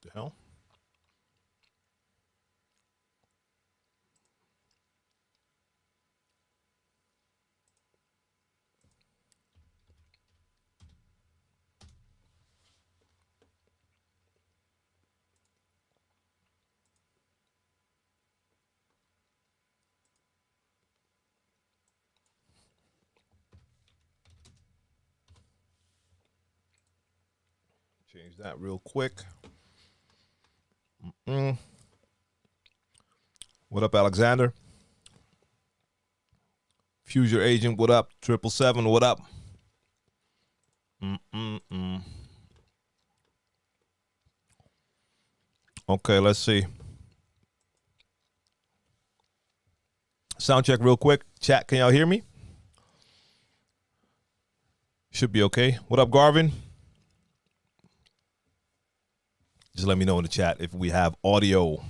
The hell? Change that real quick. What up, Alexander? Fuse your agent, what up? 777, what up? Okay, let's see. Sound check real quick. Chat, can y'all hear me? Should be okay. What up, Garvin? Just let me know in the chat if we have audio.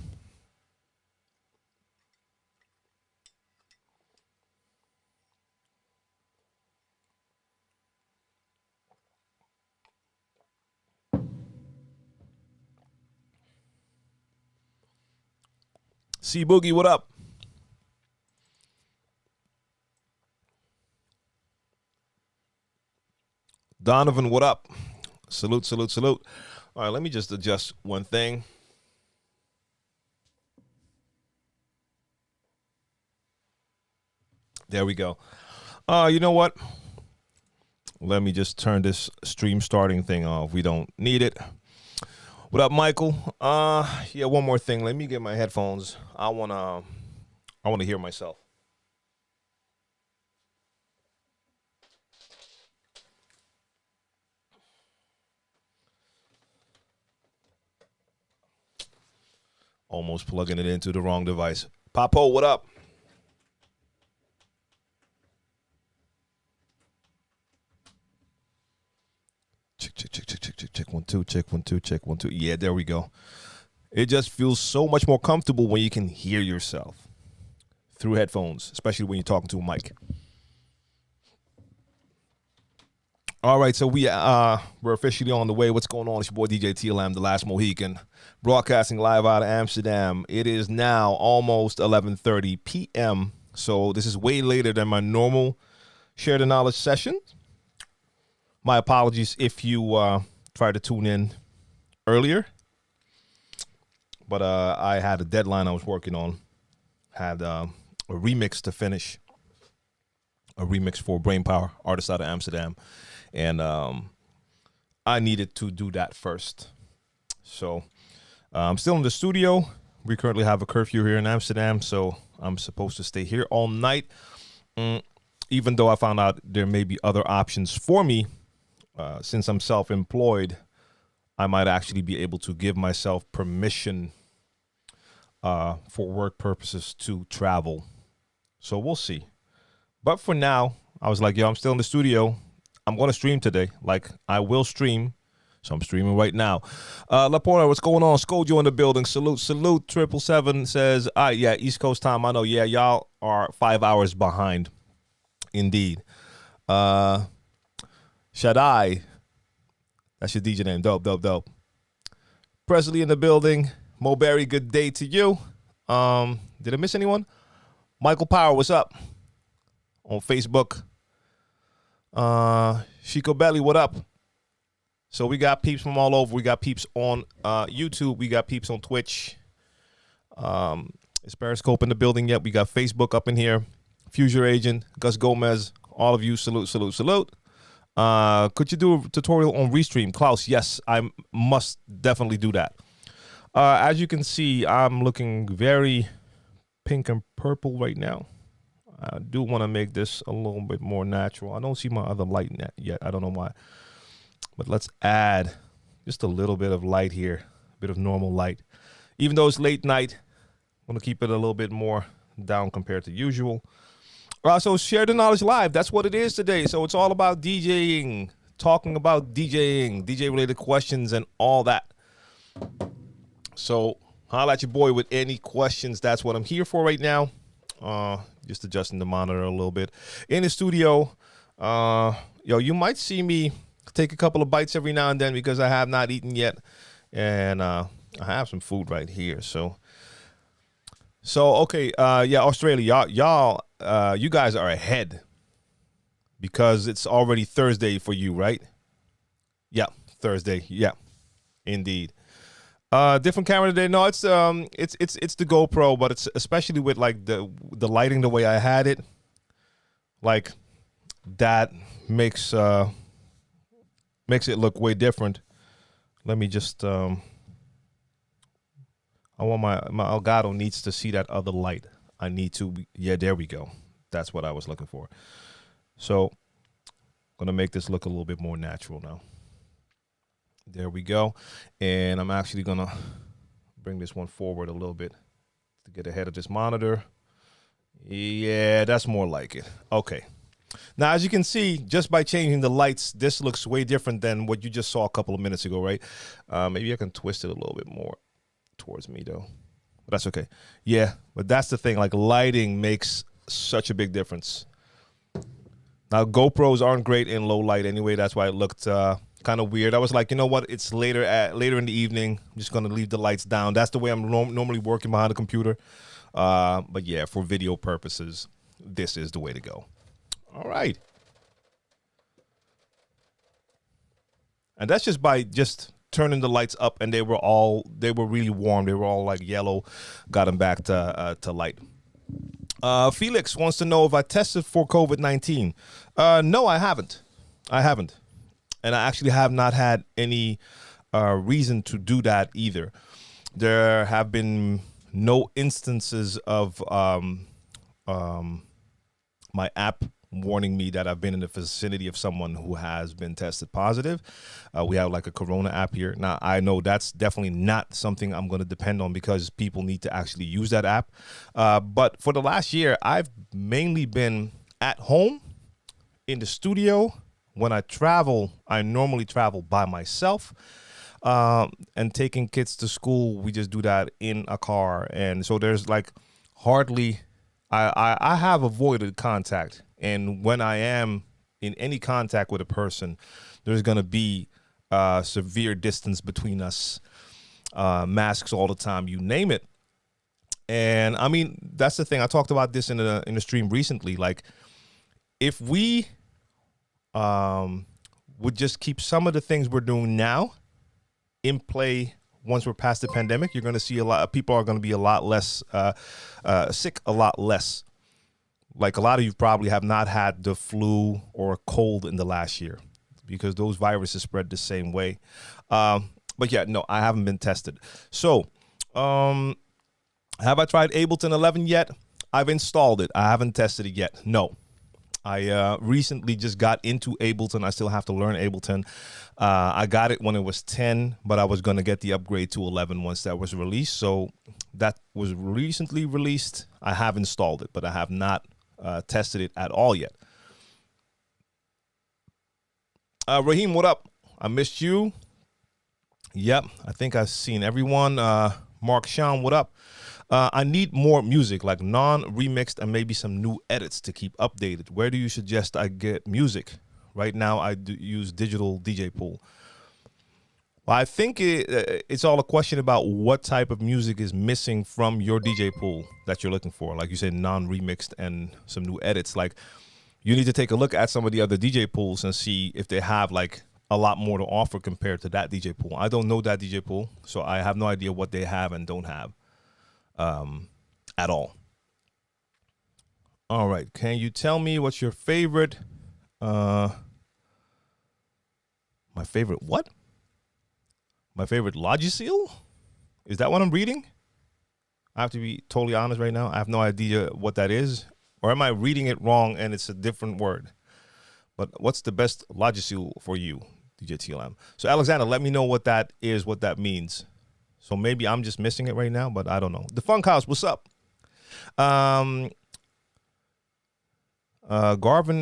C Boogie, what up? Donovan, what up? Salute, salute, salute. All right, let me just adjust one thing. There we go. You know what? Let me just turn this stream starting thing off. We don't need it. What up, Michael? Yeah, one more thing. Let me get my headphones. I wanna hear myself. Almost plugging it into the wrong device. Papo, what up? Check 1 2, check 1 2, check 1 2. Yeah, there we go. It just feels so much more comfortable when you can hear yourself through headphones, especially when you're talking to a mic. All right, so we're officially on the way. What's going on? It's your boy DJ TLM, the Last Mohican, broadcasting live out of Amsterdam. It is now almost 11:30 p.m., so this is way later than my normal Share the Knowledge session. My apologies if you tried to tune in earlier, but I had a deadline I was working on. Had a remix to finish, a remix for Brainpower, artist out of Amsterdam. And I needed to do that first. So I'm still in the studio. We currently have a curfew here in Amsterdam, so I'm supposed to stay here all night. Even though I found out there may be other options for me, since I'm self-employed, I might actually be able to give myself permission for work purposes to travel. So we'll see. But for now, I was like, yo, I'm still in the studio. I'm going to stream today. Like, I will stream. So I'm streaming right now. Laporta, what's going on? Skojo in the building. Salute, salute. 777 says, yeah, East Coast time. I know. Yeah, y'all are 5 hours behind. Indeed. Shaddai. That's your DJ name. Dope, dope, dope. Presley in the building. Mo Berry, good day to you. Did I miss anyone? Michael Power, what's up? On Facebook. Chico Belly, what up? So we got peeps from all over. We got peeps on YouTube. We got peeps on Twitch. Is Periscope in the building yet? We got Facebook up in here. Fuse your agent, Gus Gomez, all of you, salute, salute, salute. Could you do a tutorial on Restream? Klaus, yes, I must definitely do that. As you can see, I'm looking very pink and purple right now. I do want to make this a little bit more natural. I don't see my other light yet. I don't know why. But let's add just a little bit of light here, a bit of normal light. Even though it's late night, I'm going to keep it a little bit more down compared to usual. So Share the Knowledge Live, that's what it is today. So it's all about DJing, talking about DJing, DJ-related questions and all that. So holla at your boy with any questions. That's what I'm here for right now. Just adjusting the monitor a little bit. In the studio, you might see me take a couple of bites every now and then because I have not eaten yet. And I have some food right here. So okay. Yeah, Australia, you guys are ahead because it's already Thursday for you, right? Yeah, Thursday. Yeah, indeed. Different camera today. No, it's the GoPro, but it's especially with like the lighting the way I had it, like that makes it look way different. Let me just I want my Elgato needs to see that other light. I need to, yeah, there we go. That's what I was looking for. So I'm gonna make this look a little bit more natural now. There we go. And I'm actually gonna bring this one forward a little bit to get ahead of this monitor. Yeah, that's more like it. Okay. Now, as you can see, just by changing the lights, this looks way different than what you just saw a couple of minutes ago, right? Maybe I can twist it a little bit more towards me, though. But that's okay. Yeah, but that's the thing. Like, lighting makes such a big difference. Now, GoPros aren't great in low light anyway. That's why it looked kind of weird. I was like, you know what? It's later in the evening. I'm just going to leave the lights down. That's the way I'm normally working behind the computer. But, yeah, for video purposes, this is the way to go. All right. And that's just by turning the lights up, and they were really warm. They were all like yellow. Got them back to light. Felix wants to know if I tested for COVID-19. No, I haven't. And I actually have not had any reason to do that either. There have been no instances of my app warning me that I've been in the vicinity of someone who has been tested positive. We have like a Corona app here. Now, I know that's definitely not something I'm going to depend on because people need to actually use that app. But for the last year, I've mainly been at home, in the studio. When I travel, I normally travel by myself. And taking kids to school, we just do that in a car. And so there's like hardly, I have avoided contact. And when I am in any contact with a person, there's going to be severe distance between us, masks all the time, you name it. And I mean, that's the thing. I talked about this in the stream recently. Like, if we would just keep some of the things we're doing now in play once we're past the pandemic, you're going to see a lot of people are going to be a lot less sick, a lot less. Like, a lot of you probably have not had the flu or a cold in the last year because those viruses spread the same way. But yeah, no, I haven't been tested. So, have I tried Ableton 11 yet? I've installed it. I haven't tested it yet. No. I recently just got into Ableton. I still have to learn Ableton. I got it when it was 10, but I was going to get the upgrade to 11 once that was released. So that was recently released. I have installed it, but I have not tested it at all yet. Raheem, what up? I missed you. Yep, I think I've seen everyone. Mark Sean, what up? I need more music, like non-remixed and maybe some new edits to keep updated. Where do you suggest I get music? Right now, I use digital DJ pool. Well, I think it's all a question about what type of music is missing from your DJ pool that you're looking for. Like you said, non-remixed and some new edits. Like, you need to take a look at some of the other DJ pools and see if they have like a lot more to offer compared to that DJ pool. I don't know that DJ pool, so I have no idea what they have and don't have at all. All right. Can you tell me what's your favorite? My favorite what? My favorite Logicel? Is that what I'm reading? I have to be totally honest right now. I have no idea what that is. Or am I reading it wrong and it's a different word? But what's the best Logicel for you, DJ TLM? So, Alexander, let me know what that is, what that means. So maybe I'm just missing it right now, but I don't know. The Funk House, what's up? Garvin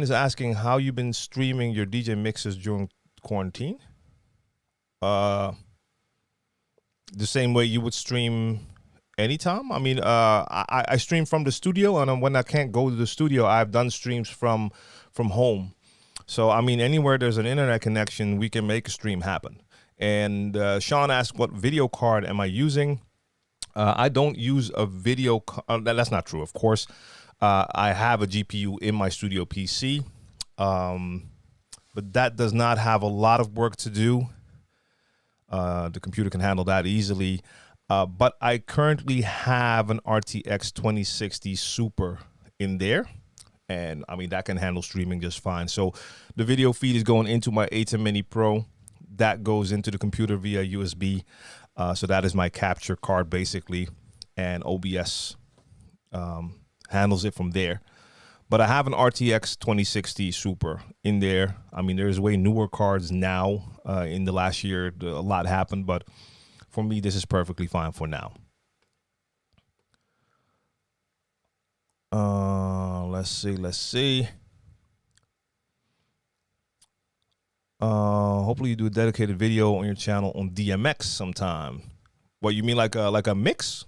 is asking how you've been streaming your DJ mixes during quarantine. The same way you would stream anytime. I mean, I stream from the studio, and when I can't go to the studio, I've done streams from home. So, I mean, anywhere there's an internet connection, we can make a stream happen. And Sean asked, what video card am I using? I don't use a video. That's not true, of course. I have a GPU in my studio PC, but that does not have a lot of work to do. The computer can handle that easily. But I currently have an RTX 2060 Super in there. And I mean, that can handle streaming just fine. So the video feed is going into my ATEM Mini Pro. That goes into the computer via USB. So that is my capture card, basically. And OBS handles it from there. But I have an RTX 2060 Super in there. I mean, there's way newer cards now. In the last year, a lot happened. But for me, this is perfectly fine for now. Let's see. Hopefully you do a dedicated video on your channel on DMX sometime. What, you mean like a mix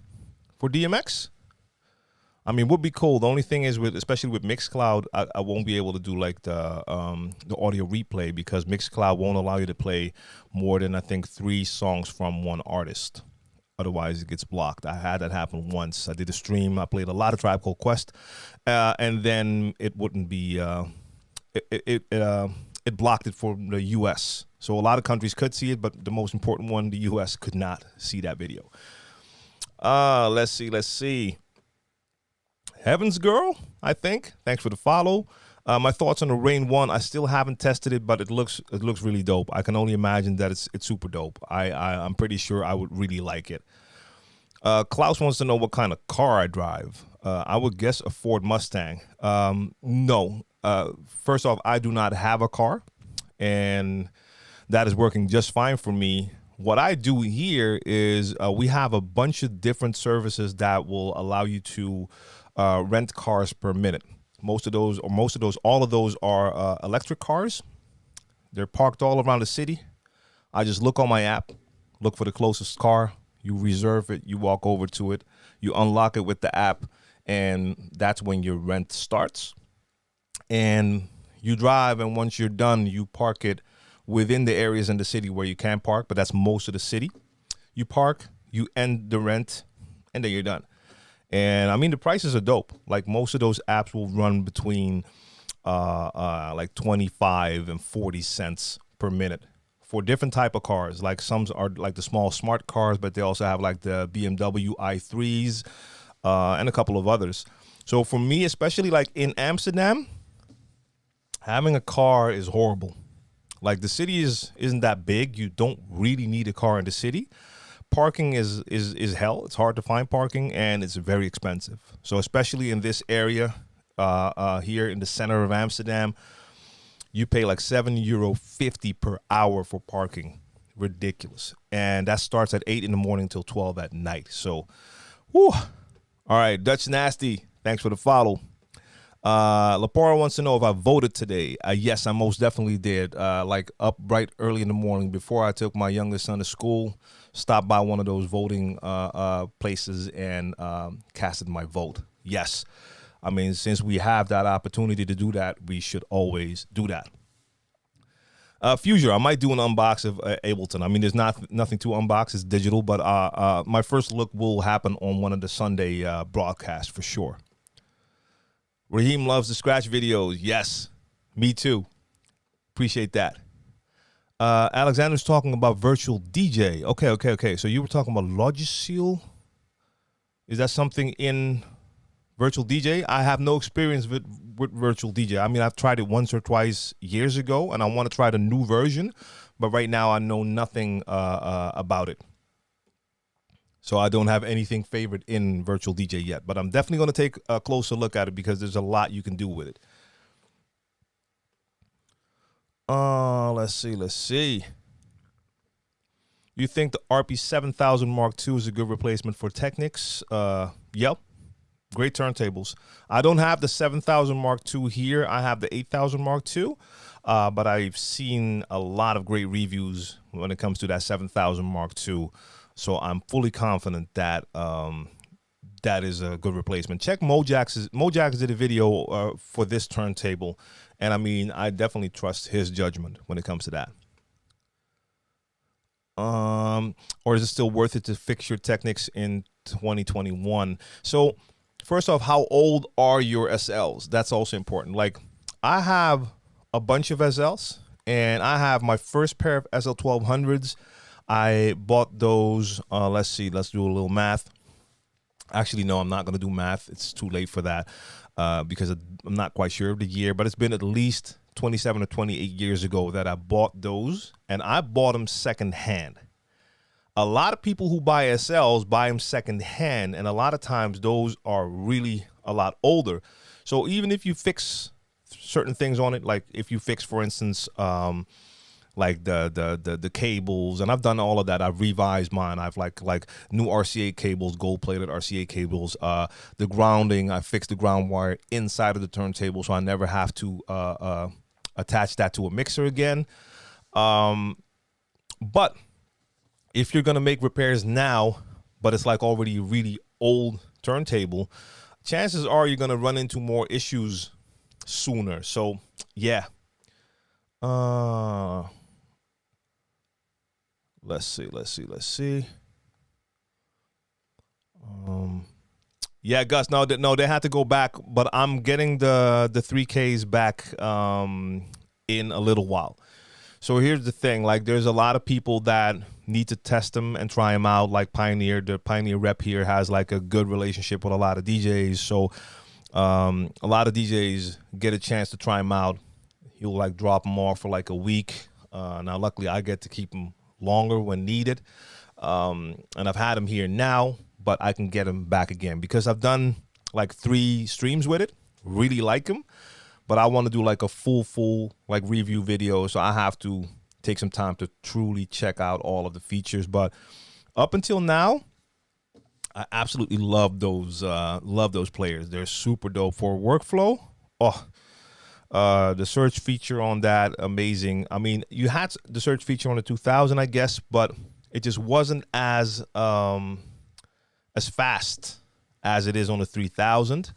for DMX? I mean, would be cool. The only thing is, especially with Mixcloud, I won't be able to do like the audio replay, because Mixcloud won't allow you to play more than, I think, 3 songs from one artist. Otherwise, it gets blocked. I had that happen once. I did a stream. I played a lot of Tribe Called Quest, and then it wouldn't be. It blocked it for the U.S. So a lot of countries could see it, but the most important one, the U.S., could not see that video. Let's see. Heaven's Girl, I think. Thanks for the follow. My thoughts on the Rain 1. I still haven't tested it, but it looks really dope. I can only imagine that it's super dope. I'm pretty sure I would really like it. Klaus wants to know what kind of car I drive. I would guess a Ford Mustang. No. First off, I do not have a car, and that is working just fine for me. What I do here is we have a bunch of different services that will allow you to rent cars per minute. All of those are electric cars. They're parked all around the city. I just look on my app, look for the closest car. You reserve it. You walk over to it. You unlock it with the app, and that's when your rent starts. And you drive, and once you're done, you park it within the areas in the city where you can park, but that's most of the city. You park, you end the rent, and then you're done. And I mean, the prices are dope. Like, most of those apps will run between like 25 and 40 cents per minute for different type of cars. Like, some are like the small smart cars, but they also have like the BMW i3s and a couple of others. So for me, especially like in Amsterdam, having a car is horrible. Like, the city isn't that big. You don't really need a car in the city. Parking is hell. It's hard to find parking, and it's very expensive. So especially in this area here in the center of Amsterdam, you pay like €7.50 per hour for parking. Ridiculous. And that starts at 8 in the morning till 12 at night. So, whew. All right, Dutch Nasty, thanks for the follow. Lapora wants to know if I voted today. Yes, I most definitely did. Like, up bright early in the morning before I took my youngest son to school, stopped by one of those voting places and casted my vote. Yes. I mean, since we have that opportunity to do that, we should always do that. Future, I might do an unbox of Ableton. I mean, there's nothing to unbox. It's digital, but my first look will happen on one of the Sunday broadcasts for sure. Raheem loves the scratch videos. Yes, me too. Appreciate that. Alexander's talking about virtual DJ. Okay. So you were talking about Logisil. Is that something in virtual DJ? I have no experience with virtual DJ. I mean, I've tried it once or twice years ago, and I want to try the new version. But right now, I know nothing about it. So I don't have anything favored in virtual DJ yet. But I'm definitely going to take a closer look at it because there's a lot you can do with it. Let's see. You think the RP 7000 Mark II is a good replacement for Technics? Yep. Great turntables. I don't have the 7000 Mark II here. I have the 8000 Mark II. But I've seen a lot of great reviews when it comes to that 7000 Mark II. So I'm fully confident that that is a good replacement. Check Mojax. Mojax did a video for this turntable. And I mean, I definitely trust his judgment when it comes to that. Or is it still worth it to fix your Technics in 2021? So first off, how old are your SLs? That's also important. Like, I have a bunch of SLs, and I have my first pair of SL1200s. I bought those, let's see, let's do a little math. Actually, no, I'm not going to do math. It's too late for that because I'm not quite sure of the year, but it's been at least 27 or 28 years ago that I bought those, and I bought them secondhand. A lot of people who buy SLs buy them secondhand, and a lot of times those are really a lot older. So even if you fix certain things on it, like if you fix, for instance, like the cables, and I've done all of that. I've revised mine. I've like new RCA cables, gold-plated RCA cables. The grounding, I fixed the ground wire inside of the turntable, so I never have to attach that to a mixer again. But if you're gonna make repairs now, but it's like already a really old turntable, chances are you're gonna run into more issues sooner. So yeah. Let's see. Yeah, Gus, no, they had to go back, but I'm getting the 3Ks back in a little while. So here's the thing, like there's a lot of people that need to test them and try them out, like Pioneer. The Pioneer rep here has like a good relationship with a lot of DJs. So a lot of DJs get a chance to try them out. He'll like drop them off for like a week. Now, luckily, I get to keep them longer when needed. And I've had them here now, but I can get them back again because I've done like 3 streams with it. Really like them. But I want to do like a full like review video, so I have to take some time to truly check out all of the features. But up until now, I absolutely love those players. They're super dope for workflow. The search feature on that, amazing. I mean, you had the search feature on the 2000, I guess, but it just wasn't as fast as it is on the 3000.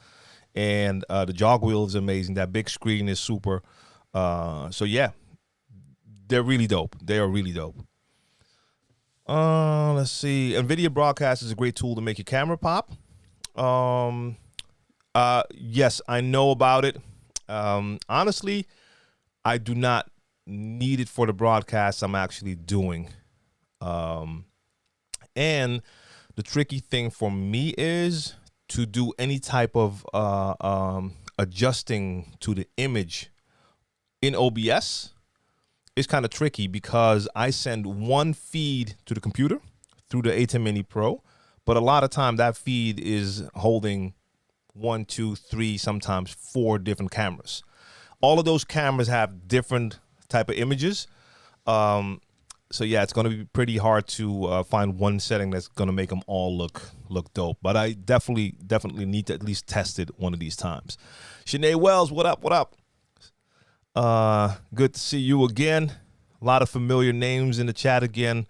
And the jog wheel is amazing. That big screen is super. So yeah, they're really dope. They are really dope. Let's see. NVIDIA Broadcast is a great tool to make your camera pop. Yes, I know about it. Honestly, I do not need it for the broadcast I'm actually doing. And the tricky thing for me is to do any type of adjusting to the image in OBS is kind of tricky because I send one feed to the computer through the A10 Mini Pro, but a lot of time that feed is holding 1, 2, 3, sometimes 4 different cameras. All of those cameras have different type of images. So yeah, it's going to be pretty hard to find one setting that's going to make them all look dope. But I definitely need to at least test it one of these times. Sinead Wells, what up? Good to see you again. A lot of familiar names in the chat again.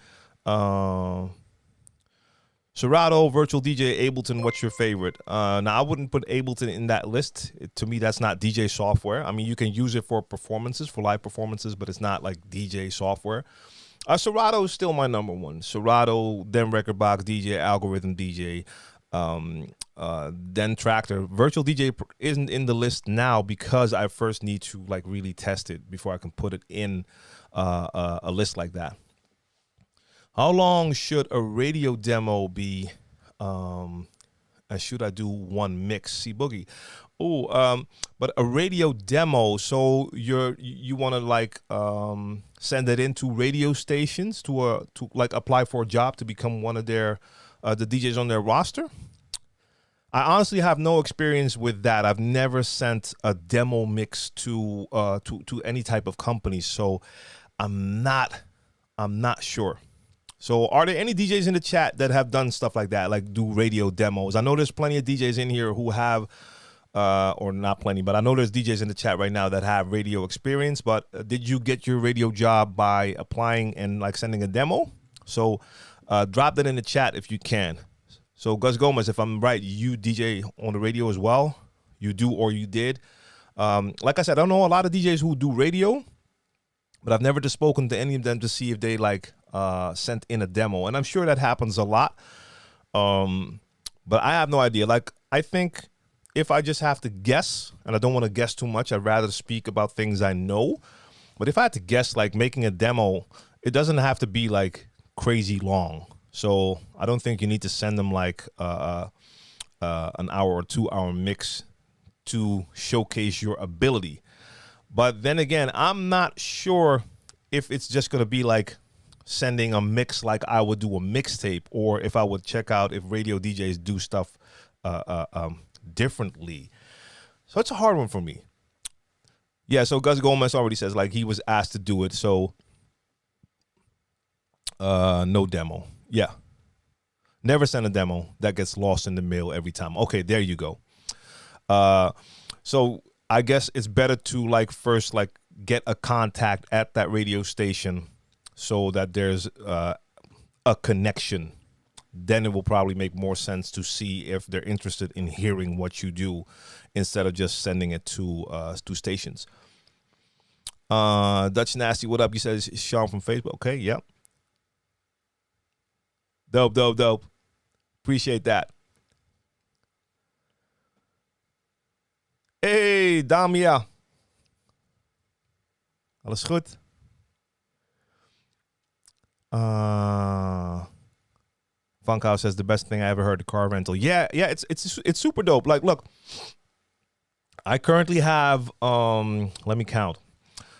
Serato, Virtual DJ, Ableton, what's your favorite? Now, I wouldn't put Ableton in that list. To me, that's not DJ software. I mean, you can use it for performances, for live performances, but it's not like DJ software. Serato is still my number one. Serato, then Record Box DJ, Algorithm DJ, then Tractor. Virtual DJ isn't in the list now because I first need to like really test it before I can put it in a list like that. How long should a radio demo be? Should I do one mix? See Boogie. But a radio demo. So you want to like send it into radio stations to like apply for a job to become one of their the DJs on their roster. I honestly have no experience with that. I've never sent a demo mix to any type of company, so I'm not sure. So are there any DJs in the chat that have done stuff like that, like do radio demos? I know there's plenty of DJs in here who have, or not plenty, but I know there's DJs in the chat right now that have radio experience. But did you get your radio job by applying and like sending a demo? So drop that in the chat if you can. So Gus Gomez, if I'm right, you DJ on the radio as well? You do or you did? Like I said, I don't know a lot of DJs who do radio, but I've never just spoken to any of them to see if they like sent in a demo, and I'm sure that happens a lot. But I have no idea. Like, I think if I just have to guess, and I don't want to guess too much, I'd rather speak about things I know. But if I had to guess, like making a demo, it doesn't have to be like crazy long. So I don't think you need to send them like an hour or 2 hour mix to showcase your ability. But then again, I'm not sure if it's just going to be like sending a mix like I would do a mixtape, or if I would check out if radio DJs do stuff differently. So it's a hard one for me. Yeah, so Gus Gomez already says like he was asked to do it, so no demo. Yeah. Never send a demo. That gets lost in the mail every time. Okay, there you go. So I guess it's better to like first like get a contact at that radio station so that there's a connection. Then it will probably make more sense to see if they're interested in hearing what you do instead of just sending it to stations. Dutch Nasty, what up? You said it's Sean from Facebook. Okay, yep. Dope. Appreciate that. Hey, Damia. Alles goed? Funkhouse says the best thing I ever heard, the car rental. Yeah, it's super dope. Like, look, I currently have let me count.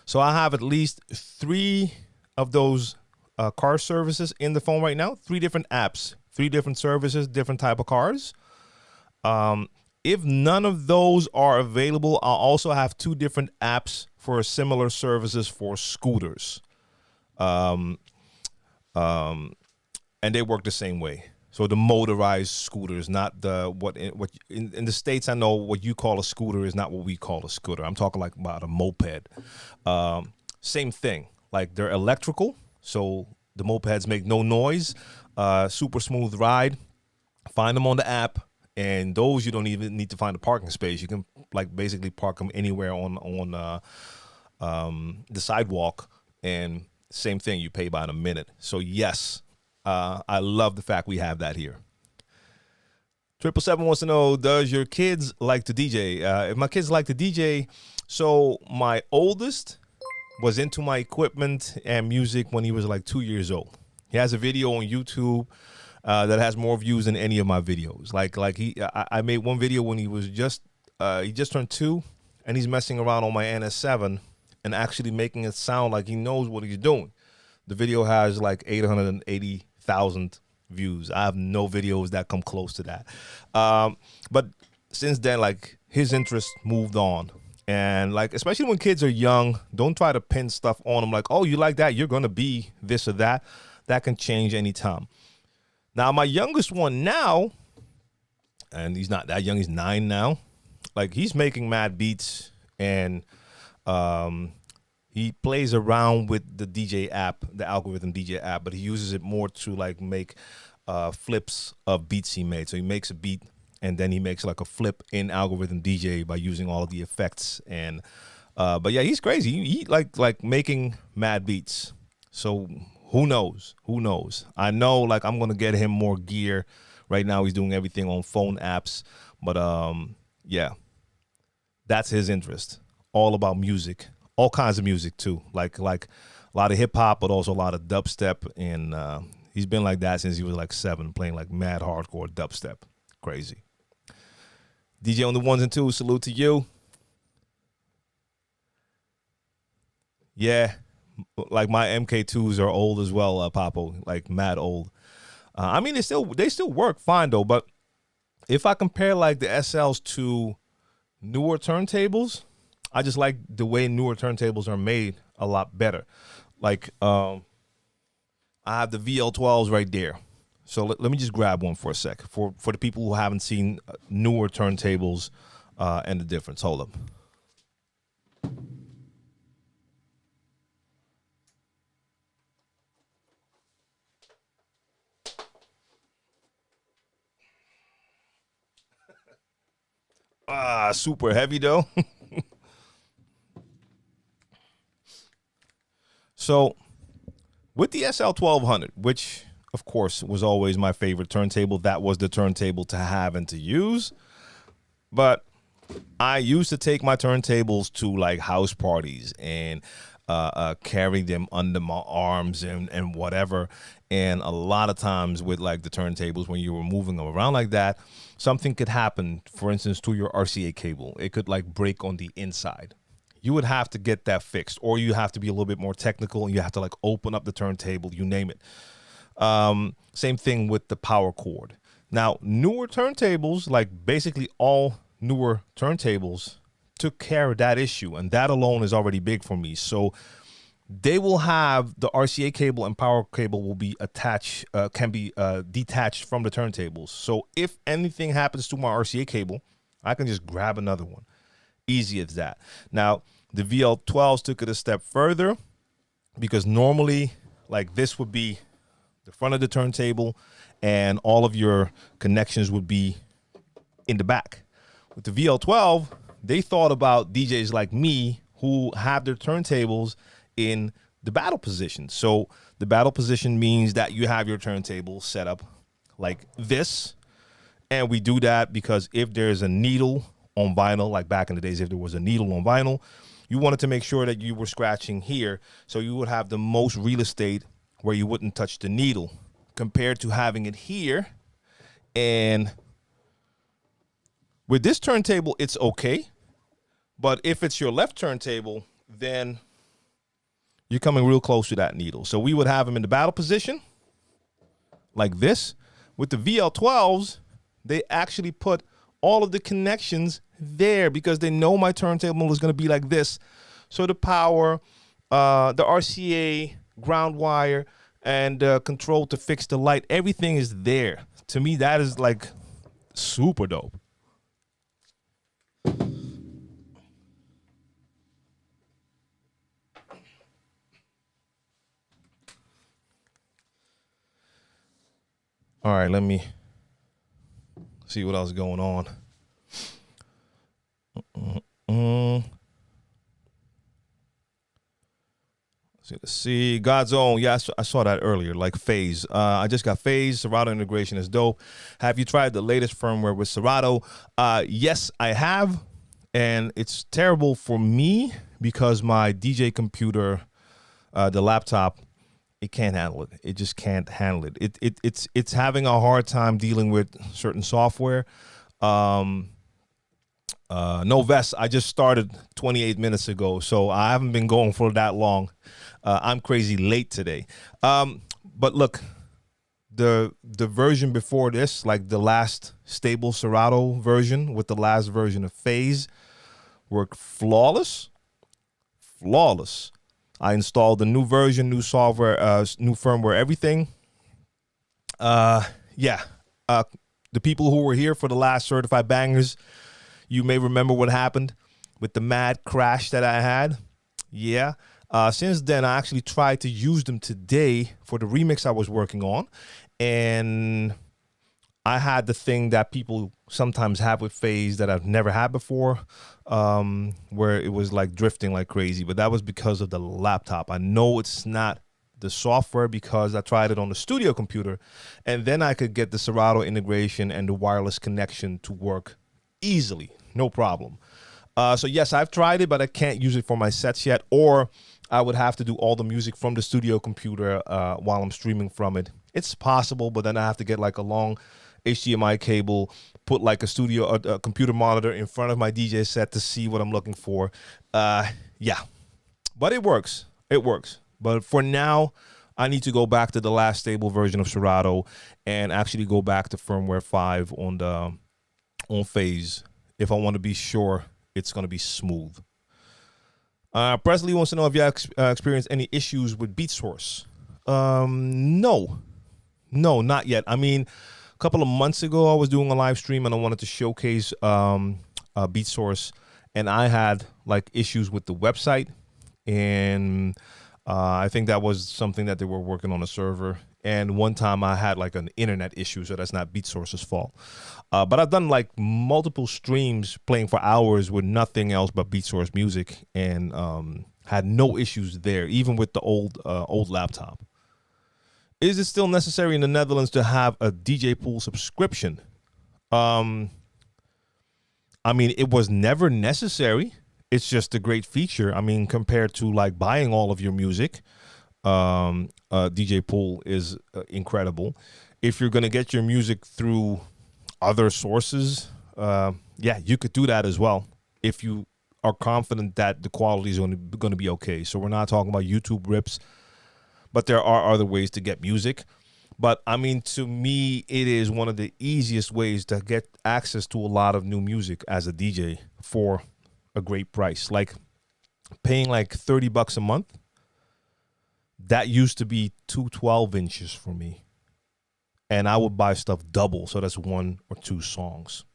So I have at least 3 of those car services in the phone right now. 3 different apps, 3 different services, different type of cars. If none of those are available, I'll also have 2 different apps for similar services for scooters. And they work the same way. So the motorized scooters, not the what in the States, I know what you call a scooter is not what we call a scooter. I'm talking like about a moped. Same thing. Like, they're electrical, so the mopeds make no noise. Super smooth ride. Find them on the app, and those you don't even need to find a parking space. You can like basically park them anywhere on the sidewalk, and same thing. You pay by the minute. So yes. I love the fact we have that here. 777 wants to know, does your kids like to DJ? If my kids like to DJ, so my oldest was into my equipment and music when he was like 2 years old. He has a video on YouTube that has more views than any of my videos. I made one video when he was he just turned 2, and he's messing around on my NS7 and actually making it sound like he knows what he's doing. The video has like 880,000 views. I have no videos that come close to that. But since then, like, his interest moved on. And like, especially when kids are young, don't try to pin stuff on them like, oh, you like that, you're going to be this or that. That can change anytime. Now, my youngest one now, and he's not that young, he's 9 now. Like, he's making mad beats, and he plays around with the DJ app, the algorithm DJ app, but he uses it more to like make flips of beats he made. So he makes a beat, and then he makes like a flip in algorithm DJ by using all of the effects. And but yeah, he's crazy. He like making mad beats. So who knows? Who knows? I know like I'm gonna get him more gear. Right now he's doing everything on phone apps, but yeah, that's his interest. All about music. All kinds of music too, like a lot of hip hop, but also a lot of dubstep, and he's been like that since he was like 7, playing like mad hardcore dubstep. Crazy. DJ on the 1s and 2s, salute to you. Yeah, like my MK2s are old as well, Papo, like mad old. I mean, they still work fine though, but if I compare like the SLs to newer turntables, I just like the way newer turntables are made a lot better. Like, I have the VL12s right there. So let me just grab one for a sec for the people who haven't seen newer turntables and the difference. Hold up. Super heavy though. So with the SL1200, which of course was always my favorite turntable, that was the turntable to have and to use. But I used to take my turntables to like house parties and carry them under my arms and whatever. And a lot of times with like the turntables, when you were moving them around like that, something could happen, for instance, to your RCA cable. It could like break on the inside. You would have to get that fixed, or you have to be a little bit more technical and you have to like open up the turntable, you name it. Same thing with the power cord. Now, newer turntables, like basically all newer turntables, took care of that issue, and that alone is already big for me. So they will have the RCA cable and power cable will be attached, can be detached from the turntables. So if anything happens to my RCA cable, I can just grab another one. Easy as that. Now, the VL12s took it a step further, because normally like this would be the front of the turntable and all of your connections would be in the back. With the VL12, they thought about DJs like me who have their turntables in the battle position. So the battle position means that you have your turntable set up like this. And we do that because if there's a needle on vinyl, like back in the days, if there was a needle on vinyl, you wanted to make sure that you were scratching here, so you would have the most real estate where you wouldn't touch the needle, compared to having it here. And with this turntable, it's okay. But if it's your left turntable, then you're coming real close to that needle. So we would have them in the battle position like this. With the VL12s, they actually put all of the connections there because they know my turntable is going to be like this. So the power, the RCA, ground wire, and control to fix the light, everything is there. To me, that is like super dope. All right, let me see what else is going on. Let's see. God's Own. Yeah, I saw that earlier, like Phase. I just got Phase. Serato integration is dope. Have you tried the latest firmware with Serato? Yes, I have. And it's terrible for me because my DJ computer, the laptop, it can't handle it. It just can't handle it. It's having a hard time dealing with certain software. No vest. I just started 28 minutes ago, so I haven't been going for that long. I'm crazy late today. But look, the version before this, like the last stable Serato version with the last version of Phase, worked flawless. Flawless. I installed the new version, new software, new firmware, everything. Yeah. The people who were here for the last Certified Bangers, you may remember what happened with the mad crash that I had. Yeah. Since then, I actually tried to use them today for the remix I was working on. And I had the thing that people sometimes have with Phase that I've never had before, where it was like drifting like crazy. But that was because of the laptop. I know it's not the software because I tried it on the studio computer. And then I could get the Serato integration and the wireless connection to work easily. No problem. So yes, I've tried it, but I can't use it for my sets yet. Or I would have to do all the music from the studio computer while I'm streaming from it. It's possible, but then I have to get like a long HDMI cable, put like a computer monitor in front of my DJ set to see what I'm looking for. Yeah, but it works. It works. But for now, I need to go back to the last stable version of Serato and actually go back to firmware 5 on Phase if I want to be sure it's going to be smooth. Presley wants to know if you have experienced any issues with Beat Source. No, not yet. I mean, a couple of months ago, I was doing a live stream and I wanted to showcase Beat Source, and I had like issues with the website, and I think that was something that they were working on a server. And one time I had like an internet issue, so that's not Beat Source's fault. But I've done like multiple streams playing for hours with nothing else but Beat Source music, and Had no issues there, even with the old laptop. Is it still necessary in the Netherlands to have a DJ pool subscription? I mean, it was never necessary. It's just a great feature. I mean, compared to like buying all of your music, DJ pool is incredible. If you're going to get your music through other sources, yeah, you could do that as well if you are confident that the quality is going to be okay. So we're not talking about YouTube rips, but there are other ways to get music. But I mean, to me, it is one of the easiest ways to get access to a lot of new music as a DJ for a great price. Like paying like $30 a month. That used to be 2 12-inches for me. And I would buy stuff double. So that's 1 or 2 songs.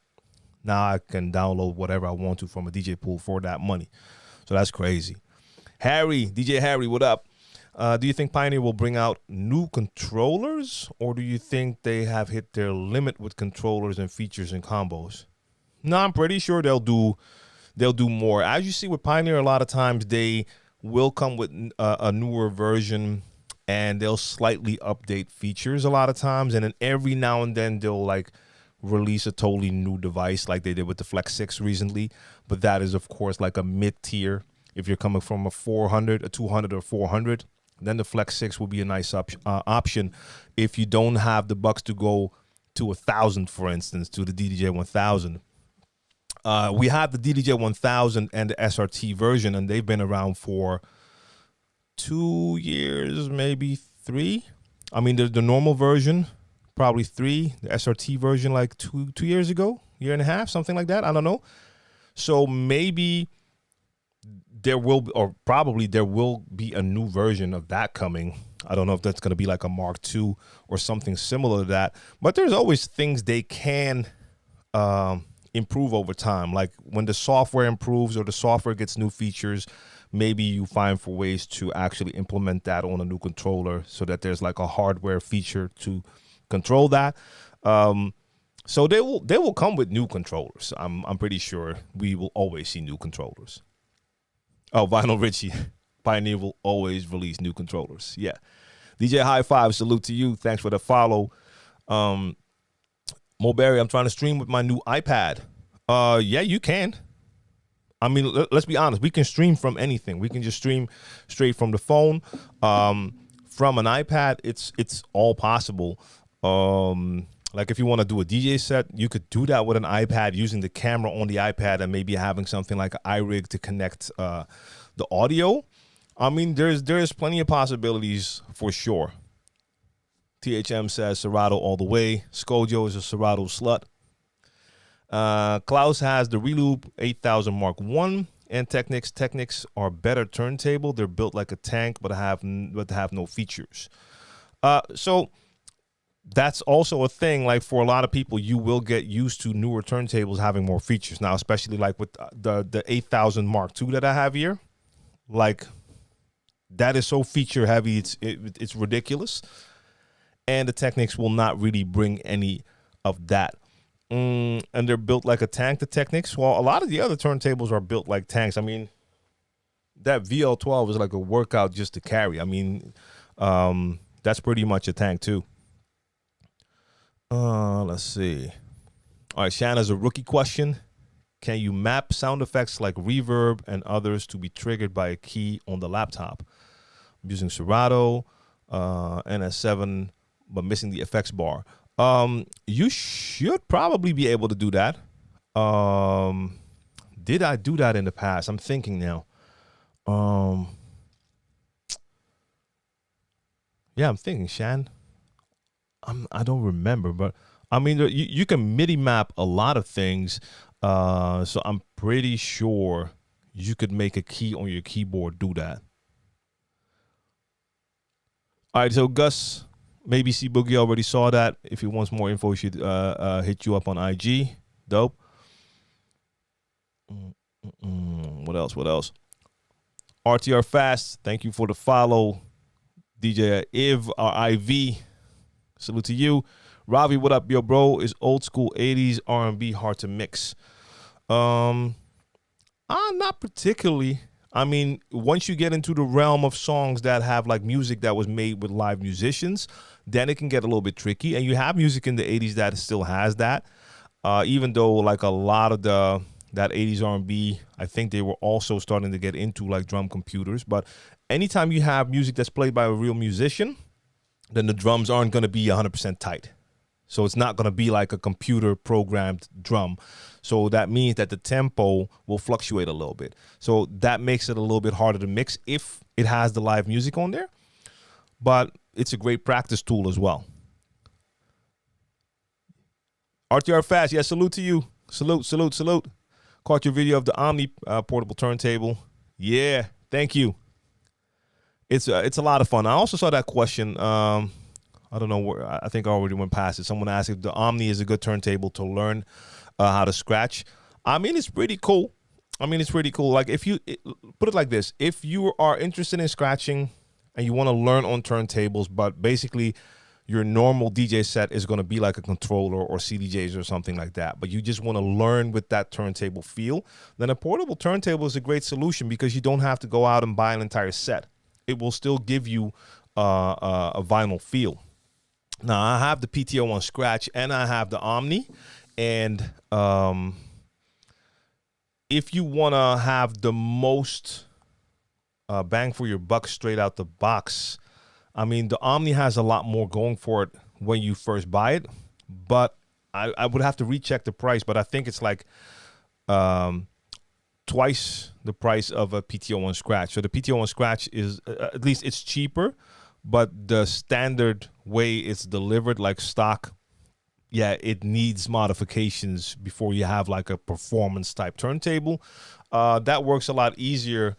Now I can download whatever I want to from a DJ pool for that money. So that's crazy. Harry, DJ Harry, what up? Do you think Pioneer will bring out new controllers, or do you think they have hit their limit with controllers and features and combos? No, I'm pretty sure they'll do more. As you see with Pioneer, a lot of times they will come with a newer version, and they'll slightly update features a lot of times, and then every now and then they'll like release a totally new device like they did with the Flex 6 recently. But that is, of course, like a mid-tier. If you're coming from a 400, a 200, or 400, then the Flex 6 will be a nice option if you don't have the bucks to go to 1,000, for instance, to the DDJ 1000. We have the DDJ 1000 and the SRT version, and they've been around for 2 years, maybe 3. I mean, the normal version, probably 3. The SRT version, like 2 years ago, year and a half, something like that. I don't know. So maybe there will, or probably there will be a new version of that coming. I don't know if that's going to be like a Mark II or something similar to that. But there's always things they can improve over time. Like when the software improves or the software gets new features, maybe you find for ways to actually implement that on a new controller so that there's like a hardware feature to control that. So they will come with new controllers. I'm pretty sure we will always see new controllers. Oh, Vinyl Richie, Pioneer will always release new controllers. Yeah. DJ High Five, salute to you. Thanks for the follow. Mulberry, I'm trying to stream with my new iPad. Yeah, you can. I mean, let's be honest. We can stream from anything. We can just stream straight from the phone. From an iPad, it's all possible. Like if you want to do a DJ set, you could do that with an iPad using the camera on the iPad and maybe having something like an iRig to connect the audio. I mean, there's plenty of possibilities for sure. THM says Serato all the way. Skojo is a Serato slut. Klaus has the Reloop 8000 Mark I and Technics. Technics are better turntable. They're built like a tank, but have no features. So that's also a thing. Like for a lot of people, you will get used to newer turntables having more features now, especially like with the 8000 Mark II that I have here. Like that is so feature heavy, it's ridiculous. And the Technics will not really bring any of that. And they're built like a tank, the Technics. Well, a lot of the other turntables are built like tanks. I mean, that VL12 is like a workout just to carry. I mean, that's pretty much a tank too. Let's see. All right, Shanna's a rookie question. Can you map sound effects like reverb and others to be triggered by a key on the laptop? I'm using Serato, NS7, but missing the effects bar. You should probably be able to do that. Did I do that in the past? I'm thinking now. Yeah, I'm thinking, Shan. I don't remember, but I mean, you can MIDI map a lot of things. So I'm pretty sure you could make a key on your keyboard do that. All right, so Gus, maybe C Boogie already saw that. If he wants more info, he should hit you up on IG. Dope. What else? RTR Fast, thank you for the follow. DJ Iv or IV, salute to you. Ravi, what up, yo, bro? Is old school 80s R&B hard to mix? Not particularly. I mean, once you get into the realm of songs that have like music that was made with live musicians, then it can get a little bit tricky. And you have music in the 80s that still has that. Even though like a lot of that 80s R&B, I think they were also starting to get into like drum computers. But anytime you have music that's played by a real musician, then the drums aren't going to be 100% tight. So it's not going to be like a computer programmed drum. So that means that the tempo will fluctuate a little bit. So that makes it a little bit harder to mix if it has the live music on there. But it's a great practice tool as well. RTR Fast, yeah, salute to you. Salute, salute, salute. Caught your video of the Omni portable turntable. Yeah, thank you. It's a lot of fun. I also saw that question. I don't know where. I think I already went past it. Someone asked if the Omni is a good turntable to learn how to scratch. I mean, it's pretty cool. Like if you put it like this, if you are interested in scratching and you want to learn on turntables, but basically your normal DJ set is going to be like a controller or CDJs or something like that, but you just want to learn with that turntable feel, then a portable turntable is a great solution because you don't have to go out and buy an entire set. It will still give you a vinyl feel. Now, I have the PTO on Scratch and I have the Omni. And if you want to have the most bang for your buck straight out the box, I mean, the Omni has a lot more going for it when you first buy it. But I would have to recheck the price. But I think it's like twice the price of a PTO on Scratch. So the PTO on Scratch is, at least it's cheaper. But the standard way it's delivered, like stock, yeah, it needs modifications before you have like a performance type turntable. That works a lot easier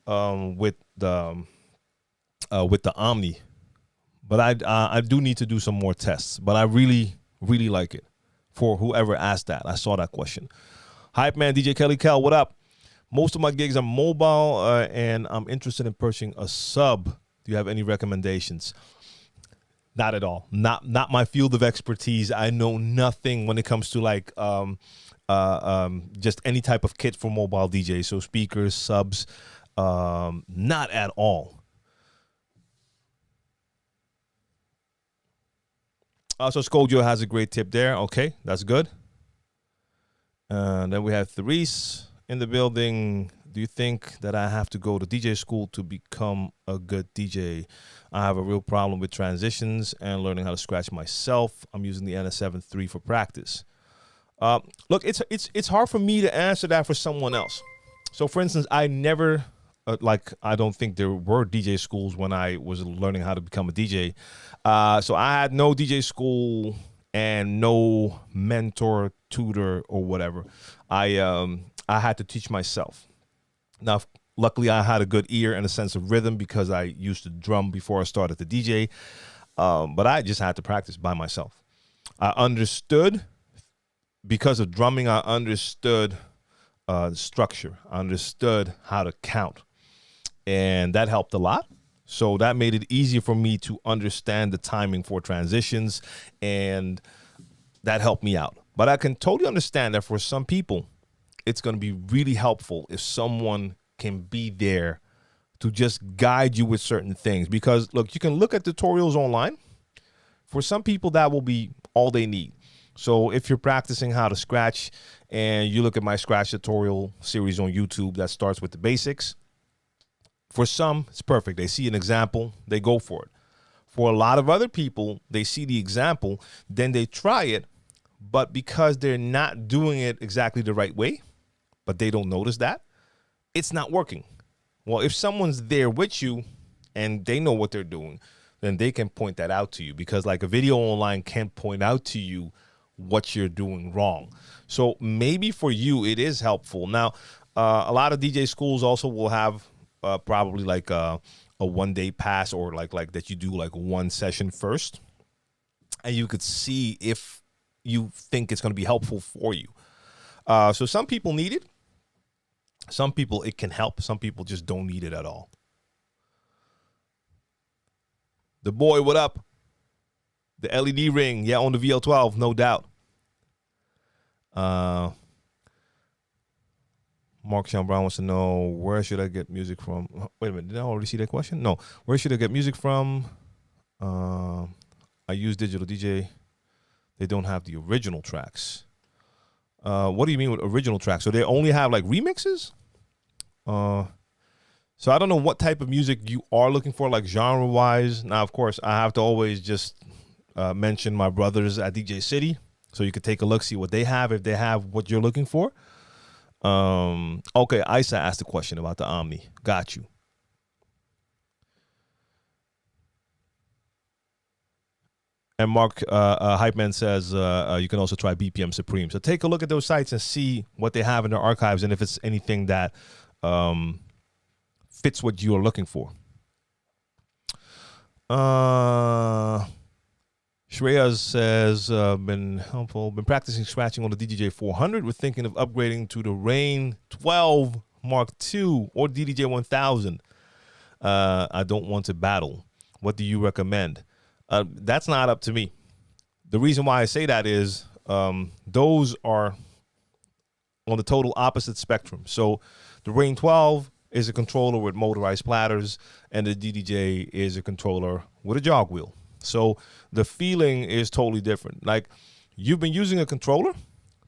with the Omni. But I do need to do some more tests. But I really, really like it. For whoever asked that, I saw that question. Hype man, DJ Kelly Cal, what up? Most of my gigs are mobile, and I'm interested in purchasing a sub. Do you have any recommendations? Not at all. Not my field of expertise. I know nothing when it comes to like just any type of kit for mobile DJs. So speakers, subs, not at all. So Skoljo has a great tip there. Okay, that's good. Then we have Therese in the building. Do you think that I have to go to DJ school to become a good DJ? I have a real problem with transitions and learning how to scratch myself. I'm using the NS7 III for practice. Look, it's hard for me to answer that for someone else. So, for instance, I never, I don't think there were DJ schools when I was learning how to become a DJ. So I had no DJ school and no mentor, tutor, or whatever. I had to teach myself. Now, luckily, I had a good ear and a sense of rhythm because I used to drum before I started to DJ. But I just had to practice by myself. I understood, because of drumming, I understood the structure. I understood how to count. And that helped a lot. So that made it easier for me to understand the timing for transitions. And that helped me out. But I can totally understand that for some people, it's going to be really helpful if someone can be there to just guide you with certain things. Because, look, you can look at tutorials online. For some people, that will be all they need. So if you're practicing how to scratch and you look at my scratch tutorial series on YouTube that starts with the basics, for some, it's perfect. They see an example, they go for it. For a lot of other people, they see the example, then they try it, but because they're not doing it exactly the right way, but they don't notice that, it's not working. Well, if someone's there with you and they know what they're doing, then they can point that out to you, because like a video online can't point out to you what you're doing wrong. So maybe for you, it is helpful. Now, a lot of DJ schools also will have probably like a 1-day pass, or like that you do like one session first, and you could see if you think it's going to be helpful for you. So some people need it. Some people it can help. Some people just don't need it at all. The boy, what up? The LED ring, yeah, on the VL12, no doubt. Mark Sean Brown wants to know, where should I get music from? Wait a minute, did I already see that question? No. Where should I get music from? I use Digital DJ. They don't have the original tracks. What do you mean with original tracks? So they only have like remixes? So I don't know what type of music you are looking for, like genre-wise. Now, of course, I have to always just mention my brothers at DJ City, so you could take a look, see what they have, if they have what you're looking for. Okay, Isa asked a question about the Omni. Got you. And Mark Hype Man says you can also try BPM Supreme. So take a look at those sites and see what they have in their archives and if it's anything that fits what you are looking for. Shreya says, been helpful. Been practicing scratching on the DDJ 400. We're thinking of upgrading to the Rain 12 Mark II or DDJ 1000. I don't want to battle. What do you recommend? That's not up to me. The reason why I say that is those are on the total opposite spectrum. So the Rain 12 is a controller with motorized platters, and the DDJ is a controller with a jog wheel. So the feeling is totally different. Like, you've been using a controller,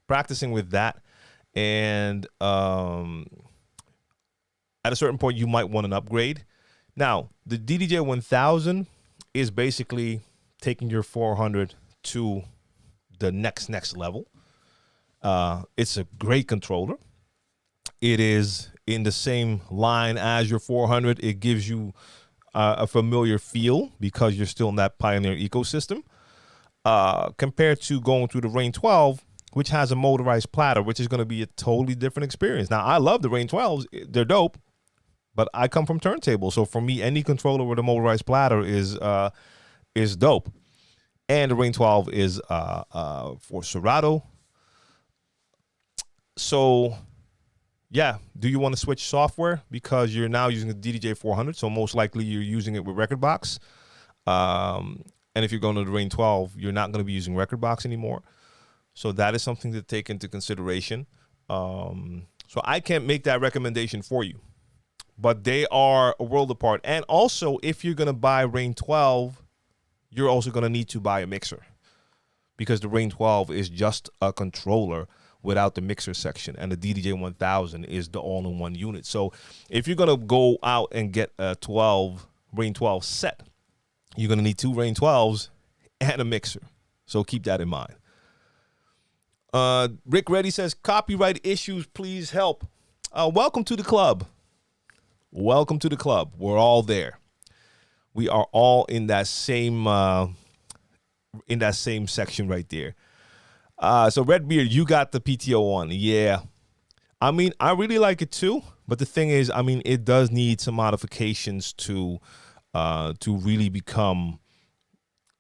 practicing with that, and at a certain point you might want an upgrade. Now, the DDJ 1000 is basically taking your 400 to the next level. It's a great controller. It is in the same line as your 400. It gives you a familiar feel because you're still in that Pioneer ecosystem. Compared to going through the Rain 12, which has a motorized platter, which is going to be a totally different experience. Now, I love the Rain 12s. They're dope, but I come from turntables. So for me, any controller with a motorized platter is dope. And the Rain 12 is for Serato. So, yeah, do you want to switch software? Because you're now using the DDJ 400, so most likely you're using it with Rekordbox. And if you're going to the Rain 12, you're not going to be using Rekordbox anymore. So that is something to take into consideration. So I can't make that recommendation for you. But they are a world apart. And also, if you're going to buy Rain 12, you're also going to need to buy a mixer. Because the Rain 12 is just a controller without the mixer section, and the DDJ 1000 is the all-in-one unit. So if you're gonna go out and get a Rain 12 set, you're gonna need two Rain 12s and a mixer. So keep that in mind. Rick Reddy says, copyright issues, please help. Welcome to the club. Welcome to the club. We're all there. We are all in that same section right there. So Redbeard, you got the PTO on. Yeah. I mean, I really like it too. But the thing is, I mean, it does need some modifications to really become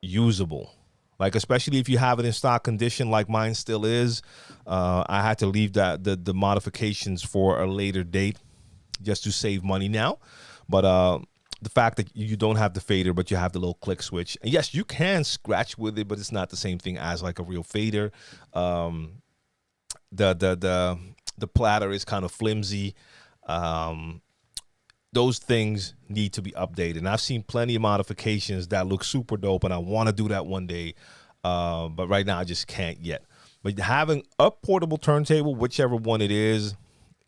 usable. Like, especially if you have it in stock condition like mine still is. I had to leave the modifications for a later date just to save money now. But the fact that you don't have the fader, but you have the little click switch. And yes, you can scratch with it, but it's not the same thing as like a real fader. The platter is kind of flimsy. Those things need to be updated. And I've seen plenty of modifications that look super dope, and I want to do that one day. But right now I just can't yet. But having a portable turntable, whichever one it is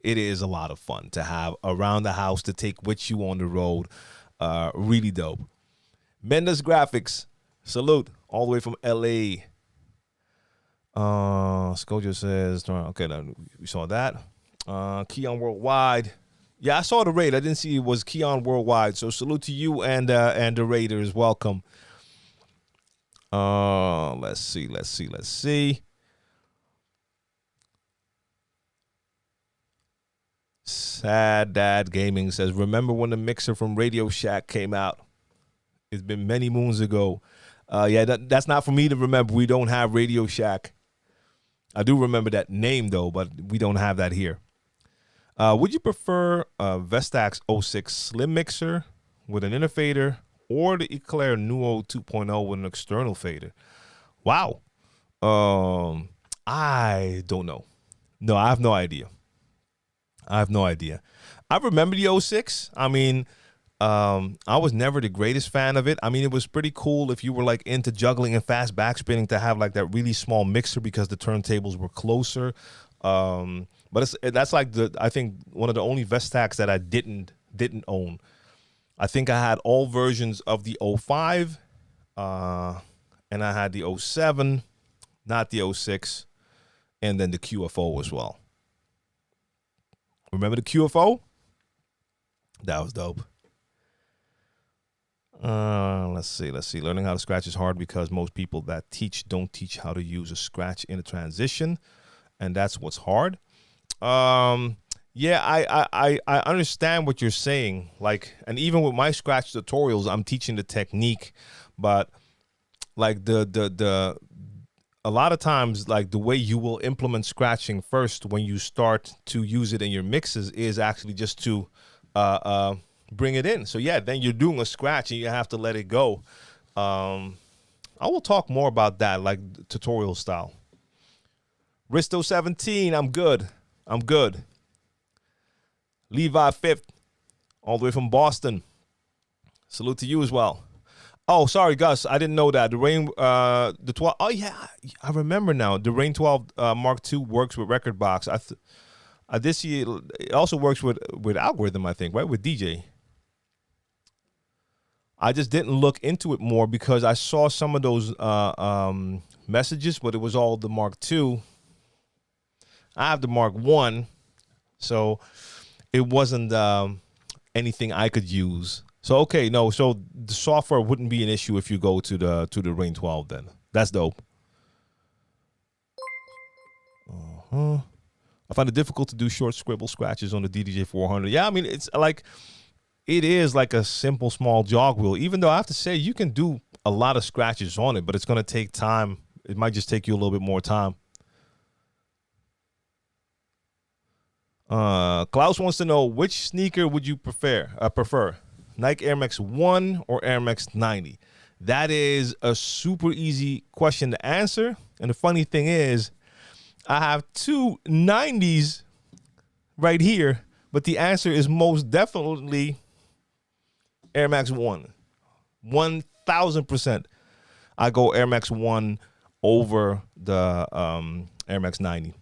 a lot of fun to have around the house to take with you on the road. Really dope. Mendes Graphics, salute, all the way from LA. Scojo says, okay, we saw that. Keon Worldwide. Yeah, I saw the raid. I didn't see it was Keon Worldwide. So salute to you and the raiders. Welcome. Let's see. Sad Dad Gaming says, remember when the mixer from Radio Shack came out? It's been many moons ago. Yeah, that's not for me to remember. We don't have Radio Shack. I do remember that name, though, but we don't have that here. Would you prefer a Vestax 06 Slim Mixer with an inner fader or the Eclair Nuo 2.0 with an external fader? Wow. I don't know. No, I have no idea. I have no idea. I remember the '06. I mean, I was never the greatest fan of it. I mean, it was pretty cool if you were like into juggling and fast backspinning to have like that really small mixer because the turntables were closer. But that's like I think one of the only Vestax that I didn't own. I think I had all versions of the '05, and I had the '07, not the '06, and then the QFO as well. Remember the QFO? That was dope. Let's see. Learning how to scratch is hard because most people that teach don't teach how to use a scratch in a transition, and that's what's hard. Yeah, I understand what you're saying. Like, and even with my scratch tutorials, I'm teaching the technique, but like a lot of times, like the way you will implement scratching first when you start to use it in your mixes is actually just to bring it in. So yeah, then you're doing a scratch and you have to let it go. I will talk more about that, like tutorial style. Risto 17, I'm good. Levi 5th, all the way from Boston. Salute to you as well. Oh, sorry, Gus. I didn't know that. The Rain, the 12. Oh, yeah. I remember now. The Rain 12 Mark II works with Rekordbox. This year, it also works with Algorithm, I think, right? With DJ. I just didn't look into it more because I saw some of those messages, but it was all the Mark II. I have the Mark I, so it wasn't anything I could use. So okay, no, so the software wouldn't be an issue if you go to the Rain 12 then. That's dope. I find it difficult to do short scribble scratches on the DDJ 400. Yeah, I mean, it is like a simple small jog wheel, even though I have to say you can do a lot of scratches on it, but it's going to take time. It might just take you a little bit more time. Klaus wants to know, which sneaker would you prefer? Nike Air Max 1 or Air Max 90? That is a super easy question to answer. And the funny thing is, I have two 90s right here, but the answer is most definitely Air Max 1. 1,000%. I go Air Max 1 over the Air Max 90.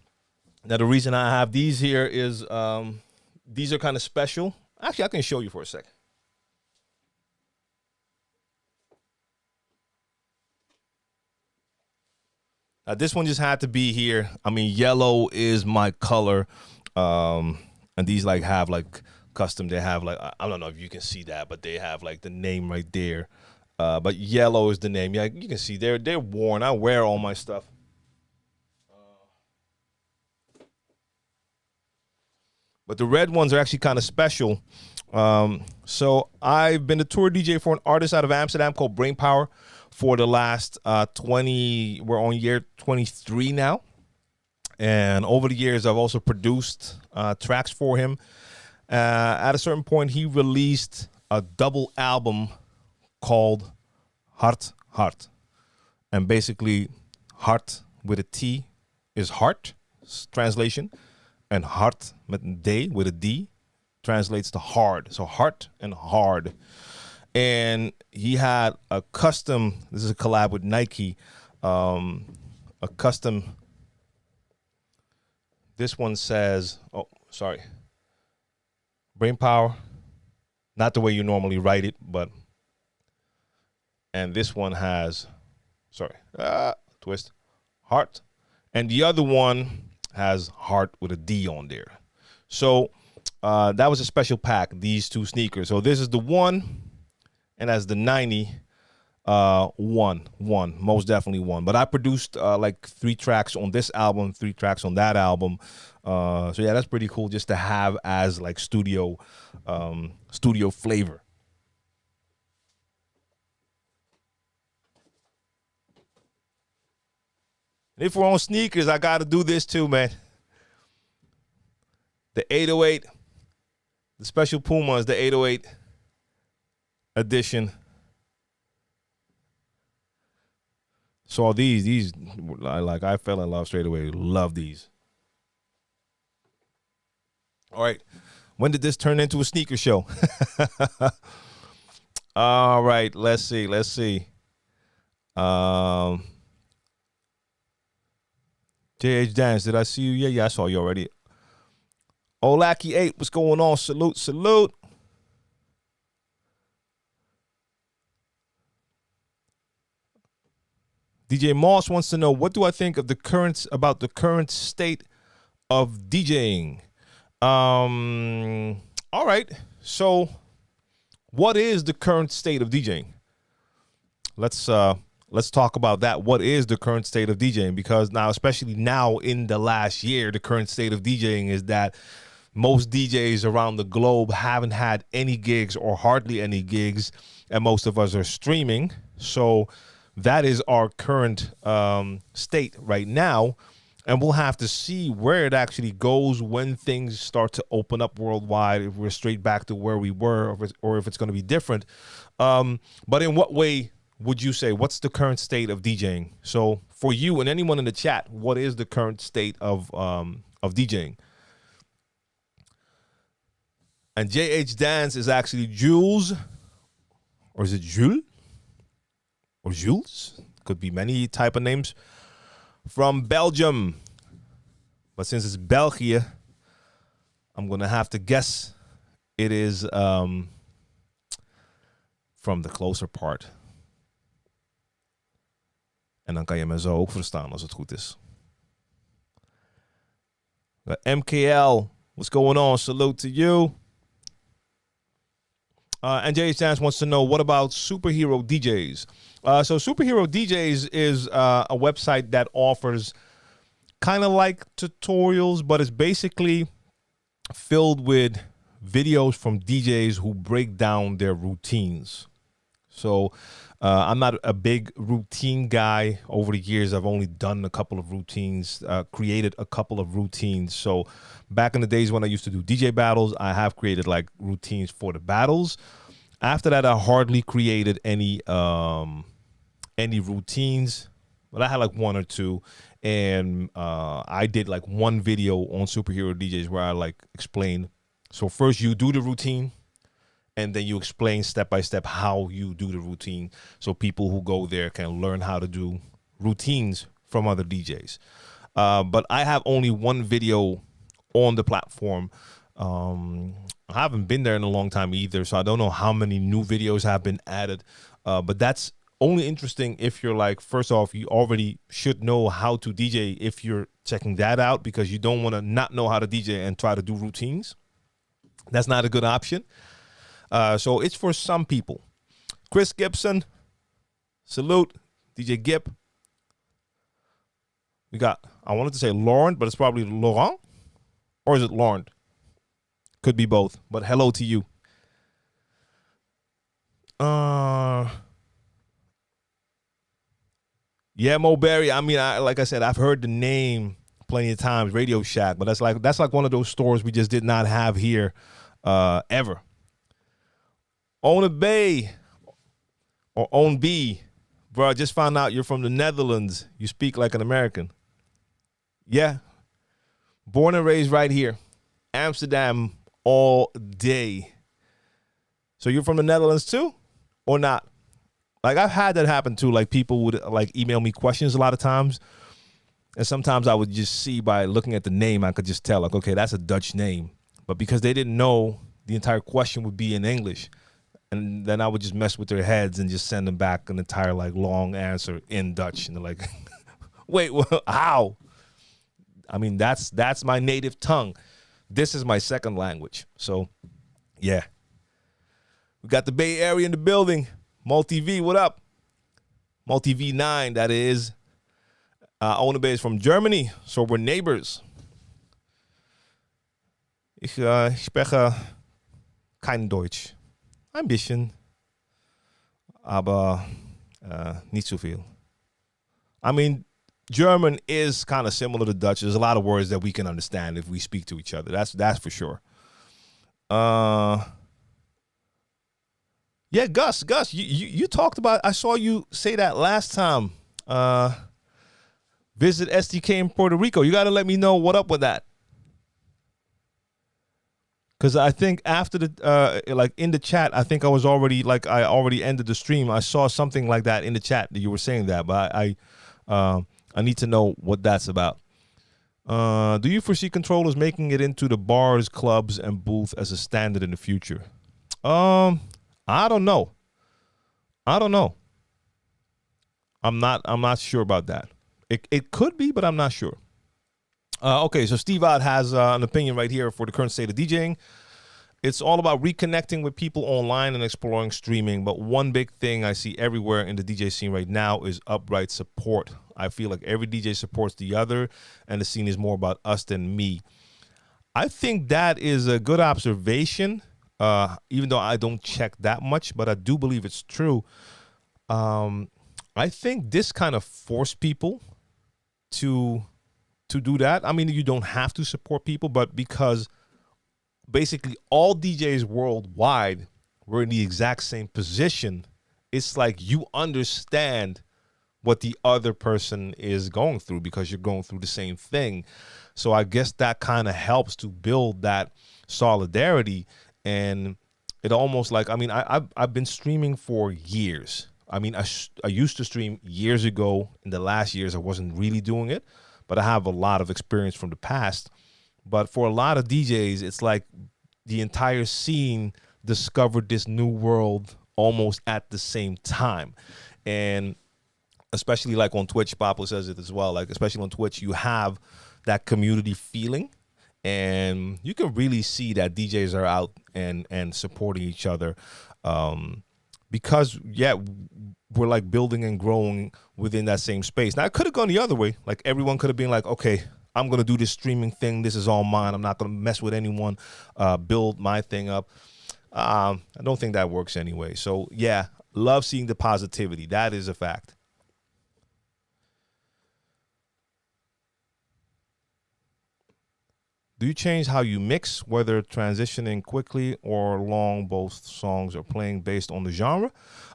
Now, the reason I have these here is these are kind of special. Actually, I can show you for a second. This one just had to be here. I mean, yellow is my color. And these like have like custom. They have like, I don't know if you can see that, but they have like the name right there. But yellow is the name. Yeah, you can see they're worn. I wear all my stuff. But the red ones are actually kind of special. So I've been a tour DJ for an artist out of Amsterdam called Brainpower for the last 20, we're on year 23 now. And over the years, I've also produced tracks for him. At a certain point, he released a double album called Hart. And basically, heart with a T is heart, translation. And hart met D with a D translates to hard. So heart and hard. And he had a custom, this is a collab with Nike, a custom, this one says, oh, sorry, Brainpower, not the way you normally write it, but, and this one has, sorry, twist, heart. And the other one has heart with a D on there. So that was a special pack, these two sneakers. So this is the one, and as the 90, one, most definitely one. But I produced like 3 tracks on this album, 3 tracks on that album. So yeah, that's pretty cool just to have as like studio flavor. And if we're on sneakers, I got to do this too, man. The 808, the special Puma is the 808 edition. Saw these I fell in love straight away. Love these. All right. When did this turn into a sneaker show? All right. Let's see. JH Dance, did I see you? Yeah, I saw you already. Olaki 8, what's going on? Salute. DJ Moss wants to know, what do I think of the current state of DJing? All right. So, what is the current state of DJing? Let's talk about that. What is the current state of DJing? Because now, especially now in the last year, the current state of DJing is that most DJs around the globe haven't had any gigs or hardly any gigs, and most of us are streaming. So that is our current state right now, and we'll have to see where it actually goes when things start to open up worldwide, if we're straight back to where we were, or if it's going to be different. But in what way would you say, what's the current state of DJing? So for you and anyone in the chat, what is the current state of DJing? And JH Dance is actually Jules, or is it Jules? Or Jules? Could be many type of names. From Belgium. But since it's België, I'm going to have to guess it is from the closer part. En dan kan je me zo ook verstaan als het goed is. MKL, what's going on? Salute to you. And Jay Stans wants to know, what about Superhero DJs? So Superhero DJs is a website that offers kind of like tutorials, but it's basically filled with videos from DJs who break down their routines. So I'm not a big routine guy. Over the years, I've only done a couple of routines, created a couple of routines. So back in the days when I used to do DJ battles, I have created like routines for the battles. After that, I hardly created any routines, but I had like one or two. And I did like one video on Superhero DJs where I like explained. So first you do the routine, and then you explain step by step how you do the routine, so people who go there can learn how to do routines from other DJs. But I have only one video on the platform. I haven't been there in a long time either, so I don't know how many new videos have been added. But that's only interesting if you're like, first off, you already should know how to DJ if you're checking that out, because you don't want to not know how to DJ and try to do routines. That's not a good option. So it's for some people. Chris Gibson, salute. DJ Gip. We got, I wanted to say Laurent, but it's probably Laurent. Or is it Laurent? Could be both, but hello to you. Yeah, Mo Berry. I mean, like I said, I've heard the name plenty of times, Radio Shack, but that's like one of those stores we just did not have here ever. Own a Bay or Own B. Bro, I just found out you're from the Netherlands. You speak like an American. Yeah. Born and raised right here. Amsterdam all day. So you're from the Netherlands too? Or not? Like, I've had that happen too. Like, people would like email me questions a lot of times. And sometimes I would just see by looking at the name, I could just tell, like, okay, that's a Dutch name. But because they didn't know the entire question would be in English, and then I would just mess with their heads and just send them back an entire like long answer in Dutch. And they're like, wait, well, how? I mean, that's my native tongue. This is my second language. So, yeah. We got the Bay Area in the building. Multi-V, what up? Multi-V9, that is. Onabe is from Germany, so we're neighbors. Ich spreche kein Deutsch. Ein bisschen, aber nicht so viel. I mean, German is kind of similar to Dutch. There's a lot of words that we can understand if we speak to each other. That's for sure. Yeah, Gus, you talked about, I saw you say that last time. Visit STK in Puerto Rico. You got to let me know what up with that. Because I think after the like in the chat, I think I already ended the stream. I saw something like that in the chat that you were saying that, but I need to know what that's about. Do you foresee controllers making it into the bars, clubs, and booth as a standard in the future? I don't know. I'm not sure about that. It could be, but I'm not sure. Okay, so Steve Ott has an opinion right here for the current state of DJing. It's all about reconnecting with people online and exploring streaming. But one big thing I see everywhere in the DJ scene right now is upright support. I feel like every DJ supports the other, and the scene is more about us than me. I think that is a good observation, even though I don't check that much, but I do believe it's true. I think this kind of forced people to do that. I mean, you don't have to support people, but because basically all DJs worldwide were in the exact same position, it's like you understand what the other person is going through because you're going through the same thing. So I guess that kind of helps to build that solidarity. And it almost like, I mean, I've been streaming for years. I mean, I used to stream years ago. In the last years, I wasn't really doing it, but I have a lot of experience from the past. But for a lot of DJs, it's like the entire scene discovered this new world almost at the same time. And especially like on Twitch, Papa says it as well, like especially on Twitch, you have that community feeling. And you can really see that DJs are out and supporting each other. Because, yeah, we're like building and growing within that same space. Now, it could have gone the other way. Like everyone could have been like, okay, I'm going to do this streaming thing. This is all mine. I'm not going to mess with anyone, build my thing up. I don't think that works anyway. So, yeah, love seeing the positivity. That is a fact. Do you change how you mix, whether transitioning quickly or long? Both songs are playing based on the genre.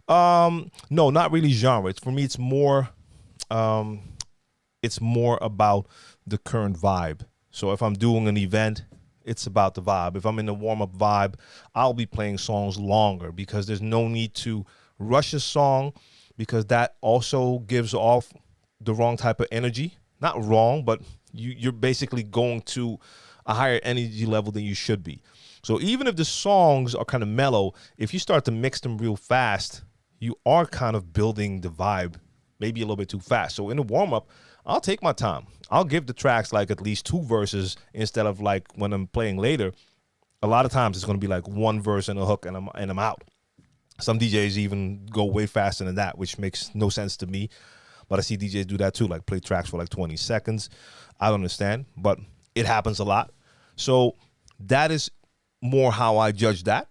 No, not really genre. For me, it's more about the current vibe. So if I'm doing an event, it's about the vibe. If I'm in the warm-up vibe, I'll be playing songs longer because there's no need to rush a song because that also gives off the wrong type of energy. Not wrong, but you're basically going to a higher energy level than you should be. So even if the songs are kind of mellow, if you start to mix them real fast, you are kind of building the vibe maybe a little bit too fast. So in the warm-up, I'll take my time. I'll give the tracks like at least 2 verses instead of like when I'm playing later. A lot of times it's going to be like 1 verse and a hook and I'm out. Some DJs even go way faster than that, which makes no sense to me. But I see DJs do that too, like play tracks for like 20 seconds. I don't understand, but it happens a lot. So that is more how I judge that.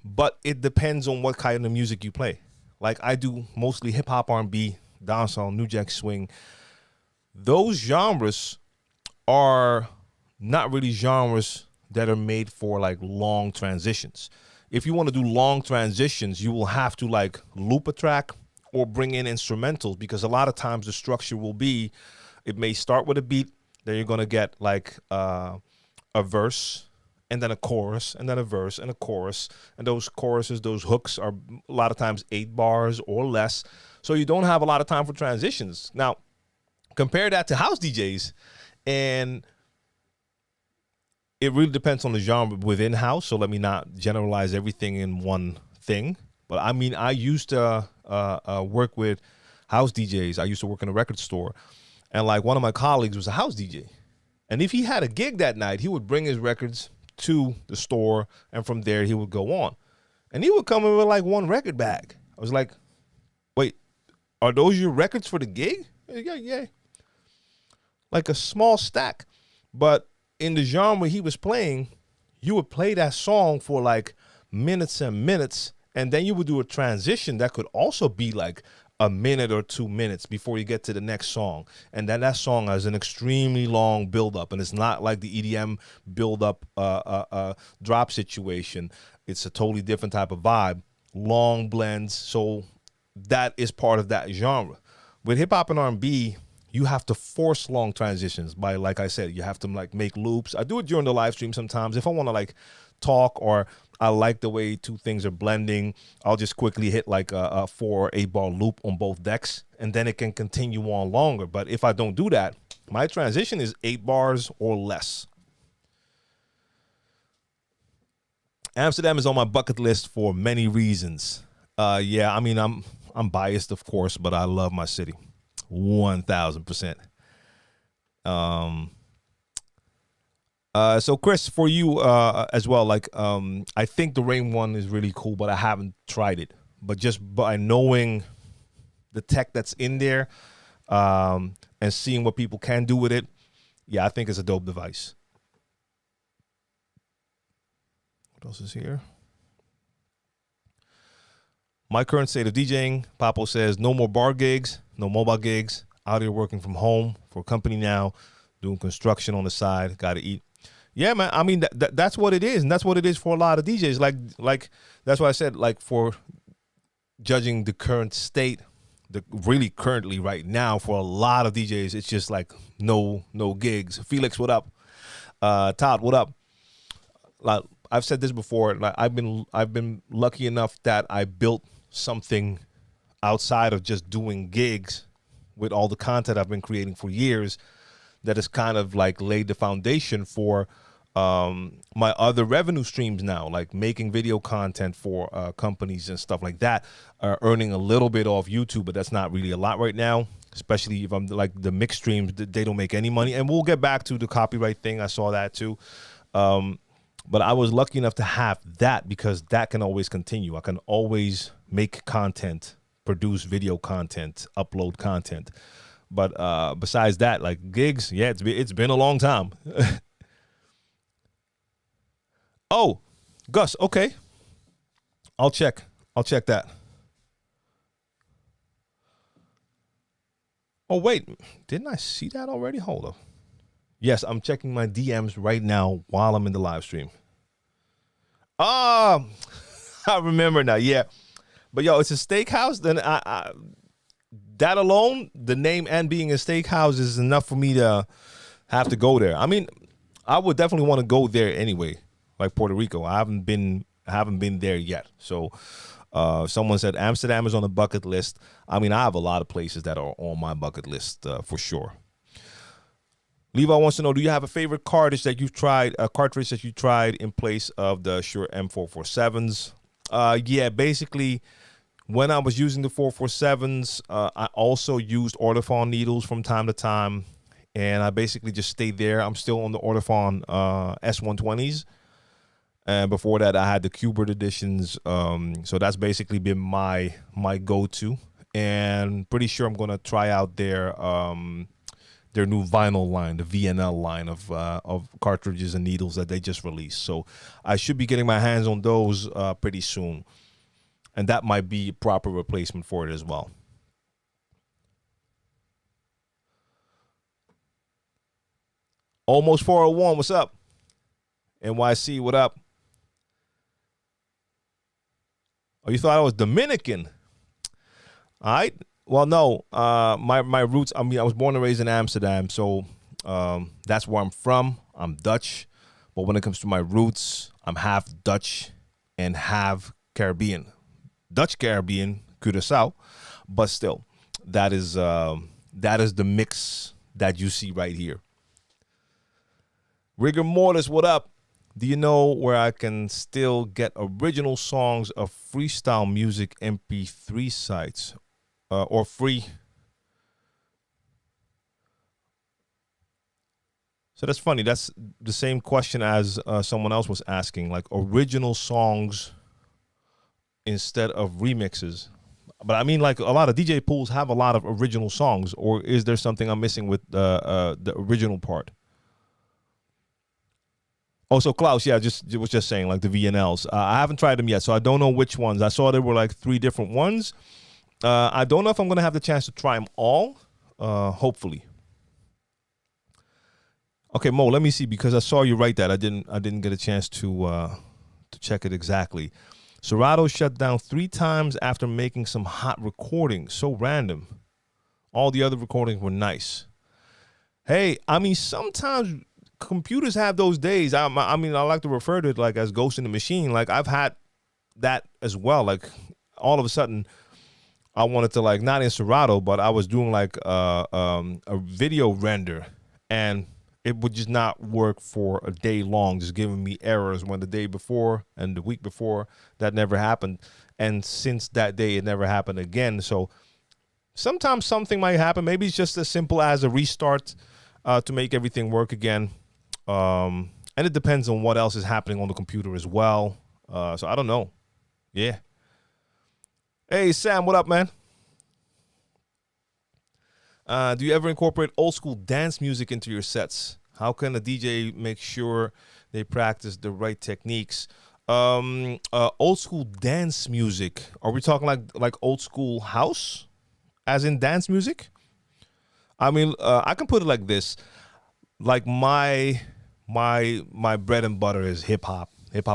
But it depends on what kind of music you play. Like I do mostly hip hop, R&B, dancehall, new jack swing. Those genres are not really genres that are made for like long transitions. If you want to do long transitions, you will have to like loop a track or bring in instrumentals because a lot of times the structure will be, it may start with a beat, then you're going to get like a verse and then a chorus and then a verse and a chorus. And those choruses, those hooks are a lot of times 8 bars or less. So you don't have a lot of time for transitions. Now, compare that to house DJs, and it really depends on the genre within house. So let me not generalize everything in one thing. But I mean, I used to work with house DJs. I used to work in a record store. And like one of my colleagues was a house DJ. And if he had a gig that night, he would bring his records to the store. And from there, he would go on. And he would come in with like 1 record bag. I was like, wait, are those your records for the gig? Yeah. Like a small stack. But in the genre he was playing, you would play that song for like minutes and minutes. And then you would do a transition that could also be like a minute or 2 minutes before you get to the next song. And then that song has an extremely long build-up. And it's not like the EDM build-up drop situation. It's a totally different type of vibe. Long blends. So that is part of that genre. With hip-hop and R&B, you have to force long transitions by, like I said, you have to like make loops. I do it during the live stream sometimes. If I want to like talk or I like the way two things are blending, I'll just quickly hit like a 4 or 8 bar loop on both decks, and then it can continue on longer. But if I don't do that, my transition is 8 bars or less. Amsterdam is on my bucket list for many reasons. Yeah, I mean, I'm biased, of course, but I love my city, 1,000%. So Chris, for you as well, like I think the Rain one is really cool, but I haven't tried it. But just by knowing the tech that's in there and seeing what people can do with it, yeah, I think it's a dope device. What else is here? My current state of DJing, Papo says, no more bar gigs, no mobile gigs, out here working from home for a company now, doing construction on the side, got to eat. Yeah, man, I mean, that's what it is, and that's what it is for a lot of DJs. Like that's why I said, like, for judging the current state, really currently right now, for a lot of DJs, it's just like no gigs. Felix, what up? Todd, what up? Like, I've said this before. Like, I've been lucky enough that I built something outside of just doing gigs with all the content I've been creating for years that has kind of like laid the foundation for my other revenue streams now, like making video content for companies and stuff like that, earning a little bit off YouTube, but that's not really a lot right now, especially if I'm like the mix streams, they don't make any money. And we'll get back to the copyright thing. I saw that too. But I was lucky enough to have that because that can always continue. I can always make content, produce video content, upload content. But besides that, like gigs, yeah, it's been a long time. Oh, Gus, okay. I'll check that. Oh, wait, didn't I see that already? Hold up. Yes, I'm checking my DMs right now while I'm in the live stream. I remember now. Yeah, but yo, it's a steakhouse. Then I that alone, the name and being a steakhouse is enough for me to have to go there. I mean, I would definitely want to go there anyway. Like Puerto Rico, I haven't been there yet. So, someone said Amsterdam is on the bucket list. I mean, I have a lot of places that are on my bucket list for sure. Levi wants to know, do you have a favorite cartridge that you tried in place of the Shure M447s? Yeah, basically, when I was using the 447s, I also used Ortofon needles from time to time, and I basically just stayed there. I'm still on the Ortofon S120s, and before that, I had the Qbert editions. So that's basically been my go-to, and pretty sure I'm gonna try out their new vinyl line, the VNL line of cartridges and needles that they just released. So I should be getting my hands on those pretty soon. And that might be a proper replacement for it as well. Almost 401, what's up? NYC, what up? Oh, you thought I was Dominican? All right. Well, no, my roots, I mean, I was born and raised in Amsterdam, so that's where I'm from. I'm Dutch, but when it comes to my roots, I'm half Dutch and half Caribbean. Dutch Caribbean, Curaçao, but still, that is the mix that you see right here. Rigor Mortis, what up? Do you know where I can still get original songs of freestyle music MP3 sites? Or free. So that's funny. That's the same question as someone else was asking, like original songs instead of remixes. But I mean, like a lot of DJ pools have a lot of original songs, or is there something I'm missing with the original part? Also, Klaus, yeah, was just saying like the VNLs. I haven't tried them yet, so I don't know which ones. I saw there were like 3 different ones. I don't know if I'm going to have the chance to try them all. Hopefully. Okay, Mo, let me see, because I saw you write that. I didn't get a chance to check it exactly. Serato shut down 3 times after making some hot recordings. So random. All the other recordings were nice. Hey, I mean, sometimes computers have those days. I mean, I like to refer to it like as ghost in the machine. Like I've had that as well. Like all of a sudden, I wanted to like not in Serato, but I was doing like a video render, and it would just not work for a day long, just giving me errors when the day before and the week before that never happened. And since that day, it never happened again. So sometimes something might happen. Maybe it's just as simple as a restart to make everything work again. And it depends on what else is happening on the computer as well. So I don't know. Yeah. Hey, Sam, what up, man? Do you ever incorporate old school dance music into your sets? How can a DJ make sure they practice the right techniques? Old school dance music. Are we talking like old school house, as in dance music? I mean, I can put it like this: like my bread and butter is hip hop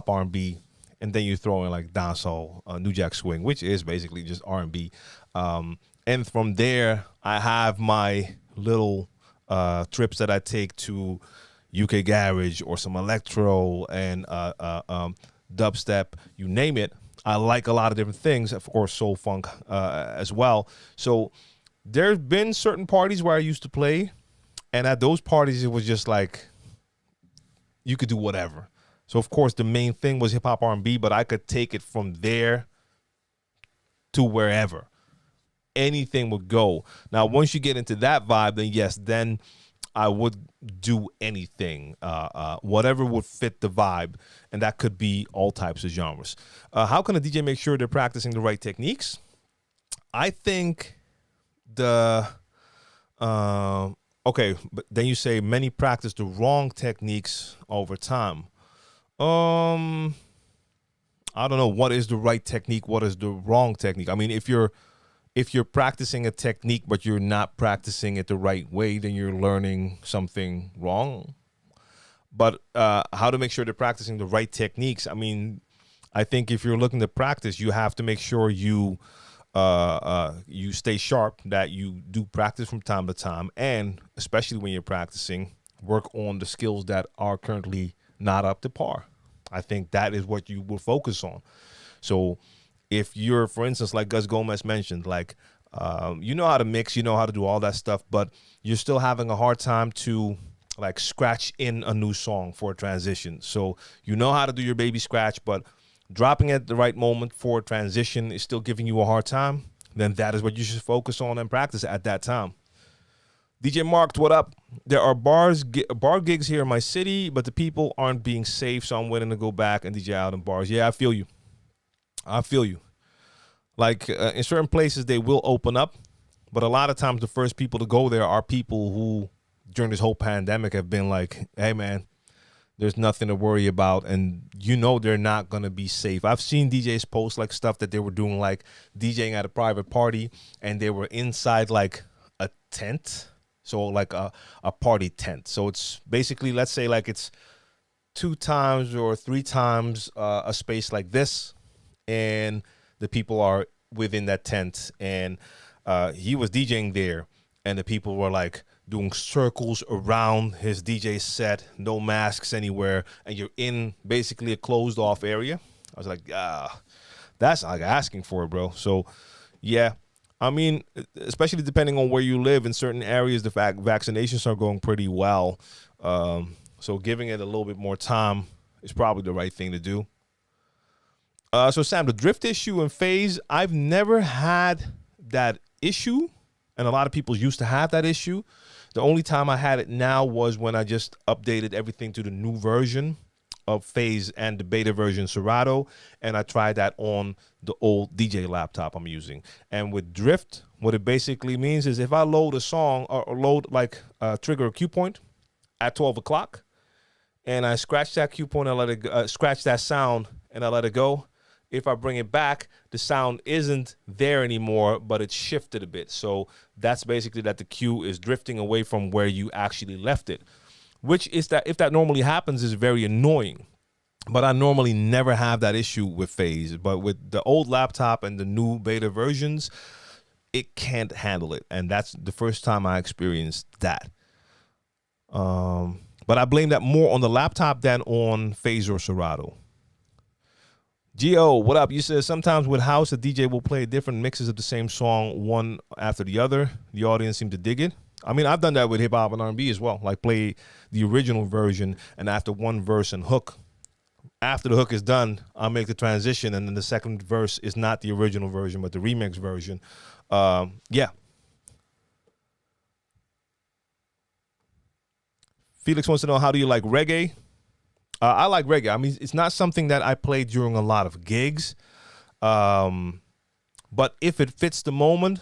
R&B, and then you throw in like dancehall, New Jack Swing, which is basically just R&B. And from there, I have my little trips that I take to UK Garage or some electro and dubstep, you name it. I like a lot of different things, of course, soul funk as well. So there's been certain parties where I used to play, and at those parties, it was just like you could do whatever. So, of course, the main thing was hip-hop R&B, but I could take it from there to wherever. Anything would go. Now, once you get into that vibe, then yes, then I would do anything, whatever would fit the vibe, and that could be all types of genres. How can a DJ make sure they're practicing the right techniques? I think okay, but then you say many practice the wrong techniques over time. I don't know, what is the right technique, what is the wrong technique? I mean, if you're practicing a technique but you're not practicing it the right way, then you're learning something wrong. But how to make sure they're practicing the right techniques? I mean, I think if you're looking to practice, you have to make sure you stay sharp, that you do practice from time to time, and especially when you're practicing, work on the skills that are currently not up to par. I think that is what you will focus on. So if you're, for instance, like Gus Gomez mentioned, like, you know how to mix, you know how to do all that stuff, but you're still having a hard time to like scratch in a new song for a transition. So you know how to do your baby scratch, but dropping at the right moment for a transition is still giving you a hard time, then that is what you should focus on and practice at that time. DJ Marked, what up? There are bar gigs here in my city, but the people aren't being safe, so I'm willing to go back and DJ out in bars. Yeah, I feel you. Like in certain places, they will open up, but a lot of times the first people to go there are people who, during this whole pandemic, have been like, hey, man, there's nothing to worry about, and you know they're not going to be safe. I've seen DJs post like stuff that they were doing, like DJing at a private party, and they were inside like a tent, so like a party tent. So it's basically, let's say like it's 2 times or 3 times a space like this, and the people are within that tent, and he was DJing there, and the people were like doing circles around his DJ set, no masks anywhere, and you're in basically a closed off area. I was like, that's like asking for it, bro. So yeah, I mean, especially depending on where you live, in certain areas the vaccinations are going pretty well, so giving it a little bit more time is probably the right thing to do. So Sam, the drift issue and phase, I've never had that issue, and a lot of people used to have that issue. The only time I had it now was when I just updated everything to the new version of phase and the beta version Serato, and I tried that on the old DJ laptop I'm using. And with drift, what it basically means is if I load a song or load like trigger a cue point at 12 o'clock, and I scratch that cue point and let it scratch that sound and I let it go, if I bring it back, the sound isn't there anymore, but it's shifted a bit. So that's basically that the cue is drifting away from where you actually left it, which is that if that normally happens is very annoying. But I normally never have that issue with phase. But with the old laptop and the new beta versions, it can't handle it. And that's the first time I experienced that. But I blame that more on the laptop than on Phase or Serato. Gio, what up? You said sometimes with house, the DJ will play different mixes of the same song, one after the other. The audience seem to dig it. I mean, I've done that with hip hop and R&B as well. Like play the original version, and after one verse and hook, after the hook is done, I'll make the transition, and then the second verse is not the original version, but the remix version. Yeah. Felix wants to know, how do you like reggae? I like reggae. I mean, it's not something that I play during a lot of gigs. But if it fits the moment,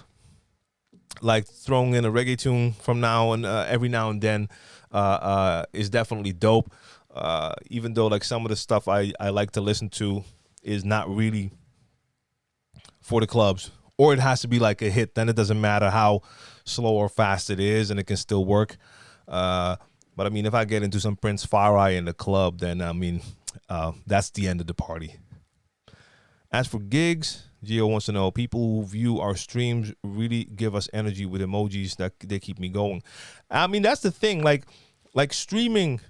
like throwing in a reggae tune from now and every now and then is definitely dope. Even though like some of the stuff I like to listen to is not really for the clubs, or it has to be like a hit. Then it doesn't matter how slow or fast it is, and it can still work. But I mean, if I get into some Prince Farai in the club, then I mean, that's the end of the party. As for gigs, Gio wants to know, people who view our streams really give us energy with emojis that they keep me going. I mean, that's the thing. Like streaming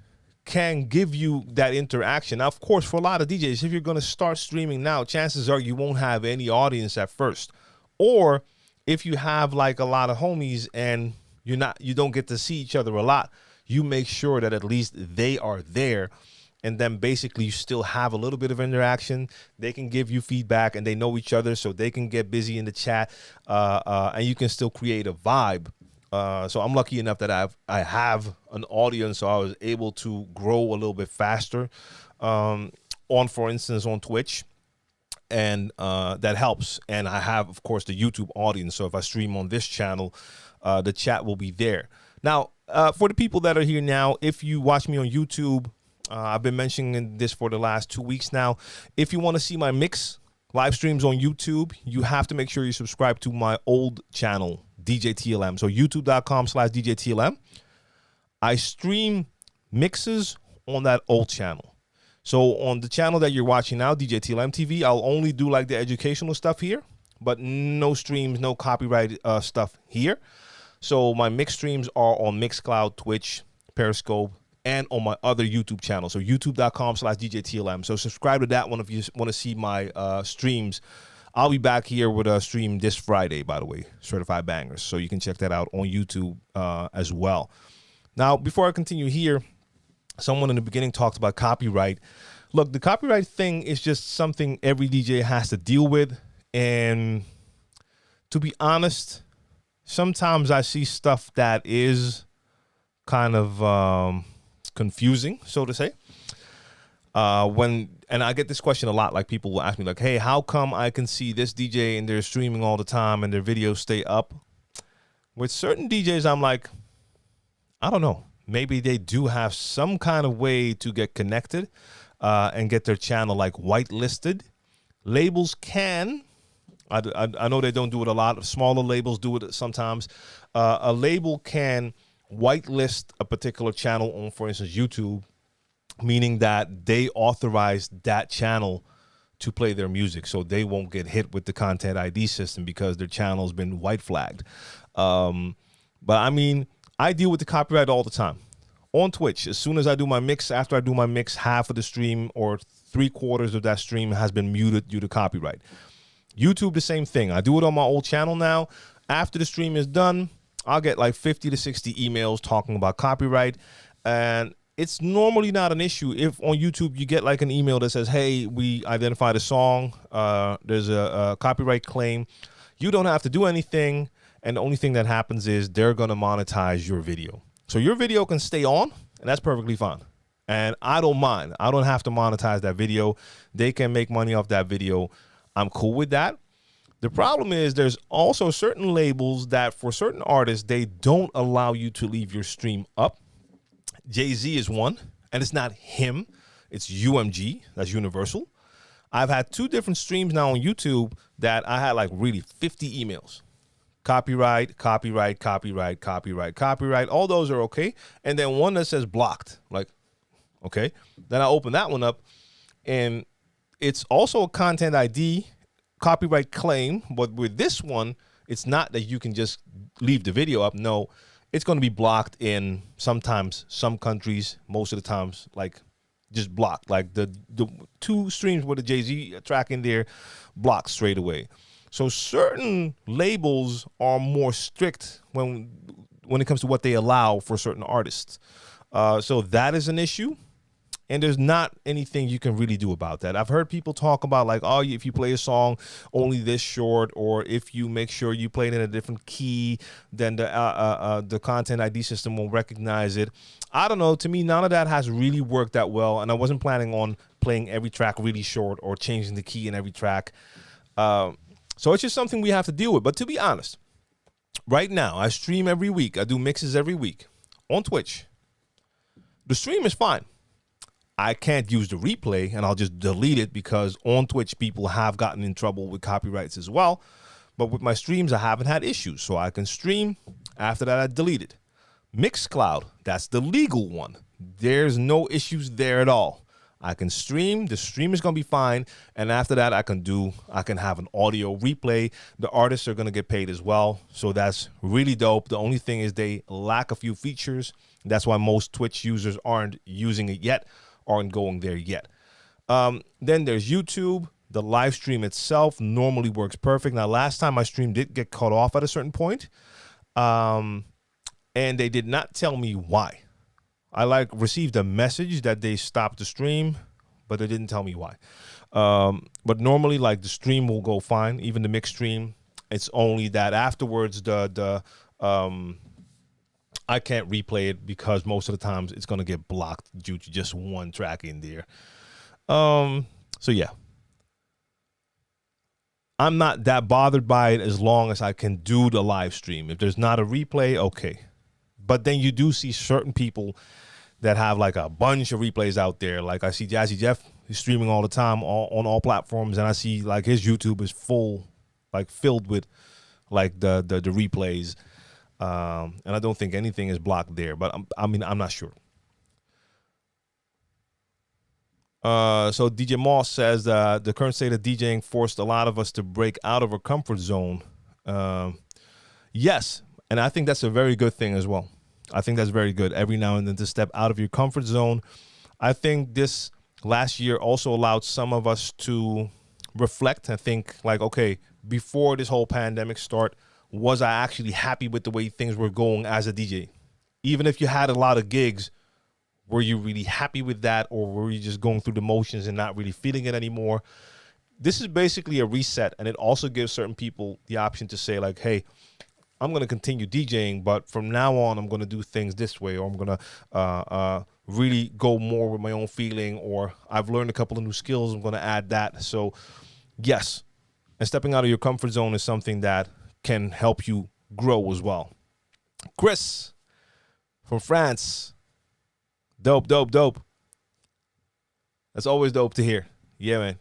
can give you that interaction. Now, of course, for a lot of DJs, if you're going to start streaming now, chances are you won't have any audience at first. Or if you have like a lot of homies and you don't get to see each other a lot, you make sure that at least they are there, and then basically you still have a little bit of interaction. They can give you feedback, and they know each other, so they can get busy in the chat, and you can still create a vibe. So I'm lucky enough that I have an audience, so I was able to grow a little bit faster for instance, on Twitch. And that helps. And I have, of course, the YouTube audience. So if I stream on this channel, the chat will be there. Now, for the people that are here now, if you watch me on YouTube, I've been mentioning this for the last 2 weeks now. If you want to see my mix live streams on YouTube, you have to make sure you subscribe to my old channel, DJ TLM. So youtube.com/DJ TLM. I stream mixes on that old channel. So on the channel that you're watching now, DJ TLM TV, I'll only do like the educational stuff here, but no streams, no copyright stuff here. So my mix streams are on Mixcloud, Twitch, Periscope, and on my other YouTube channel. So youtube.com/DJ TLM. So subscribe to that one if you want to see my streams. I'll be back here with a stream this Friday, by the way, Certified Bangers. So you can check that out on YouTube as well. Now, before I continue here, someone in the beginning talked about copyright. Look, the copyright thing is just something every DJ has to deal with. And to be honest, sometimes I see stuff that is kind of confusing, so to say. And I get this question a lot. Like people will ask me like, hey, how come I can see this DJ and they're streaming all the time and their videos stay up? With certain DJs, I'm like, I don't know. Maybe they do have some kind of way to get connected and get their channel like whitelisted. Labels can. I know they don't do it a lot. Smaller labels do it sometimes. A label can whitelist a particular channel on, for instance, YouTube, meaning that they authorize that channel to play their music, so they won't get hit with the content ID system because their channel's been white flagged. But I mean, I deal with the copyright all the time. On Twitch, as soon as I do my mix, after I do my mix, half of the stream or 3/4 of that stream has been muted due to copyright. YouTube, the same thing. I do it on my old channel now. After the stream is done, I'll get like 50 to 60 emails talking about copyright. And it's normally not an issue if on YouTube you get like an email that says, hey, we identified a song. There's a copyright claim. You don't have to do anything. And the only thing that happens is they're going to monetize your video. So your video can stay on, and that's perfectly fine. And I don't mind. I don't have to monetize that video. They can make money off that video. I'm cool with that. The problem is there's also certain labels that for certain artists, they don't allow you to leave your stream up. Jay-Z is one, and it's not him. It's UMG. That's Universal. I've had 2 different streams now on YouTube that I had like really 50 emails. Copyright, copyright, copyright, copyright, copyright. All those are okay. And then one that says blocked. Like, okay. Then I open that one up, and it's also a content ID copyright claim. But with this one, it's not that you can just leave the video up. No, it's going to be blocked in sometimes some countries, most of the times, like just blocked. Like the 2 streams with the Jay-Z track in there, blocked straight away. So certain labels are more strict when it comes to what they allow for certain artists. So that is an issue. And there's not anything you can really do about that. I've heard people talk about like, oh, if you play a song only this short, or if you make sure you play it in a different key, then the content ID system will recognize it. I don't know. To me, none of that has really worked that well. And I wasn't planning on playing every track really short or changing the key in every track. So it's just something we have to deal with. But to be honest, right now, I stream every week. I do mixes every week on Twitch. The stream is fine. I can't use the replay, and I'll just delete it because on Twitch, people have gotten in trouble with copyrights as well. But with my streams, I haven't had issues. So I can stream. After that, I delete it. Mixcloud, that's the legal one. There's no issues there at all. I can stream. The stream is going to be fine. And after that, I can have an audio replay. The artists are going to get paid as well. So that's really dope. The only thing is they lack a few features. That's why most Twitch users aren't using it yet, aren't going there yet. Then there's YouTube. The live stream itself normally works perfect. Now, last time my stream did get cut off at a certain point. And they did not tell me why. I received a message that they stopped the stream, but they didn't tell me why. But normally, like, the stream will go fine, even the mix stream. It's only that afterwards, I can't replay it because most of the times it's going to get blocked due to just one track in there. So yeah, I'm not that bothered by it as long as I can do the live stream. If there's not a replay, okay. But then you do see certain people that have like a bunch of replays out there. Like I see Jazzy Jeff, he's streaming all the time on all platforms, and I see like his YouTube is filled with like the replays. And I don't think anything is blocked there, but I'm not sure. So DJ Moss says the current state of DJing forced a lot of us to break out of our comfort zone. Yes, and I think that's a very good thing as well. I think that's very good every now and then to step out of your comfort zone. I think this last year also allowed some of us to reflect and think like, okay, before this whole pandemic start, was I actually happy with the way things were going as a DJ? Even if you had a lot of gigs, were you really happy with that, or were you just going through the motions and not really feeling it anymore? This is basically a reset, and it also gives certain people the option to say like, hey, I'm going to continue DJing, but from now on, I'm going to do things this way, or I'm going to really go more with my own feeling, or I've learned a couple of new skills, I'm going to add that. So yes, and stepping out of your comfort zone is something that can help you grow as well. Chris from France. Dope. That's always dope to hear. Yeah,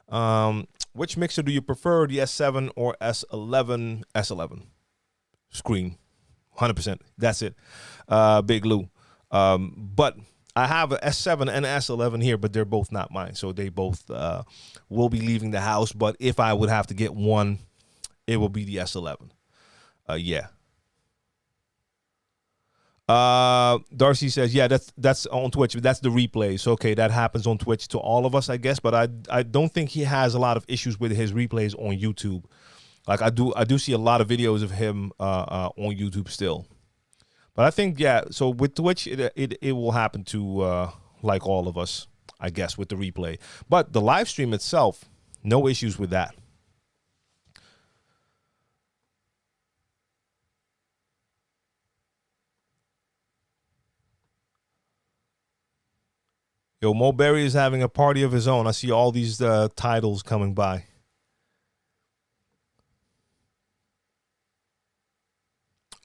man. Which mixer do you prefer, the S7 or S11? S11. Scream. 100%. That's it. Big Lou. But I have a S7 and an S11 here, but they're both not mine. So they both will be leaving the house. But if I would have to get one, it will be the S11. Yeah. Darcy says, yeah, that's on Twitch. That's the replay. So, okay, that happens on Twitch to all of us, I guess. But I don't think he has a lot of issues with his replays on YouTube. Like I do see a lot of videos of him on YouTube still. But I think, yeah, so with Twitch, it will happen to like all of us, I guess, with the replay. But the live stream itself, no issues with that. Yo, Mo Berry is having a party of his own. I see all these titles coming by.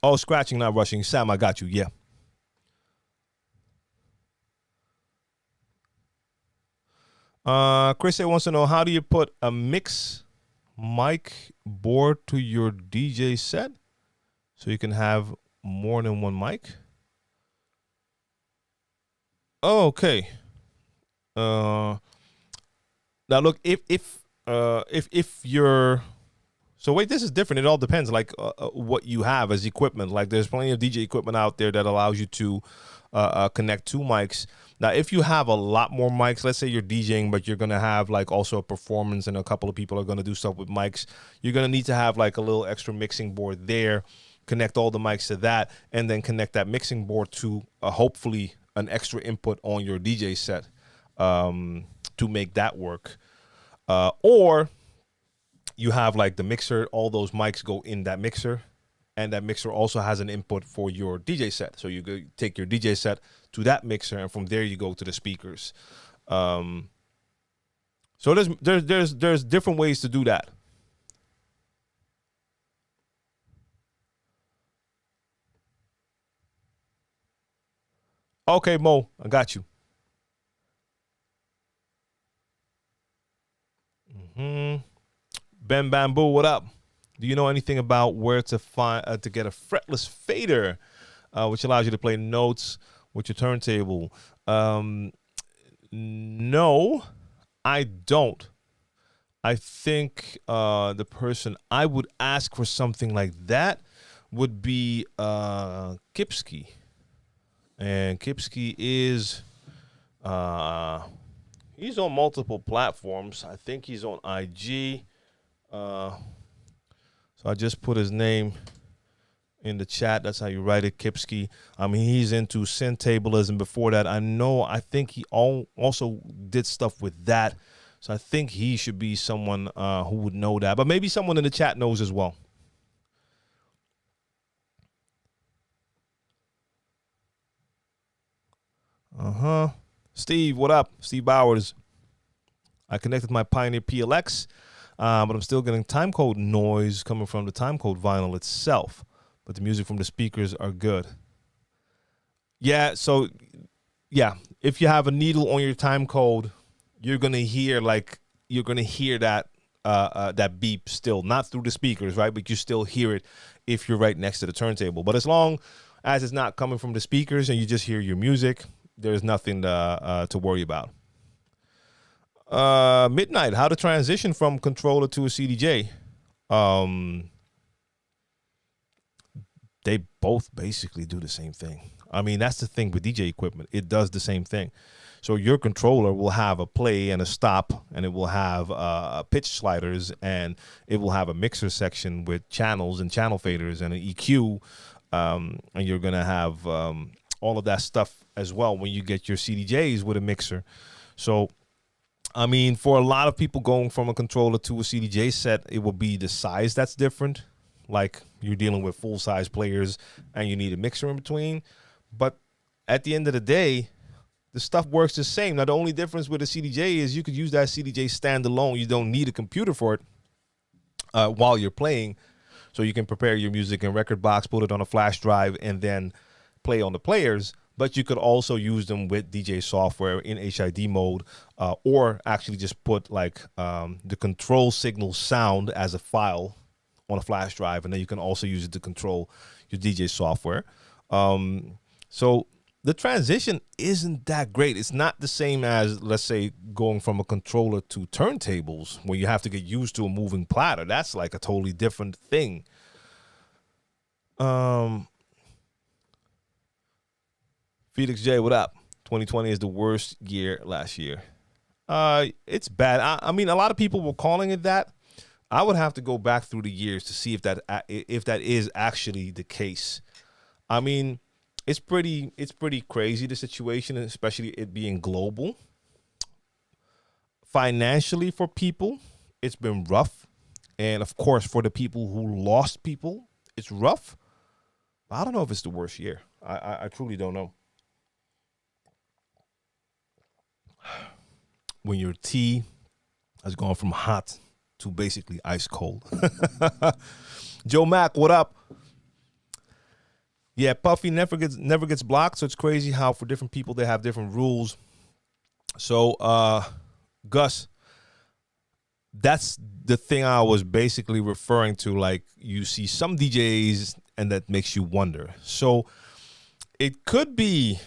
Oh, scratching, not rushing. Sam, I got you. Yeah. Chris wants to know, how do you put a mix mic board to your DJ set so you can have more than one mic? Oh, okay. Now look, if your So wait, this is different. It all depends, like what you have as equipment. Like there's plenty of DJ equipment out there that allows you to connect two mics. Now, if you have a lot more mics, let's say you're DJing, but you're gonna have like also a performance, and a couple of people are gonna do stuff with mics. You're gonna need to have like a little extra mixing board there. Connect all the mics to that, and then connect that mixing board to hopefully an extra input on your DJ set to make that work. Or you have like the mixer, all those mics go in that mixer, and that mixer also has an input for your DJ set. So you go take your DJ set to that mixer, and from there you go to the speakers. So there's different ways to do that. Okay, Mo, I got you. Ben Bamboo, what up? Do you know anything about where to find to get a fretless fader, which allows you to play notes with your turntable? No, I don't. I think the person I would ask for something like that would be Kipski. And Kipski is, he's on multiple platforms. I think he's on IG. So I just put his name in the chat. That's how you write it, Kipski. I mean, he's into turntablism. Before that, I think he also did stuff with that. So I think he should be someone who would know that. But maybe someone in the chat knows as well. Steve, what up? Steve Bowers. I connected my Pioneer PLX, but I'm still getting timecode noise coming from the timecode vinyl itself. But the music from the speakers are good. Yeah, so yeah, if you have a needle on your timecode, you're gonna hear that that beep still, not through the speakers, right? But you still hear it if you're right next to the turntable. But as long as it's not coming from the speakers and you just hear your music, there's nothing to worry about. Midnight, how to transition from controller to a CDJ. They both basically do the same thing. I mean, that's the thing with DJ equipment. It does the same thing. So your controller will have a play and a stop, and it will have pitch sliders, and it will have a mixer section with channels and channel faders and an EQ, and you're going to have all of that stuff as well when you get your CDJs with a mixer. So, I mean, for a lot of people going from a controller to a CDJ set, it will be the size that's different. Like you're dealing with full-size players and you need a mixer in between. But at the end of the day, the stuff works the same. Now, the only difference with a CDJ is you could use that CDJ standalone. You don't need a computer for it while you're playing. So you can prepare your music in record box, put it on a flash drive, and then play on the players. But you could also use them with DJ software in HID mode, or actually just put like the control signal sound as a file on a flash drive, and then you can also use it to control your DJ software. So the transition isn't that great. It's not the same as, let's say, going from a controller to turntables, where you have to get used to a moving platter. That's like a totally different thing. Felix J, what up? 2020 is the worst year last year. It's bad. I mean, a lot of people were calling it that. I would have to go back through the years to see if that is actually the case. I mean, it's pretty crazy, the situation, especially it being global. Financially for people, it's been rough. And of course, for the people who lost people, it's rough. But I don't know if it's the worst year. I truly don't know. When your tea has gone from hot to basically ice cold. Joe Mack, what up? Yeah, Puffy never gets blocked, so it's crazy how for different people they have different rules. So, Gus, that's the thing I was basically referring to. Like, you see some DJs, and that makes you wonder. So, it could be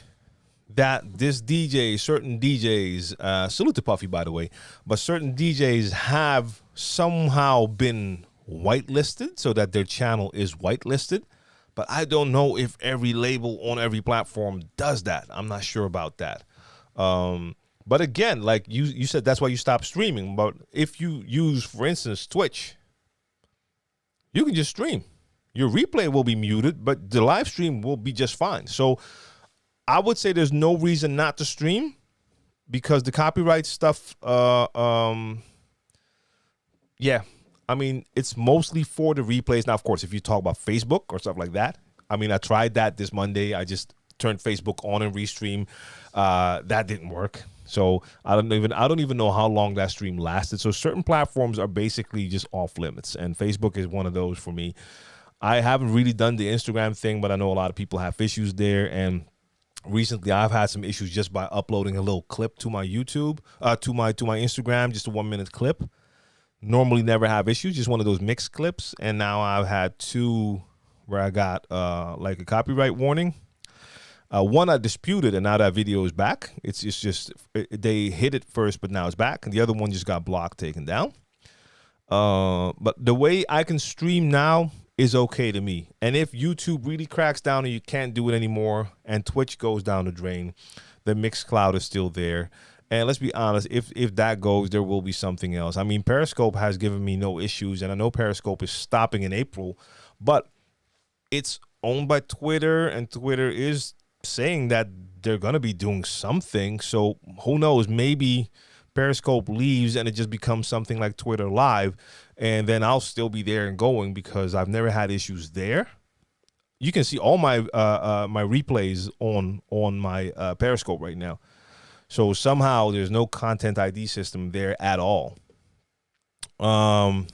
that this DJ, certain DJs, salute to Puffy, by the way, but certain DJs have somehow been whitelisted so that their channel is whitelisted. But I don't know if every label on every platform does that. I'm not sure about that. But again, like you said, that's why you stopped streaming. But if you use, for instance, Twitch, you can just stream. Your replay will be muted, but the live stream will be just fine. So I would say there's no reason not to stream, because the copyright stuff, yeah, I mean, it's mostly for the replays. Now, of course, if you talk about Facebook or stuff like that, I mean, I tried that this Monday. I just turned Facebook on and restream. That didn't work. So I don't even know how long that stream lasted. So certain platforms are basically just off limits, and Facebook is one of those for me. I haven't really done the Instagram thing, but I know a lot of people have issues there. And recently I've had some issues just by uploading a little clip to my YouTube, to my Instagram, just a 1-minute clip. Normally never have issues, just one of those mixed clips. And now I've had 2 where I got like a copyright warning. One I disputed, and now that video is back. It's just they hit it first, but now it's back. And the other one just got blocked, taken down. But the way I can stream now is okay to me. And if YouTube really cracks down and you can't do it anymore, and Twitch goes down the drain, the Mixcloud is still there. And let's be honest, if that goes, there will be something else. I mean, Periscope has given me no issues, and I know Periscope is stopping in April, but it's owned by Twitter, and Twitter is saying that they're going to be doing something. So who knows, maybe Periscope leaves and it just becomes something like Twitter Live, and then I'll still be there and going, because I've never had issues there. You can see all my my replays on my Periscope right now. So somehow there's no content ID system there at all. So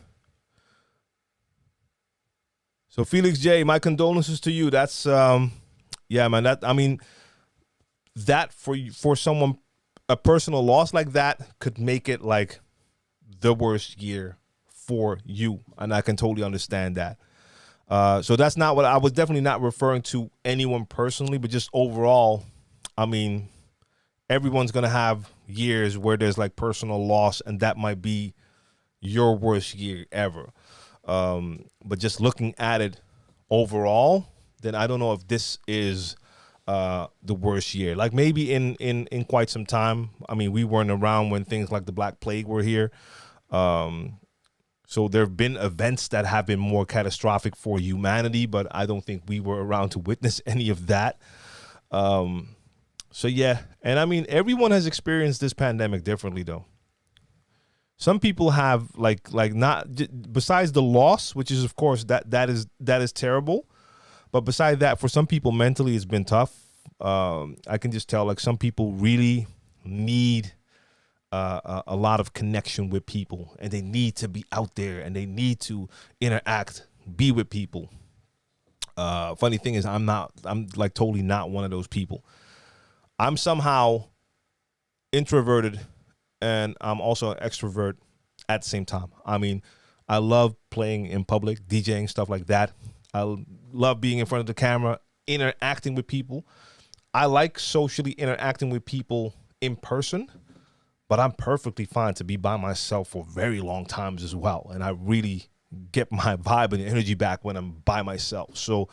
Felix J, my condolences to you. That's yeah, man. That, I mean, that for someone, a personal loss like that could make it like the worst year for you, and I can totally understand that. So that's not what I was definitely not referring to anyone personally, but just overall. I mean, everyone's gonna have years where there's like personal loss, and that might be your worst year ever. But just looking at it overall, then I don't know if this is the worst year. Like maybe in quite some time. I mean, we weren't around when things like the Black Plague were here. So there have been events that have been more catastrophic for humanity, but I don't think we were around to witness any of that. So yeah, and I mean, everyone has experienced this pandemic differently, though. Some people have like not, besides the loss, which is of course that is terrible. But beside that, for some people mentally, it's been tough. I can just tell, like, some people really need a lot of connection with people, and they need to be out there, and they need to interact, be with people. Funny thing is, I'm like totally not one of those people. I'm somehow introverted, and I'm also an extrovert at the same time. I mean, I love playing in public, DJing, stuff like that. I love being in front of the camera, interacting with people. I like socially interacting with people in person, but I'm perfectly fine to be by myself for very long times as well. And I really get my vibe and energy back when I'm by myself. So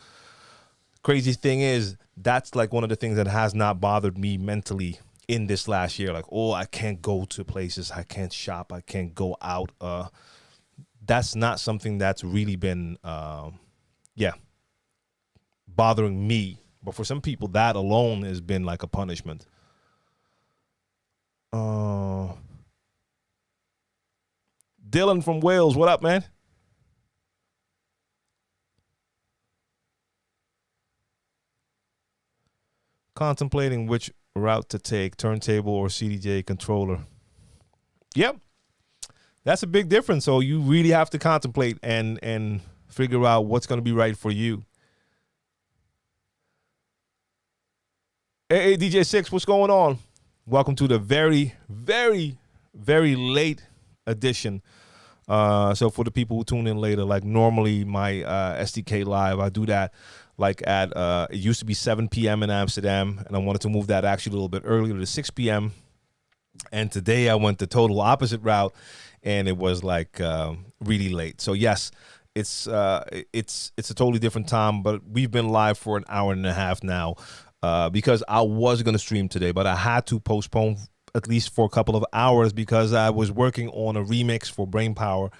crazy thing is, that's like one of the things that has not bothered me mentally in this last year. Like, oh, I can't go to places, I can't shop, I can't go out. That's not something that's really been bothering me. But for some people, that alone has been like a punishment. Dylan from Wales, what up, man? Contemplating which route to take, turntable or CDJ controller. Yep. That's a big difference. So you really have to contemplate and figure out what's going to be right for you. Hey, DJ Six, what's going on? Welcome to the very, very, very late edition. So for the people who tune in later, like normally my STK live, I do that like at, it used to be 7 p.m. in Amsterdam, and I wanted to move that actually a little bit earlier to 6 p.m. And today I went the total opposite route, and it was like really late. So yes, it's a totally different time, but we've been live for an hour and a half now because I was going to stream today, but I had to postpone at least for a couple of hours because I was working on a remix for Brainpower,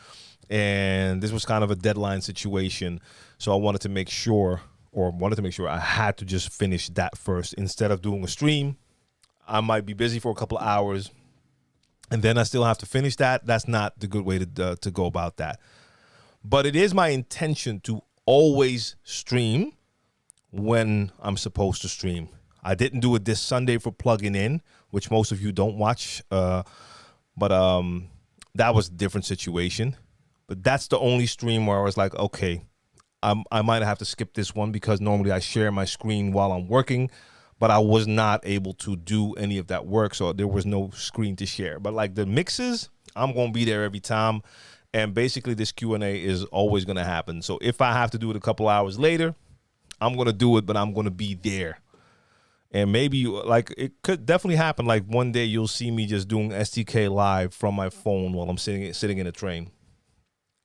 and this was kind of a deadline situation. So I wanted to make sure I had to just finish that first instead of doing a stream. I might be busy for a couple of hours, and then I still have to finish that. That's not the good way to go about that. But it is my intention to always stream when I'm supposed to stream. I didn't do it this Sunday for plugging in, which most of you don't watch. But that was a different situation. But that's the only stream where I was like, okay, I might have to skip this one because normally I share my screen while I'm working, but I was not able to do any of that work, so there was no screen to share. But like the mixes, I'm going to be there every time, and basically this Q&A is always going to happen. So if I have to do it a couple hours later, I'm going to do it, but I'm going to be there. And maybe like it could definitely happen. Like one day you'll see me just doing STK live from my phone while I'm sitting in a train.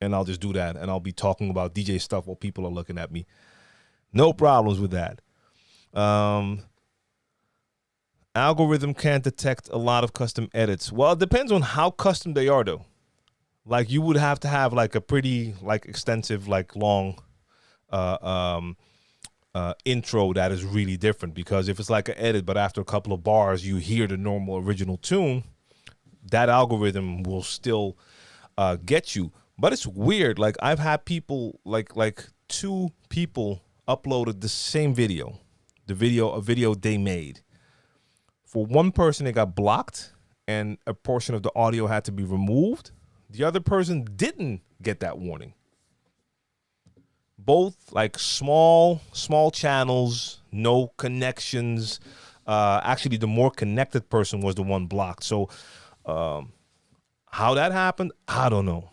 And I'll just do that, and I'll be talking about DJ stuff while people are looking at me. No problems with that. Algorithm can't detect a lot of custom edits. Well, it depends on how custom they are, though. Like you would have to have like a pretty like extensive, like long intro that is really different, because if it's like an edit, but after a couple of bars you hear the normal original tune, that algorithm will still get you. But it's weird. Like I've had people, like two people uploaded the same video, a video they made. For one person, it got blocked and a portion of the audio had to be removed. The other person didn't get that warning. Both like small channels, no connections. Actually, the more connected person was the one blocked. So how that happened, I don't know.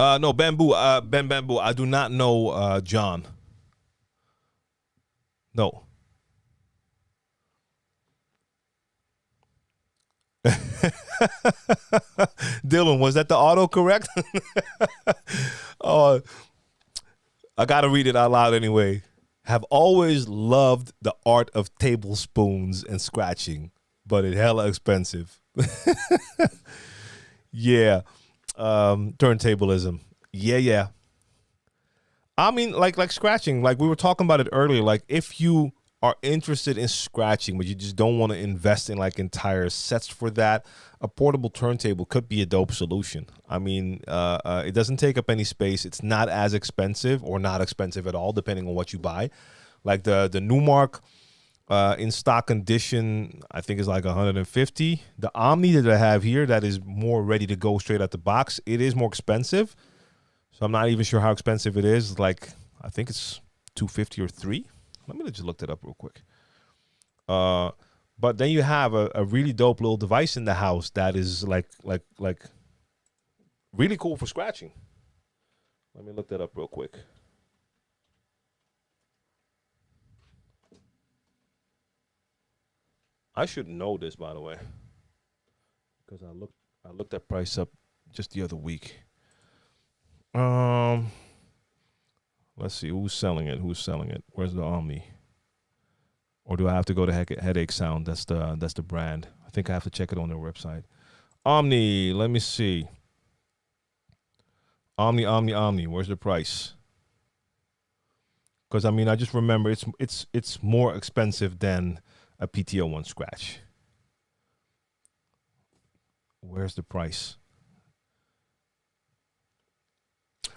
No, Bamboo, Ben Bamboo. I do not know John. No. Dylan, was that the autocorrect? Oh, I gotta read it out loud anyway. Have always loved the art of tablespoons and scratching, but it's hella expensive. Yeah. Turntablism. Yeah. I mean, like scratching, like we were talking about it earlier. Like if you are interested in scratching, but you just don't want to invest in like entire sets for that, a portable turntable could be a dope solution. I mean, it doesn't take up any space. It's not as expensive or not expensive at all, depending on what you buy. Like the Newmark in stock condition, I think is like 150. The Omni that I have here, that is more ready to go straight out the box, it is more expensive. So I'm not even sure how expensive it is. Like I think it's 250 or 3. Let me just look that up real quick. But then you have a really dope little device in the house that is like really cool for scratching. Let me look that up real quick. I should know this, by the way, because I looked that price up just the other week. Let's see who's selling it. Where's the Omni? Or do I have to go to Headache Sound? That's the brand. I think I have to check it on their website. Omni. Let me see. Omni. Where's the price? Because I mean, I just remember it's more expensive than a PTO1 scratch. Where's the price?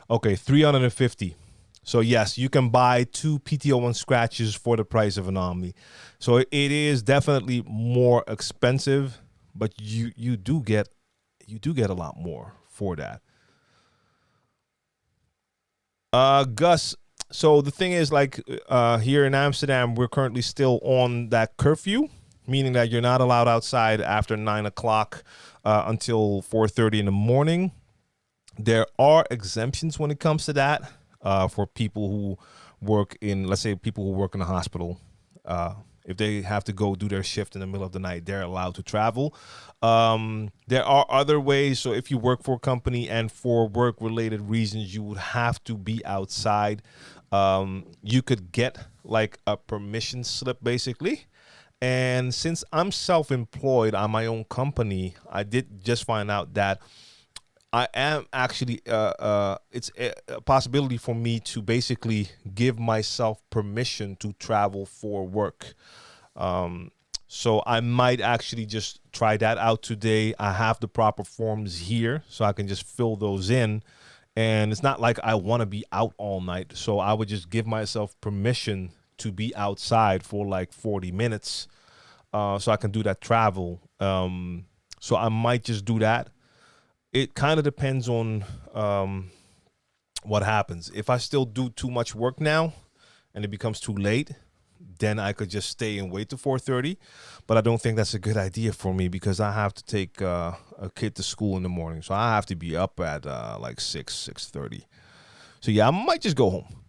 Okay, $350. So yes, you can buy 2 PTO1 scratches for the price of an Omni. So it is definitely more expensive, but you do get a lot more for that. Gus, so the thing is, like here in Amsterdam, we're currently still on that curfew, meaning that you're not allowed outside after 9 o'clock until 4:30 in the morning. There are exemptions when it comes to that for people who work in, let's say, people who work in a hospital. If they have to go do their shift in the middle of the night, they're allowed to travel. There are other ways. So if you work for a company and for work-related reasons, you would have to be outside. You could get like a permission slip, basically. And since I'm self-employed on my own company, I did just find out that I am actually, it's a possibility for me to basically give myself permission to travel for work. So I might actually just try that out today. I have the proper forms here, so I can just fill those in. And it's not like I want to be out all night. So I would just give myself permission to be outside for like 40 minutes so I can do that travel. So I might just do that. It kind of depends on what happens. If I still do too much work now and it becomes too late, then I could just stay and wait till 4:30. But I don't think that's a good idea for me because I have to take a kid to school in the morning. So I have to be up at like 6:30. So yeah, I might just go home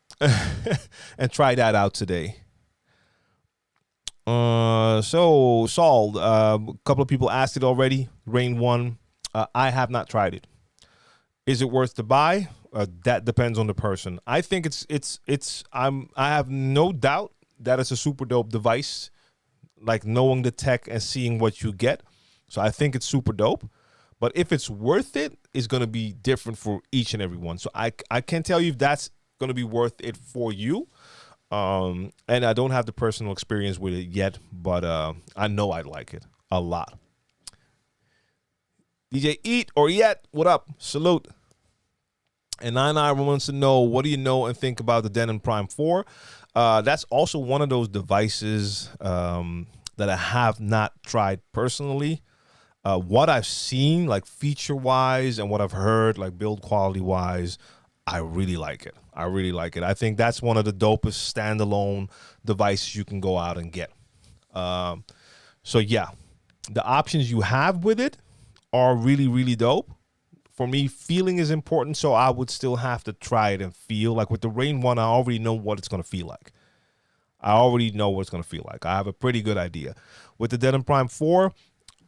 and try that out today. So Saul, a couple of people asked it already. Rain 1. I have not tried it. Is it worth to buy? That depends on the person. I think I have no doubt that it's a super dope device, like knowing the tech and seeing what you get. So I think it's super dope. But if it's worth it, it's going to be different for each and every one. So I can't tell you if that's going to be worth it for you. And I don't have the personal experience with it yet, but I know I'd like it a lot. DJ Eat or Yet, what up? Salute. And 99 wants to know, what do you know and think about the Denon Prime 4? That's also one of those devices that I have not tried personally. What I've seen, like feature-wise, and what I've heard, like build quality-wise, I really like it. I really like it. I think that's one of the dopest standalone devices you can go out and get. So, yeah, the options you have with it are really, really dope. For me, feeling is important, so I would still have to try it and feel. Like with the Rain 1, I already know what it's going to feel like. I already know what it's going to feel like. I have a pretty good idea. With the Denon Prime 4,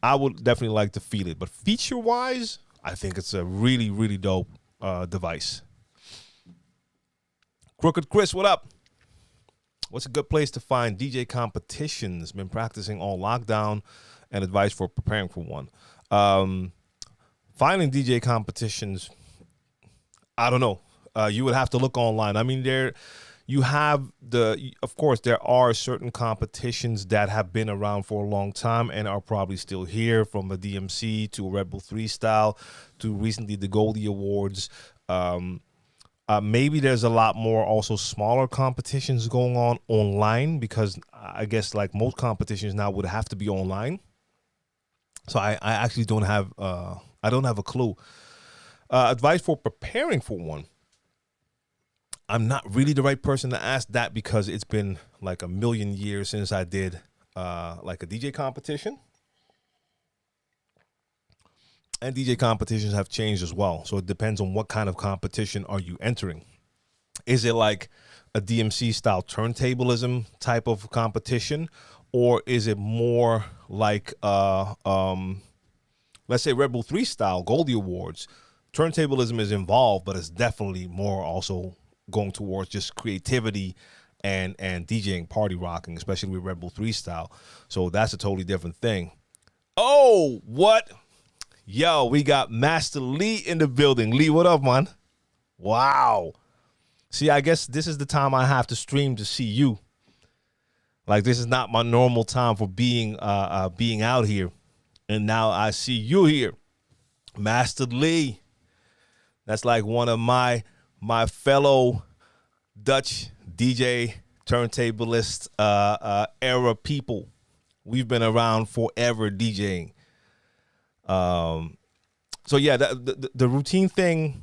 I would definitely like to feel it. But feature-wise, I think it's a really, really dope device. Crooked Chris, what up? What's a good place to find DJ competitions? Been practicing all lockdown and advice for preparing for one. Finding DJ competitions, I don't know. You would have to look online. I mean, of course, there are certain competitions that have been around for a long time and are probably still here, from a DMC to a Red Bull 3 style to recently the Goldie Awards. Maybe there's a lot more also smaller competitions going on online, because I guess like most competitions now would have to be online. So I actually don't have a clue. Advice for preparing for one. I'm not really the right person to ask that, because it's been like a million years since I did like a DJ competition. And DJ competitions have changed as well. So it depends on what kind of competition are you entering. Is it like a DMC style turntablism type of competition? Or is it more like, let's say Red Bull 3 style, Goldie Awards? Turntablism is involved, but it's definitely more also going towards just creativity and DJing, party rocking, especially with Red Bull 3 style. So that's a totally different thing. Oh, what? Yo, we got Master Lee in the building. Lee, what up, man? Wow. See, I guess this is the time I have to stream to see you. Like, this is not my normal time for being out here. And now I see you here. Master Lee. That's like one of my fellow Dutch DJ turntablist era people. We've been around forever DJing. So yeah, the routine thing,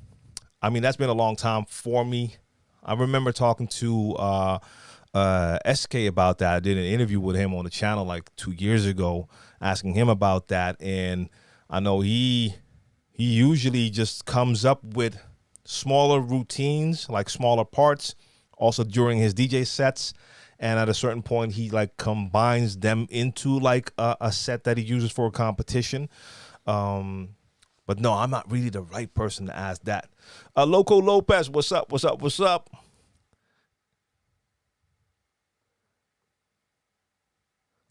I mean, that's been a long time for me. I remember talking to STK about that. I did an interview with him on the channel like 2 years ago, asking him about that. And I know he usually just comes up with smaller routines, like smaller parts, also during his DJ sets. And at a certain point, he like combines them into like a set that he uses for a competition. But no, I'm not really the right person to ask that. Loco Lopez, what's up? What's up? What's up?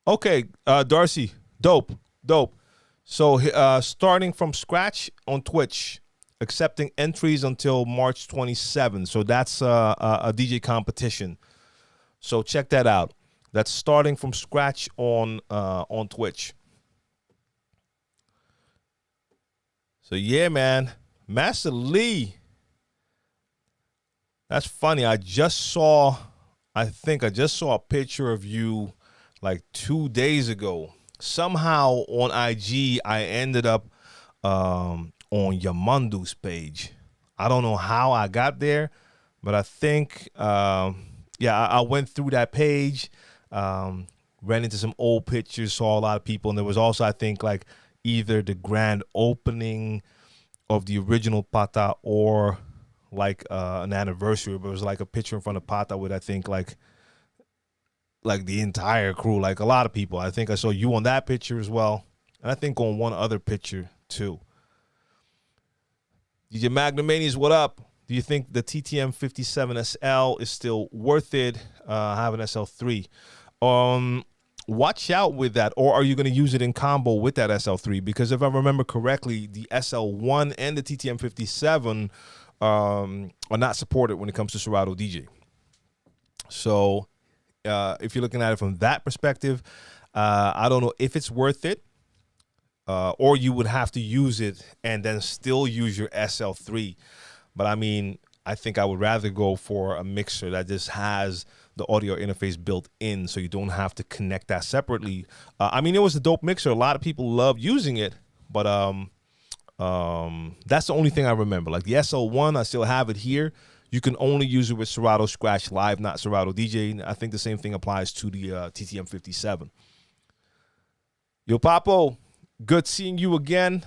Okay, Darcy, dope. So starting from scratch on Twitch, accepting entries until March 27th. So that's a DJ competition. So check that out. That's starting from scratch on Twitch. So yeah, man, Master Lee. That's funny. I think I just saw a picture of you like 2 days ago. Somehow on IG, I ended up on Yamandu's page. I don't know how I got there, but I think, I went through that page, ran into some old pictures, saw a lot of people. And there was also, I think, like either the grand opening of the original Pata or like an anniversary. But it was like a picture in front of Pata with, I think, like the entire crew, like a lot of people. I think I saw you on that picture as well. And I think on one other picture too. DJ Magnumanias, what up? Do you think the TTM 57 SL is still worth it? I have an SL3. Watch out with that. Or are you going to use it in combo with that SL3? Because if I remember correctly, the SL1 and the TTM 57 are not supported when it comes to Serato DJ. So if you're looking at it from that perspective, I don't know if it's worth it, or you would have to use it and then still use your SL3. But I mean, I think I would rather go for a mixer that just has the audio interface built in, so you don't have to connect that separately. I mean, it was a dope mixer. A lot of people love using it, but that's the only thing I remember. Like the SL1, I still have it here. You can only use it with Serato Scratch Live, not Serato DJ. I think the same thing applies to the TTM 57. Yo, Papo, good seeing you again.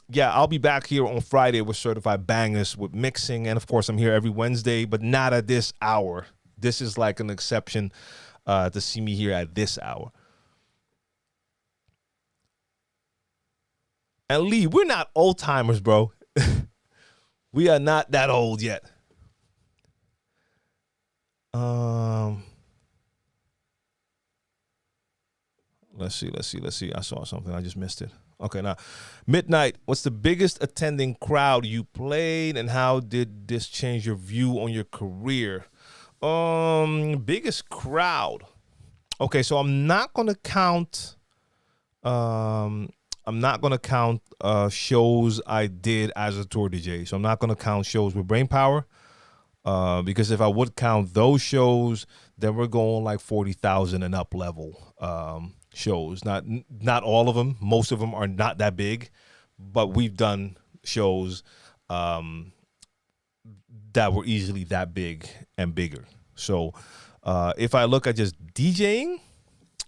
Yeah, I'll be back here on Friday with Certified Bangers with mixing. And, of course, I'm here every Wednesday, but not at this hour. This is like an exception to see me here at this hour. And, Lee, we're not old-timers, bro. We are not that old yet. Let's see. I saw something. I just missed it. Okay, now, Midnight, what's the biggest attending crowd you played, and how did this change your view on your career? Biggest crowd. Okay, so I'm not gonna count. Shows I did as a tour DJ. So I'm not gonna count shows with Brainpower. Because if I would count those shows, then we're going like 40,000 and up level shows. Not all of them. Most of them are not that big, but we've done shows that were easily that big and bigger. So if I look at just DJing,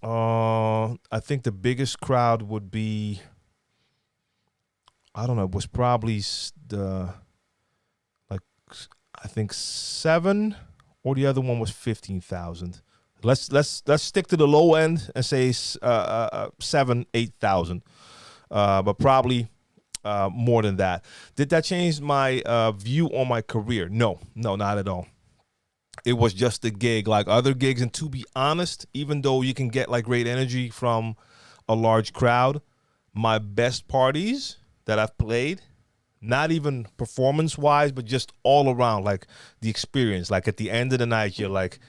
I think the biggest crowd would be, I don't know, it was probably I think 7, or the other one was 15,000. Let's stick to the low end and say 7, 8,000. But probably more than that. Did that change my view on my career? No, not at all. It was just a gig like other gigs. And to be honest, even though you can get like great energy from a large crowd, my best parties that I've played, not even performance-wise, but just all around, like the experience. Like at the end of the night, you're like,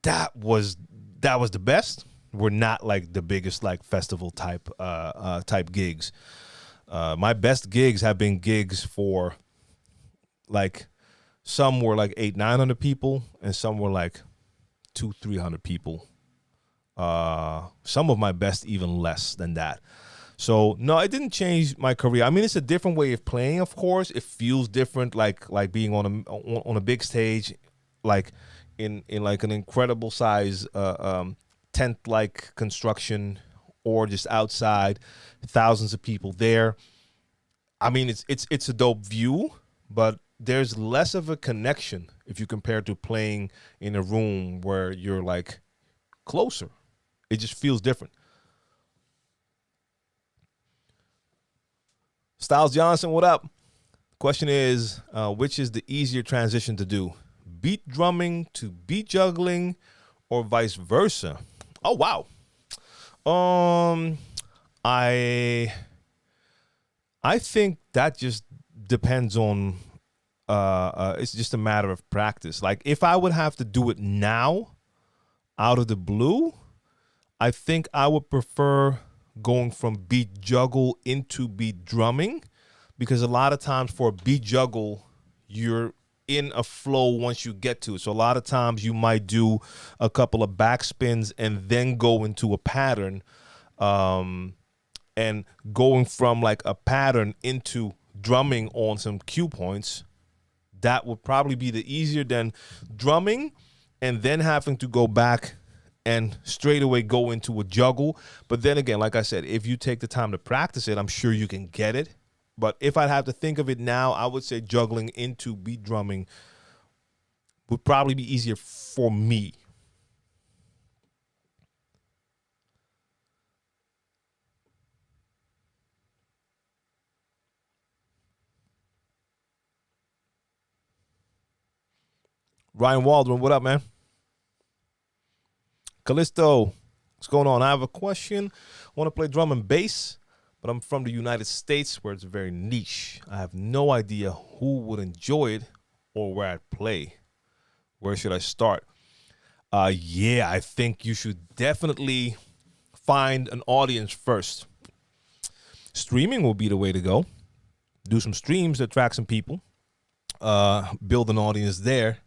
that was the best. We're not like the biggest like festival type gigs. My best gigs have been gigs for like, some were like 800-900 people, and some were like 200-300 people. Some of my best even less than that. So no, it didn't change my career. I mean, it's a different way of playing, of course. It feels different, like being on a big stage, like in like an incredible size tent like construction, or just outside, thousands of people there. I mean, it's a dope view, but there's less of a connection if you compare to playing in a room where you're like closer. It just feels different. Styles Johnson, what up? Question is, which is the easier transition to do? Beat drumming to beat juggling or vice versa? Oh, wow. I think that just depends on, it's just a matter of practice. Like if I would have to do it now out of the blue, I think I would prefer going from beat juggle into beat drumming, because a lot of times for a beat juggle, you're in a flow once you get to it. So a lot of times you might do a couple of backspins and then go into a pattern, and going from like a pattern into drumming on some cue points, that would probably be the easier than drumming and then having to go back and straight away go into a juggle. But then again, like I said, if you take the time to practice it, I'm sure you can get it. But if I'd have to think of it now, I would say juggling into beat drumming would probably be easier for me. Ryan Waldron, what up, man? Callisto, what's going on? I have a question. I want to play drum and bass, but I'm from the United States where it's very niche. I have no idea who would enjoy it or where I'd play. Where should I start? Yeah, I think you should definitely find an audience first. Streaming will be the way to go. Do some streams to attract some people. Build an audience there.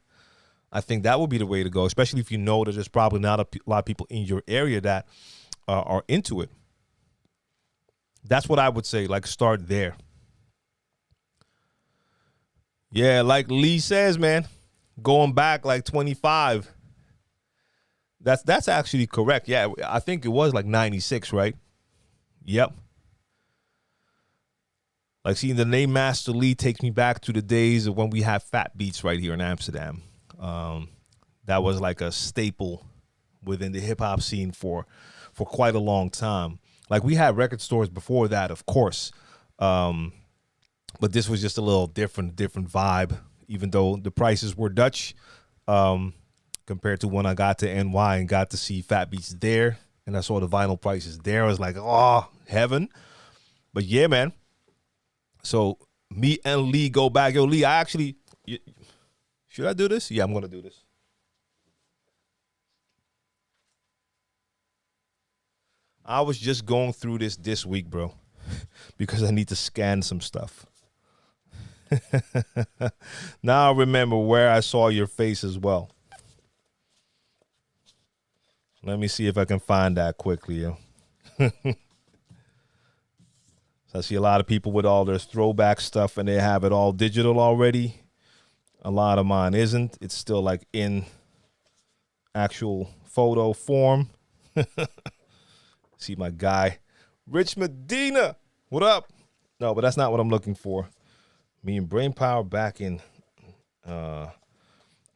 I think that would be the way to go, especially if you know that there's probably not a lot of people in your area that are into it. That's what I would say, like start there. Yeah, like Lee says, man, going back like 25. That's actually correct. Yeah, I think it was like 96, right? Yep. Like seeing the name Master Lee takes me back to the days of when we had fat beats right here in Amsterdam. That was like a staple within the hip hop scene for quite a long time. Like we had record stores before that, of course. But this was just a little different vibe, even though the prices were Dutch, compared to when I got to NY and got to see fat beats there. And I saw the vinyl prices there. I was like, oh, heaven. But yeah, man. So me and Lee go back. Yo, Lee, should I do this? Yeah, I'm going to do this. I was just going through this week, bro, because I need to scan some stuff. Now I remember where I saw your face as well. Let me see if I can find that quickly, yo. So I see a lot of people with all their throwback stuff and they have it all digital already. A lot of mine isn't. It's still like in actual photo form. See my guy, Rich Medina. What up? No, but that's not what I'm looking for. Me and Brainpower back in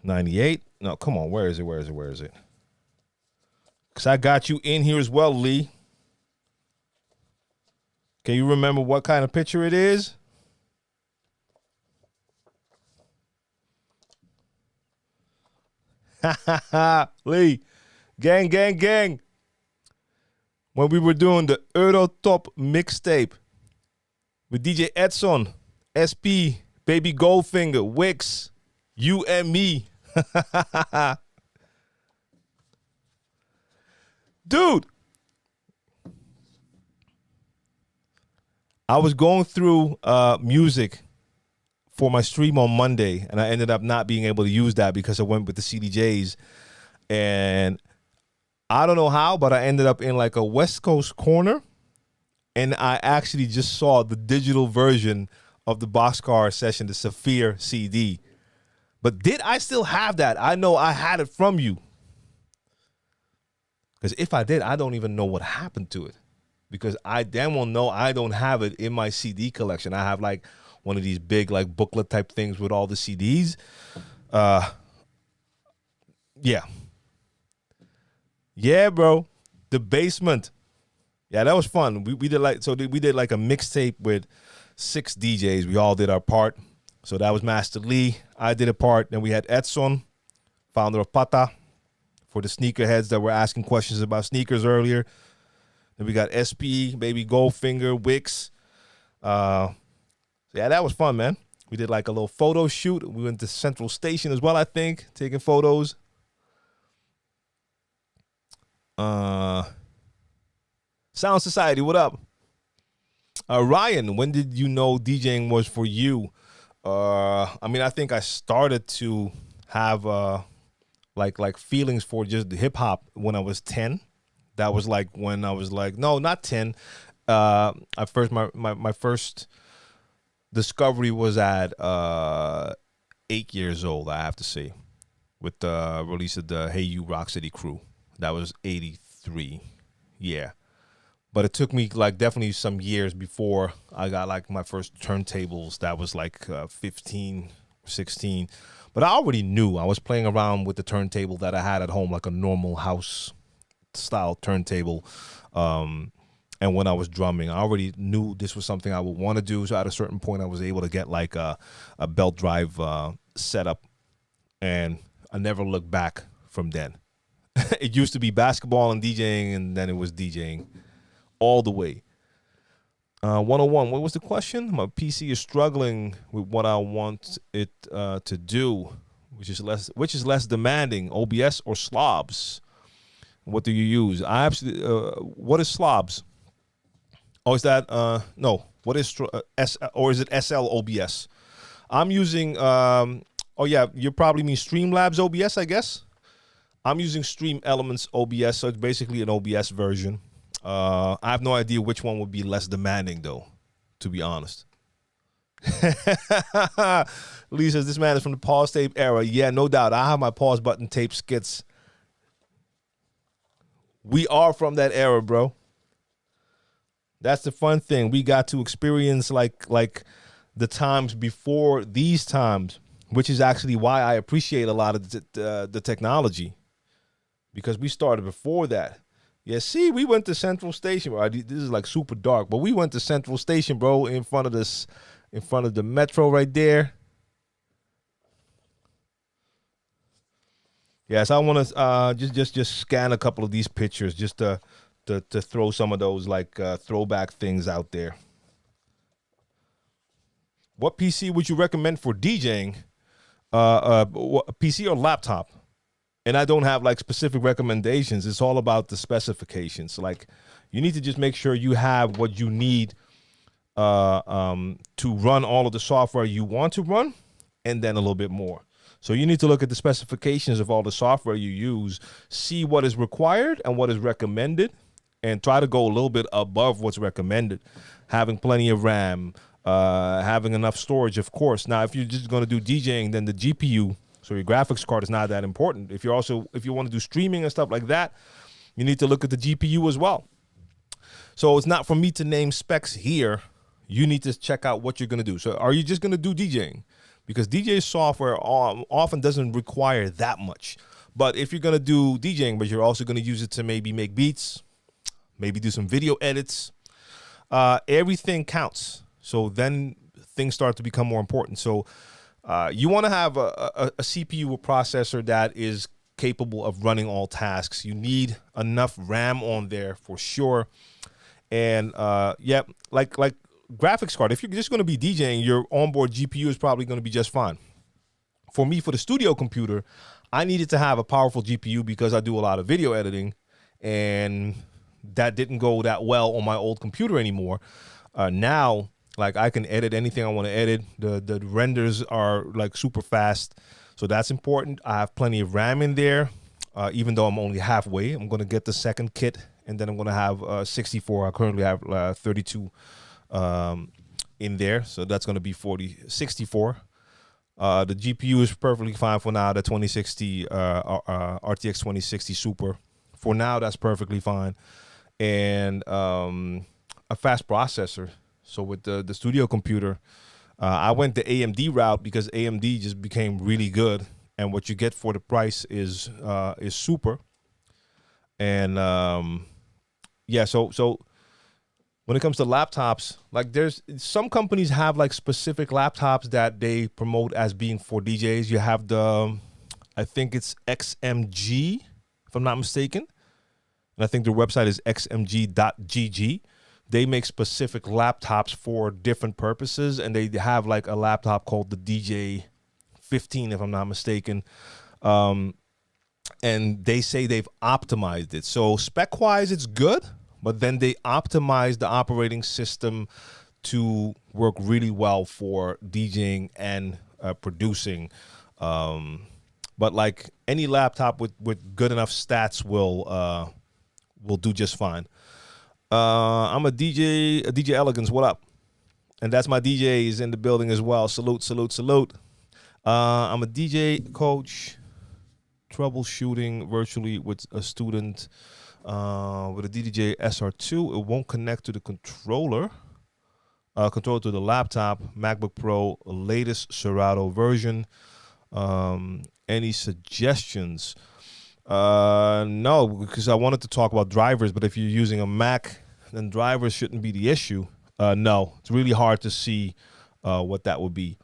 98. No, come on. Where is it? Because I got you in here as well, Lee. Can you remember what kind of picture it is? Lee, gang. When we were doing the Euro Top mixtape with DJ Edson, SP, Baby Goldfinger, Wix, you and me. Dude, I was going through music for my stream on Monday, and I ended up not being able to use that because I went with the CDJs. And I don't know how, but I ended up in like a West Coast corner, and I actually just saw the digital version of the Boxcar Session, the Saphir CD. But did I still have that? I know I had it from you. Because if I did, I don't even know what happened to it. Because I damn well know I don't have it in my CD collection. I have like one of these big like booklet type things with all the CDs. Yeah, bro. The Basement. Yeah, that was fun. We did like we did like a mixtape with 6 DJs. We all did our part. So that was Master Lee. I did a part. Then we had Edson, founder of Pata, for the sneakerheads that were asking questions about sneakers earlier. Then we got SP, Baby Goldfinger, Wix. Yeah, that was fun, man. We did like a little photo shoot. We went to Central Station as well, I think, taking photos. Sound Society, what up? Ryan, when did you know DJing was for you? I mean, I think I started to have like feelings for just hip hop when I was 10. That was like when I was like, no, not 10. At first, my first discovery was at 8 years old, I have to say, with the release of the Hey You Rock City Crew. That was 83. Yeah. But it took me like definitely some years before I got like my first turntables. That was like 15, 16. But I already knew. I was playing around with the turntable that I had at home, like a normal house style turntable. And when I was drumming, I already knew this was something I would want to do. So at a certain point, I was able to get like a belt drive setup. And I never looked back from then. It used to be basketball and DJing, and then it was DJing all the way. 101, what was the question? My PC is struggling with what I want it to do, which is less demanding, OBS or slobs? What do you use? I absolutely. What is slobs? Oh, is that no? What is or is it SL OBS? I'm using. Oh yeah, you probably mean Streamlabs OBS, I guess. I'm using Stream Elements OBS, so it's basically an OBS version. I have no idea which one would be less demanding, though, to be honest. Lee says, this man is from the pause tape era. Yeah, no doubt. I have my pause button tape skits. We are from that era, bro. That's the fun thing. We got to experience like the times before these times, which is actually why I appreciate a lot of the technology, because we started before that. Yeah, see, we went to Central Station. Bro. This is like super dark, but we went to Central Station, bro, in front of the metro right there. Yes, I want to just scan a couple of these pictures just to throw some of those like throwback things out there. What PC would you recommend for DJing? PC or laptop? And I don't have like specific recommendations. It's all about the specifications. Like, you need to just make sure you have what you need to run all of the software you want to run, and then a little bit more. So you need to look at the specifications of all the software you use, see what is required and what is recommended, and try to go a little bit above what's recommended. Having plenty of RAM, having enough storage, of course. Now, if you're just going to do DJing, then the GPU, so your graphics card, is not that important. If you want to do streaming and stuff like that, you need to look at the GPU as well. So it's not for me to name specs here. You need to check out what you're going to do. So are you just going to do DJing? Because DJ software often doesn't require that much. But if you're going to do DJing, but you're also going to use it to maybe make beats, maybe do some video edits, everything counts. So then things start to become more important. So you want to have a CPU, a processor that is capable of running all tasks. You need enough RAM on there for sure. And yeah, like graphics card, if you're just going to be DJing, your onboard GPU is probably going to be just fine. For me, for the studio computer, I needed to have a powerful GPU because I do a lot of video editing, and that didn't go that well on my old computer anymore. Now, like, I can edit anything I want to edit. The renders are like super fast, so that's important. I have plenty of RAM in there, even though I'm only halfway. I'm going to get the second kit, and then I'm going to have 64. I currently have 32 in there, so that's going to be 64. The GPU is perfectly fine for now. The 2060 RTX 2060 Super, for now, that's perfectly fine. And a fast processor. So with the studio computer, I went the AMD route because AMD just became really good, and what you get for the price is super. And yeah, so when it comes to laptops, like there's some companies have like specific laptops that they promote as being for DJs. You have the, I think it's XMG, if I'm not mistaken. And I think their website is xmg.gg. They make specific laptops for different purposes, and they have like a laptop called the DJ 15, if I'm not mistaken. And they say they've optimized it. So spec-wise, it's good, but then they optimize the operating system to work really well for DJing and producing. But like any laptop with good enough stats will do just fine. I'm a DJ Elegance. What up? And that's my DJ is in the building as well. Salute, salute, salute. I'm a DJ coach, troubleshooting virtually with a student with a DDJ SR2. It won't connect to the controller to the laptop, MacBook Pro, latest Serato version. Any suggestions? No, because I wanted to talk about drivers, but if you're using a Mac, then drivers shouldn't be the issue. No, it's really hard to see what that would be.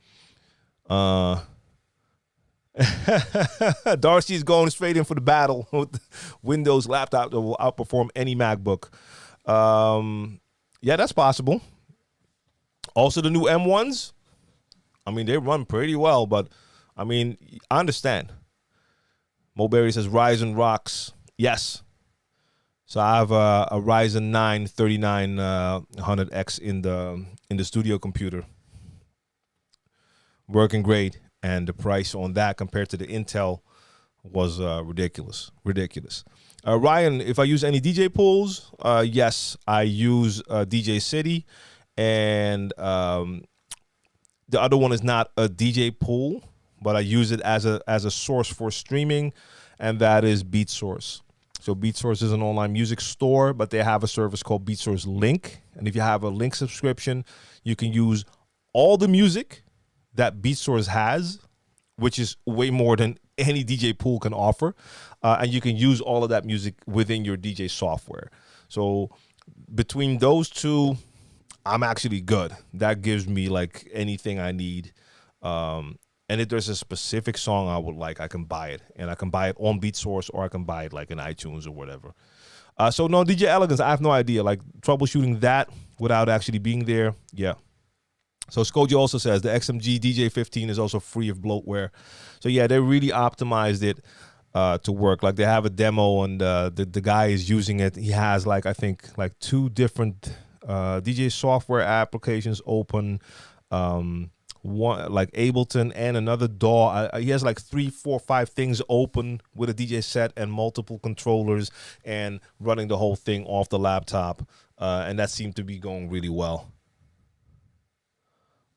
Darcy's going straight in for the battle with Windows laptop that will outperform any MacBook. Yeah, that's possible. Also, the new M1s, I mean, they run pretty well, but I mean, I understand. Mulberry says Ryzen rocks. Yes. So I have a Ryzen 9 3900X in the studio computer. Working great, and the price on that compared to the Intel was ridiculous. Ryan, if I use any DJ pools, yes, I use DJ City, and the other one is not a DJ pool, but I use it as a source for streaming, and that is BeatSource. So BeatSource is an online music store, but they have a service called BeatSource Link. And if you have a Link subscription, you can use all the music that BeatSource has, which is way more than any DJ pool can offer. And you can use all of that music within your DJ software. So between those two, I'm actually good. That gives me like anything I need. And if there's a specific song I would like, I can buy it. And I can buy it on BeatSource, or I can buy it like in iTunes or whatever. So no, DJ Elegance, I have no idea. Like troubleshooting that without actually being there, yeah. So Skoji also says the XMG DJ 15 is also free of bloatware. So yeah, they really optimized it to work. Like they have a demo, and the guy is using it. He has like, I think like 2 different DJ software applications open. One like Ableton and another DAW. He has like 3, 4, 5 things open with a DJ set and multiple controllers, and running the whole thing off the laptop. And that seemed to be going really well.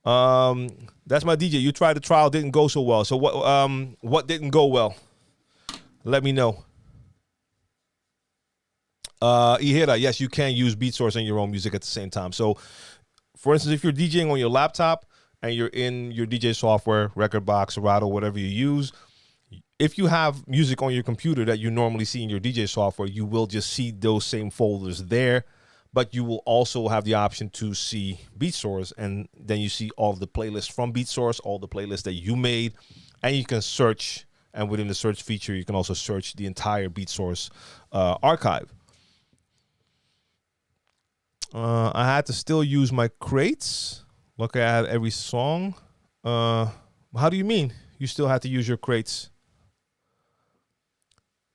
That's my DJ. You tried the trial, didn't go so well. So what didn't go well? Let me know. Ihira, yes, you can use BeatSource and your own music at the same time. So for instance, if you're DJing on your laptop and you're in your DJ software, Rekordbox, Serato, whatever you use, if you have music on your computer that you normally see in your DJ software, you will just see those same folders there, but you will also have the option to see BeatSource, and then you see all of the playlists from BeatSource, all the playlists that you made, and you can search, and within the search feature, you can also search the entire BeatSource archive. I had to still use my crates. Look at every song. How do you mean? You still had to use your crates?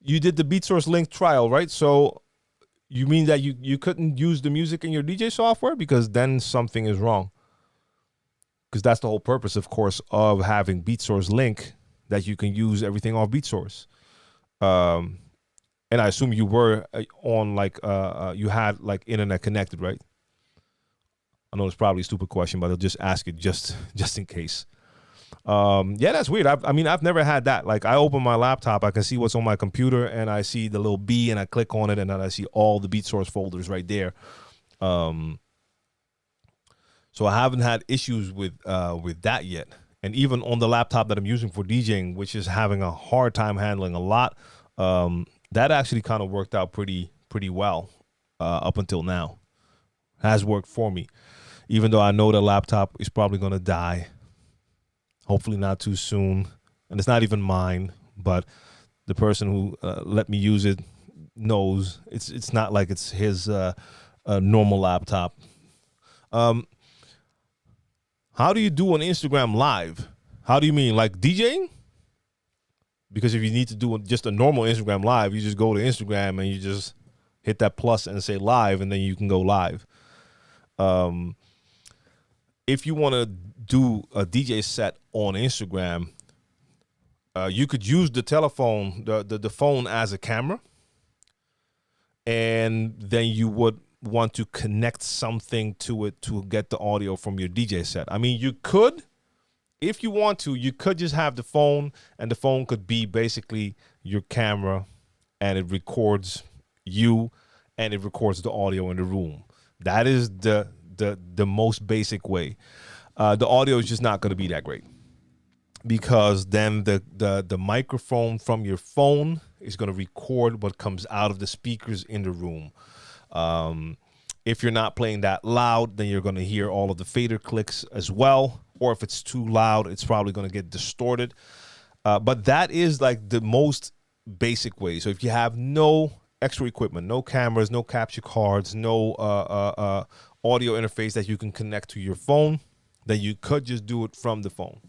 You did the BeatSource Link trial, right? So you mean that you couldn't use the music in your DJ software? Because then something is wrong. Because that's the whole purpose, of course, of having BeatSource Link, that you can use everything off BeatSource. And I assume you were on like, you had like internet connected, right? I know it's probably a stupid question, but I'll just ask it just in case. Yeah, that's weird. I mean, I've never had that. Like, I open my laptop, I can see what's on my computer, and I see the little B, and I click on it, and then I see all the BeatSource folders right there. So So I haven't had issues with that yet. And even on the laptop that I'm using for DJing, which is having a hard time handling a lot, that actually kind of worked out pretty well up until now. Has worked for me, even though I know the laptop is probably going to die. Hopefully not too soon. And it's not even mine, but the person who let me use it knows it's not like it's his normal laptop. How do you do an Instagram live? How do you mean, like DJing? Because if you need to do just a normal Instagram live, you just go to Instagram and you just hit that plus and say live, and then you can go live. If you want to do a DJ set on Instagram, you could use the telephone, the phone as a camera, and then you would want to connect something to it to get the audio from your DJ set. I mean, you could, if you want to, you could just have the phone, and the phone could be basically your camera, and it records you, and it records the audio in the room. That is the most basic way. The audio is just not going to be that great, because then the microphone from your phone is going to record what comes out of the speakers in the room. If you're not playing that loud, then you're going to hear all of the fader clicks as well. Or if it's too loud, it's probably going to get distorted. But that is like the most basic way. So if you have no extra equipment, no cameras, no capture cards, no audio interface that you can connect to your phone, then you could just do it from the phone.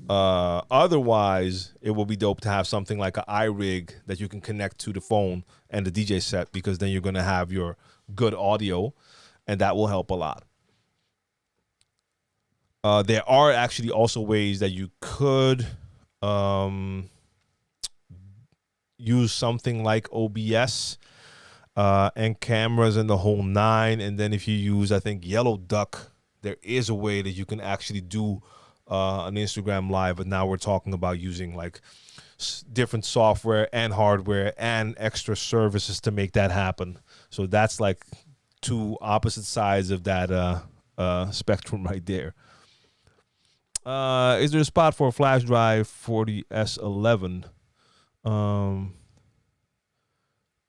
Otherwise, it will be dope to have something like an iRig that you can connect to the phone and the DJ set, because then you're going to have your good audio, and that will help a lot. There are actually also ways that you could use something like OBS and cameras and the whole nine. And then if you use, I think, Yellow Duck, there is a way that you can actually do an Instagram live. But now we're talking about using like different software and hardware and extra services to make that happen. So that's like two opposite sides of that spectrum right there. Is there a spot for a flash drive for the S11?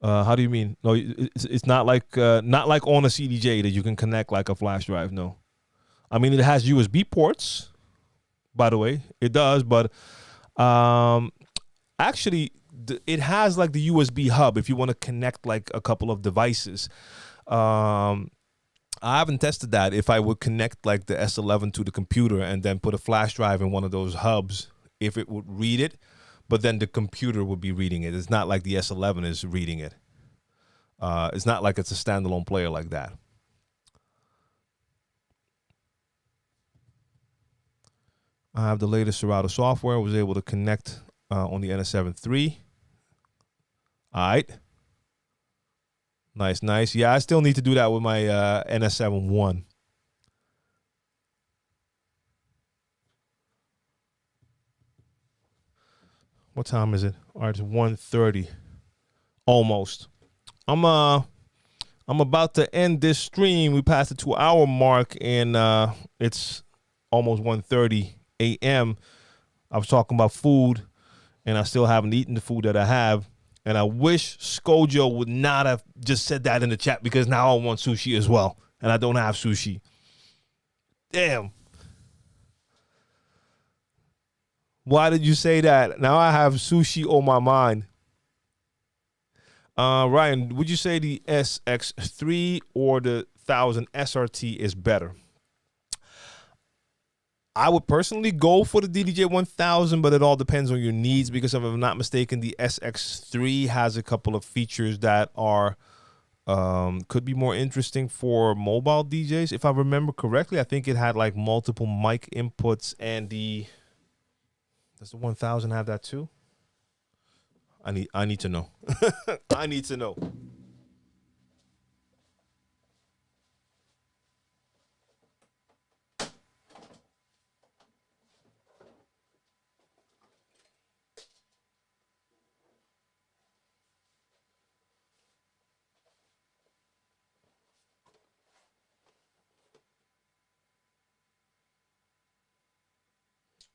How do you mean? No, it's not like on a CDJ that you can connect like a flash drive. No, I mean it has USB ports. By the way, it does, but actually it has like the USB hub if you want to connect like a couple of devices. I haven't tested that, if I would connect like the S11 to the computer and then put a flash drive in one of those hubs, if it would read it, but then the computer would be reading it. It's not like the S11 is reading it. It's not like it's a standalone player like that. I have the latest Serato software. I was able to connect on the NS7 III. All right. Nice. Yeah, I still need to do that with my NS7 I. What time is it? All right, it's 1:30. Almost. I'm about to end this stream. We passed the 2-hour mark, and it's almost 1:30 a.m. I was talking about food, and I still haven't eaten the food that I have. And I wish Skojo would not have just said that in the chat, because now I want sushi as well, and I don't have sushi. Damn. Why did you say that? Now I have sushi on my mind. Ryan, would you say the SX3 or the 1000 SRT is better? I would personally go for the DDJ 1000, but it all depends on your needs, because if I'm not mistaken, the SX3 has a couple of features that are could be more interesting for mobile DJs. If I remember correctly, I think it had like multiple mic inputs, and does the 1000 have that too? I need to know. I need to know.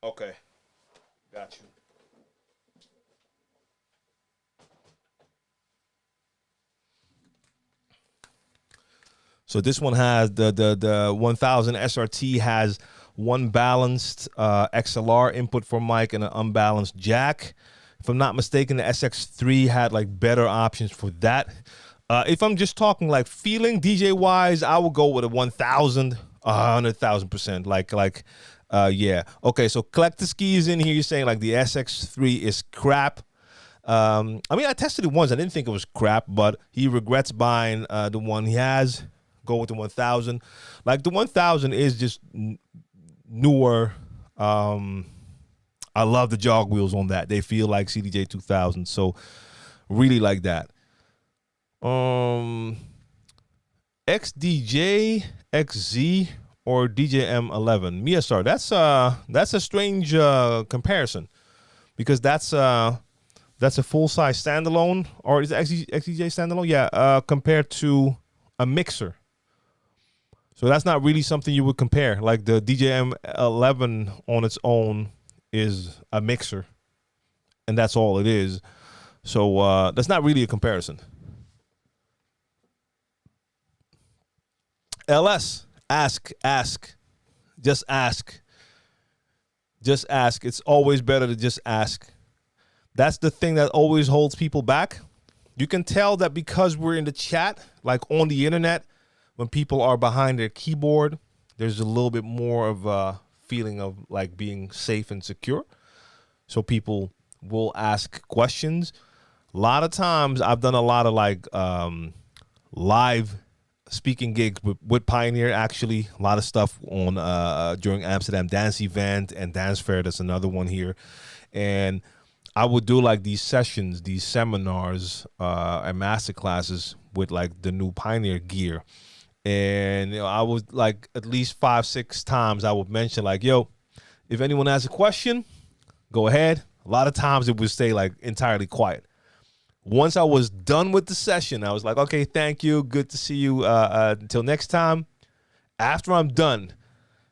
Okay. Got you. So this one has the 1000 SRT has one balanced XLR input for mic and an unbalanced jack. If I'm not mistaken, the SX3 had like better options for that. If I'm just talking like feeling DJ wise, I would go with a 1000, 100,000%. Yeah. Okay. So Kolektiski is in here. You're saying like the SX3 is crap. I mean, I tested it once. I didn't think it was crap, but he regrets buying the one he has. Go with the 1000. Like the 1000 is just newer. I love the jog wheels on that. They feel like CDJ 2000. So really like that. XDJ, XZ, or DJM11. Miastar. That's a strange comparison, because that's a full size standalone, or is it XDJ standalone? Yeah. Compared to a mixer. So that's not really something you would compare. Like the DJM11 on its own is a mixer, and that's all it is. So that's not really a comparison. LS, ask. Just ask. Just ask. It's always better to just ask. That's the thing that always holds people back. You can tell that because we're in the chat, like on the internet, when people are behind their keyboard, there's a little bit more of a feeling of like being safe and secure. So people will ask questions. A lot of times I've done a lot of like live speaking gigs with Pioneer, actually. A lot of stuff on during Amsterdam Dance Event and Dance Fair. That's another one here. And I would do like these sessions, these seminars and master classes with like the new Pioneer gear. And I would like at least 5-6 times I would mention like, yo, if anyone has a question, go ahead. A lot of times it would stay like entirely quiet. Once I was done with the session, I was like, okay, thank you. Good to see you. Until next time. After I'm done,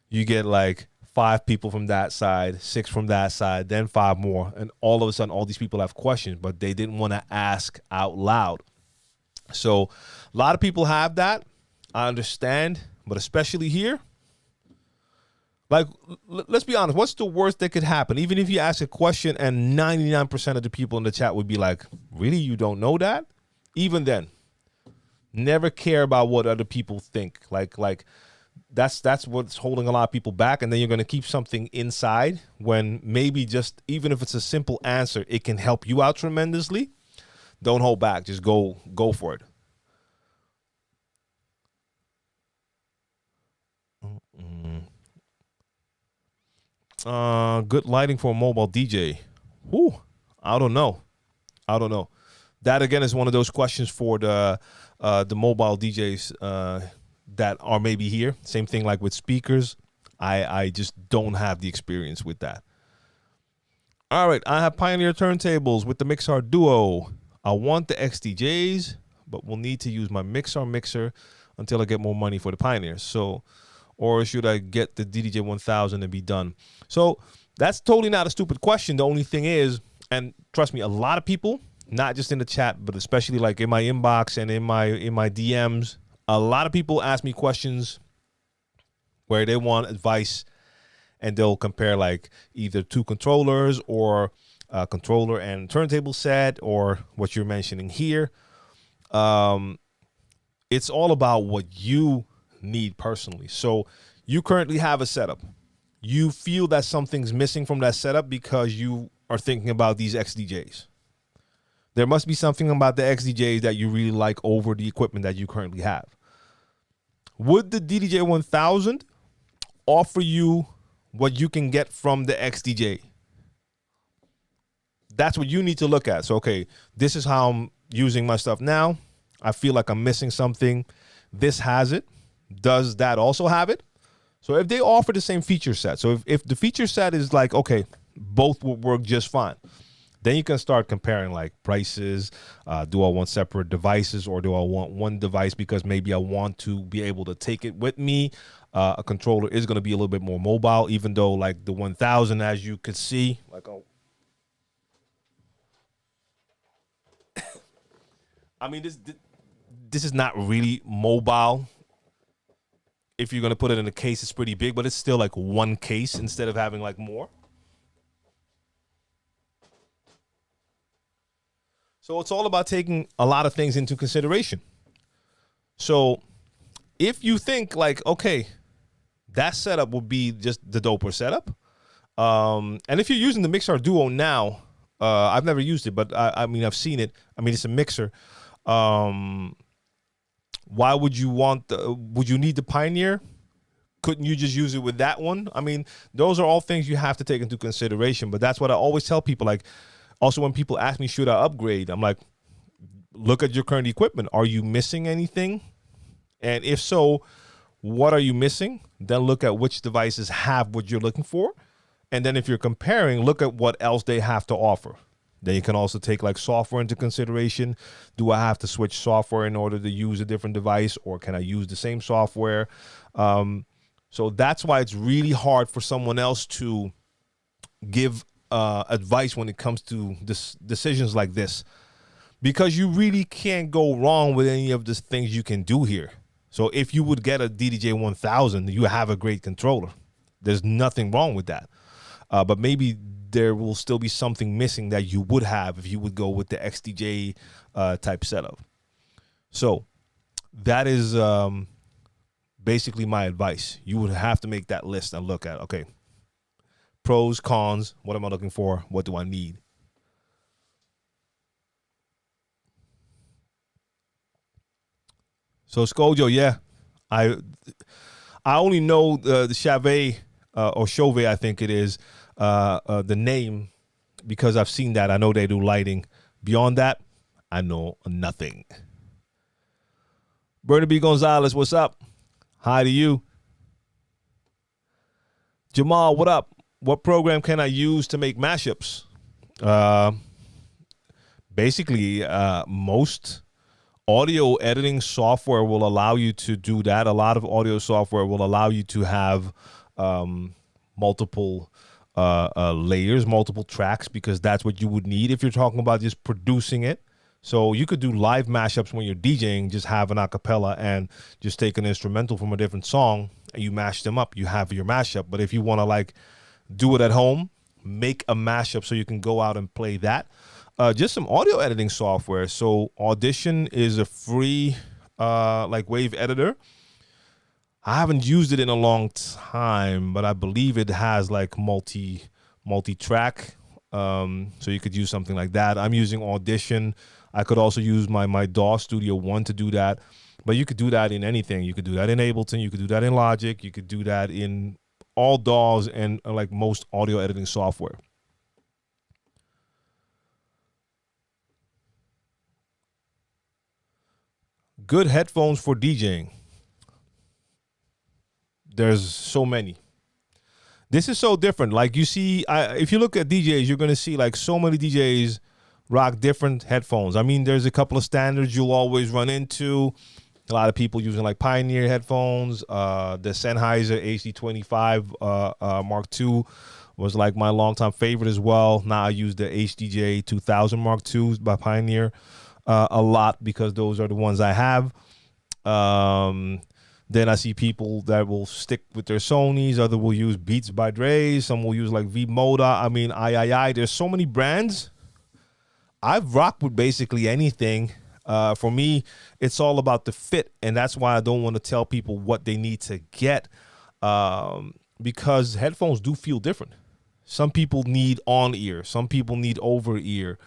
you get like 5 people from that side, 6 from that side, then 5 more. And all of a sudden, all these people have questions, but they didn't want to ask out loud. So a lot of people have that. I understand, but especially here, like, let's be honest, what's the worst that could happen? Even if you ask a question and 99% of the people in the chat would be like, really, you don't know that? Even then, never care about what other people think. Like that's what's holding a lot of people back. And then you're going to keep something inside when maybe just, even if it's a simple answer, it can help you out tremendously. Don't hold back. Just go for it. Good lighting for a mobile DJ. Whew, I don't know. That again is one of those questions for the mobile DJs that are maybe here. Same thing like with speakers. I just don't have the experience with that. All right, I have Pioneer turntables with the Mixar Duo. I want the XDJs, but will need to use my Mixar mixer until I get more money for the Pioneer. So, or should I get the DDJ 1000 and be done? So that's totally not a stupid question. The only thing is, and trust me, a lot of people, not just in the chat, but especially like in my inbox and in my DMs, a lot of people ask me questions where they want advice, and they'll compare like either 2 controllers or a controller and turntable set, or what you're mentioning here. It's all about what you need personally. So you currently have a setup. You feel that something's missing from that setup because you are thinking about these XDJs. There must be something about the XDJs that you really like over the equipment that you currently have. Would the DDJ 1000 offer you what you can get from the XDJ? That's what you need to look at. So, okay, this is how I'm using my stuff now. I feel like I'm missing something. This has it. Does that also have it? So if they offer the same feature set, so if the feature set is like, okay, both will work just fine, Then you can start comparing like prices. Do I want separate devices, or do I want one device because maybe I want to be able to take it with me? A controller is going to be a little bit more mobile, even though like the 1000, as you could see, like I mean, this is not really mobile. If you're going to put it in a case, it's pretty big, but it's still like one case instead of having like more. So it's all about taking a lot of things into consideration. So if you think like, okay, that setup would be just the doper setup. And if you're using the Mixer Duo now, I've never used it, but I mean, I've seen it. I mean, it's a mixer. Why would you would you need the Pioneer? Couldn't you just use it with that one? I mean, those are all things you have to take into consideration, but that's what I always tell people. Like, also when people ask me, should I upgrade? I'm like, look at your current equipment. Are you missing anything? And if so, what are you missing? Then look at which devices have what you're looking for. And then if you're comparing, look at what else they have to offer. Then you can also take like software into consideration. Do I have to switch software in order to use a different device, or can I use the same software? So that's why it's really hard for someone else to give advice when it comes to decisions like this, because you really can't go wrong with any of the things you can do here. So if you would get a DDJ 1000, you have a great controller. There's nothing wrong with that. But maybe there will still be something missing that you would have if you would go with the XDJ type setup. So that is basically my advice. You would have to make that list and look at, okay, pros, cons, what am I looking for? What do I need? So Skojo, yeah, I only know the Chauvet or Chauvet, I think it is, the name, because I've seen that. I know they do lighting. Beyond that, I know nothing. Bernie Gonzalez, what's up? Hi to you. Jamal, what up? What program can I use to make mashups? Basically, most audio editing software will allow you to do that. A lot of audio software will allow you to have multiple layers, multiple tracks, because that's what you would need if you're talking about just producing it. So you could do live mashups when you're DJing, just have an acapella and just take an instrumental from a different song and you mash them up. You have your mashup. But if you want to like do it at home, make a mashup so you can go out and play that. Just some audio editing software. So Audition is a free like wave editor. I haven't used it in a long time, but I believe it has like multi-track. So you could use something like that. I'm using Audition. I could also use my DAW Studio One to do that. But you could do that in anything. You could do that in Ableton. You could do that in Logic. You could do that in all DAWs and like most audio editing software. Good headphones for DJing. There's so many. This is so different. Like you see, if you look at DJs, you're going to see like so many DJs rock different headphones. I mean, there's a couple of standards you'll always run into. A lot of people using like Pioneer headphones. The Sennheiser HD25 Mark II was like my longtime favorite as well. Now I use the HDJ 2000 Mark IIs by Pioneer a lot because those are the ones I have. Then I see people that will stick with their Sonys. Other will use Beats by Dre. Some will use like V-Moda. I mean, There's so many brands. I've rocked with basically anything. For me, it's all about the fit. And that's why I don't want to tell people what they need to get. Because headphones do feel different. Some people need on-ear. Some people need over-ear.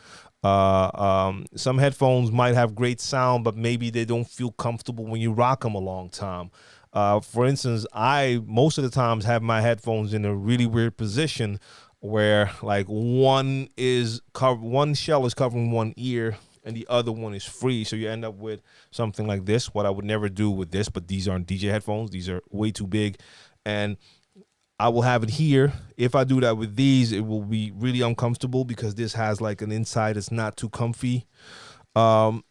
Some headphones might have great sound, but maybe they don't feel comfortable when you rock them a long time. For instance, I most of the times have my headphones in a really weird position where like one shell is covering one ear and the other one is free. So you end up with something like this, what I would never do with this, but these aren't DJ headphones. These are way too big. And I will have it here. If I do that with these, it will be really uncomfortable because this has like an inside. It's not too comfy. So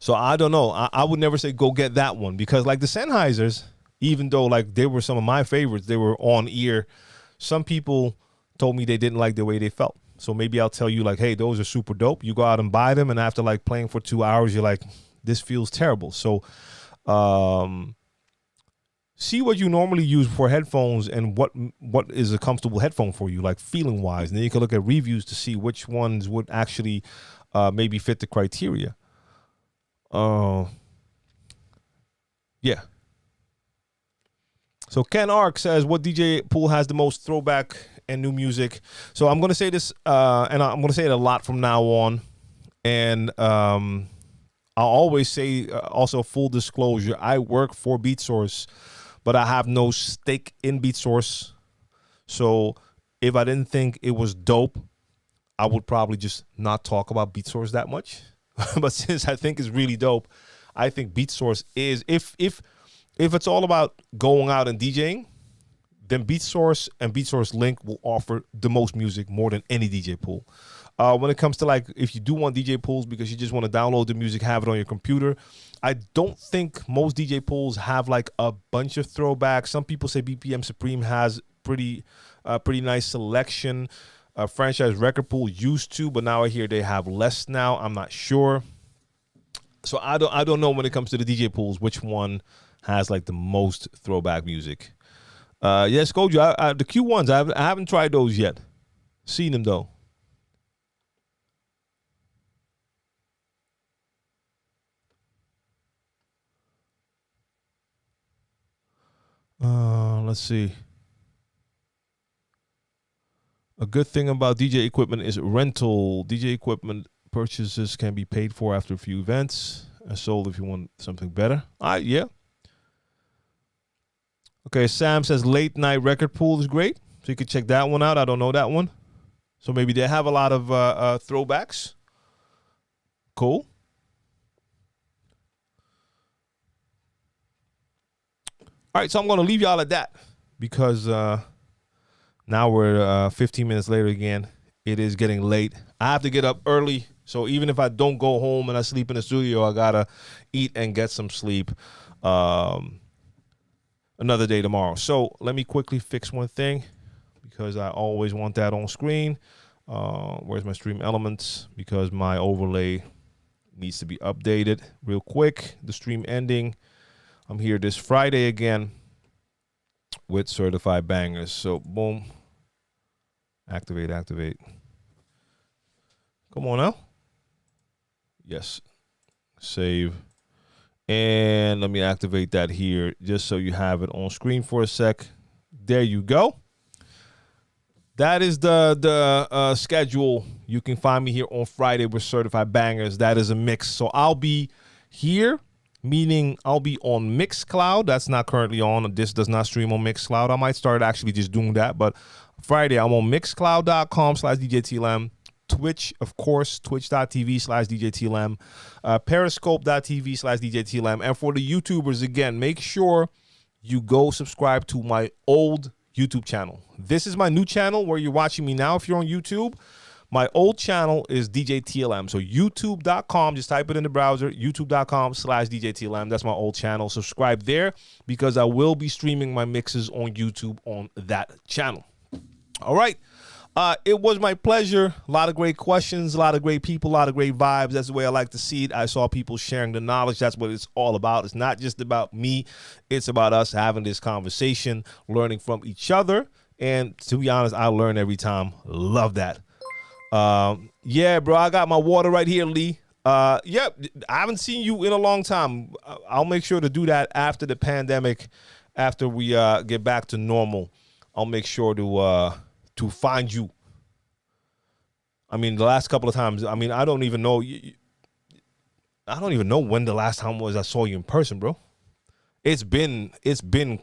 I don't know. I would never say go get that one because like the Sennheisers, even though like they were some of my favorites, they were on ear. Some people told me they didn't like the way they felt. So maybe I'll tell you like, hey, those are super dope. You go out and buy them. And after like playing for 2 hours, you're like, this feels terrible. So, see what you normally use for headphones and what is a comfortable headphone for you, like feeling wise. And then you can look at reviews to see which ones would actually maybe fit the criteria. Yeah. So Ken Ark says, what DJ pool has the most throwback and new music? So I'm going to say this, and I'm going to say it a lot from now on. And I'll always say, also full disclosure, I work for BeatSource, but I have no stake in BeatSource. So if I didn't think it was dope, I would probably just not talk about BeatSource that much. But since I think it's really dope, I think BeatSource is, if it's all about going out and DJing, then BeatSource and BeatSource Link will offer the most music more than any DJ pool. When it comes to like, if you do want DJ pools because you just want to download the music, have it on your computer, I don't think most DJ pools have like a bunch of throwbacks. Some people say BPM Supreme has pretty nice selection. Franchise Record Pool used to, but now I hear they have less now. I'm not sure. So I don't know when it comes to the DJ pools which one has like the most throwback music. Yes, Goju, the Q1s, I haven't tried those yet. Seen them though. Let's see. A good thing about DJ equipment is rental. DJ equipment purchases can be paid for after a few events and sold if you want something better. Yeah. Okay, Sam says late night record pool is great. So you can check that one out. I don't know that one. So maybe they have a lot of throwbacks. Cool. All right, so I'm going to leave y'all at that because now we're 15 minutes later again. It is getting late. I have to get up early. So even if I don't go home and I sleep in the studio, I got to eat and get some sleep another day tomorrow. So let me quickly fix one thing because I always want that on screen. Where's my stream elements? Because my overlay needs to be updated real quick. The stream ending. I'm here this Friday again with certified bangers. So boom. Activate. Come on now. Yes. Save. And let me activate that here just so you have it on screen for a sec. There you go. That is the schedule. You can find me here on Friday with certified bangers. That is a mix. So I'll be here, meaning I'll be on Mixcloud. That's not currently on. This does not stream on Mixcloud. I might start actually just doing that. But Friday, I'm on mixcloud.com/DJ TLM. Twitch, of course, twitch.tv/DJ TLM. Periscope.tv/DJ TLM. And for the YouTubers, again, make sure you go subscribe to my old YouTube channel. This is my new channel where you're watching me now if you're on YouTube. My old channel is DJ TLM. So youtube.com, just type it in the browser, youtube.com/DJ TLM. That's my old channel. Subscribe there because I will be streaming my mixes on YouTube on that channel. All right. It was my pleasure. A lot of great questions, a lot of great people, a lot of great vibes. That's the way I like to see it. I saw people sharing the knowledge. That's what it's all about. It's not just about me. It's about us having this conversation, learning from each other. And to be honest, I learn every time. Love that. Yeah, bro, I got my water right here, Lee. Yep, I haven't seen you in a long time. I'll make sure to do that after the pandemic, after we get back to normal. I'll make sure to find you. I mean, the last couple of times, I mean, I don't even know when the last time was I saw you in person, bro. It's been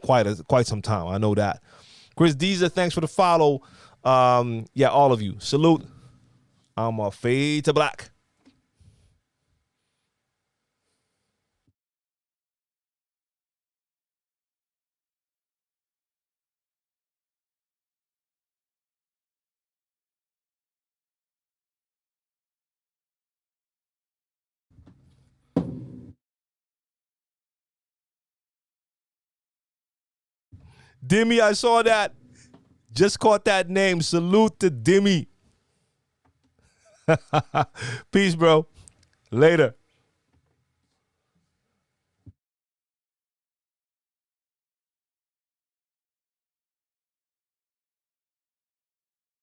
quite some time. I know that. Chris Deezer, thanks for the follow. Yeah, all of you. Salute. I'm a fade to black. Dimmy, I saw that. Just caught that name. Salute to Dimmy. Peace, bro. Later.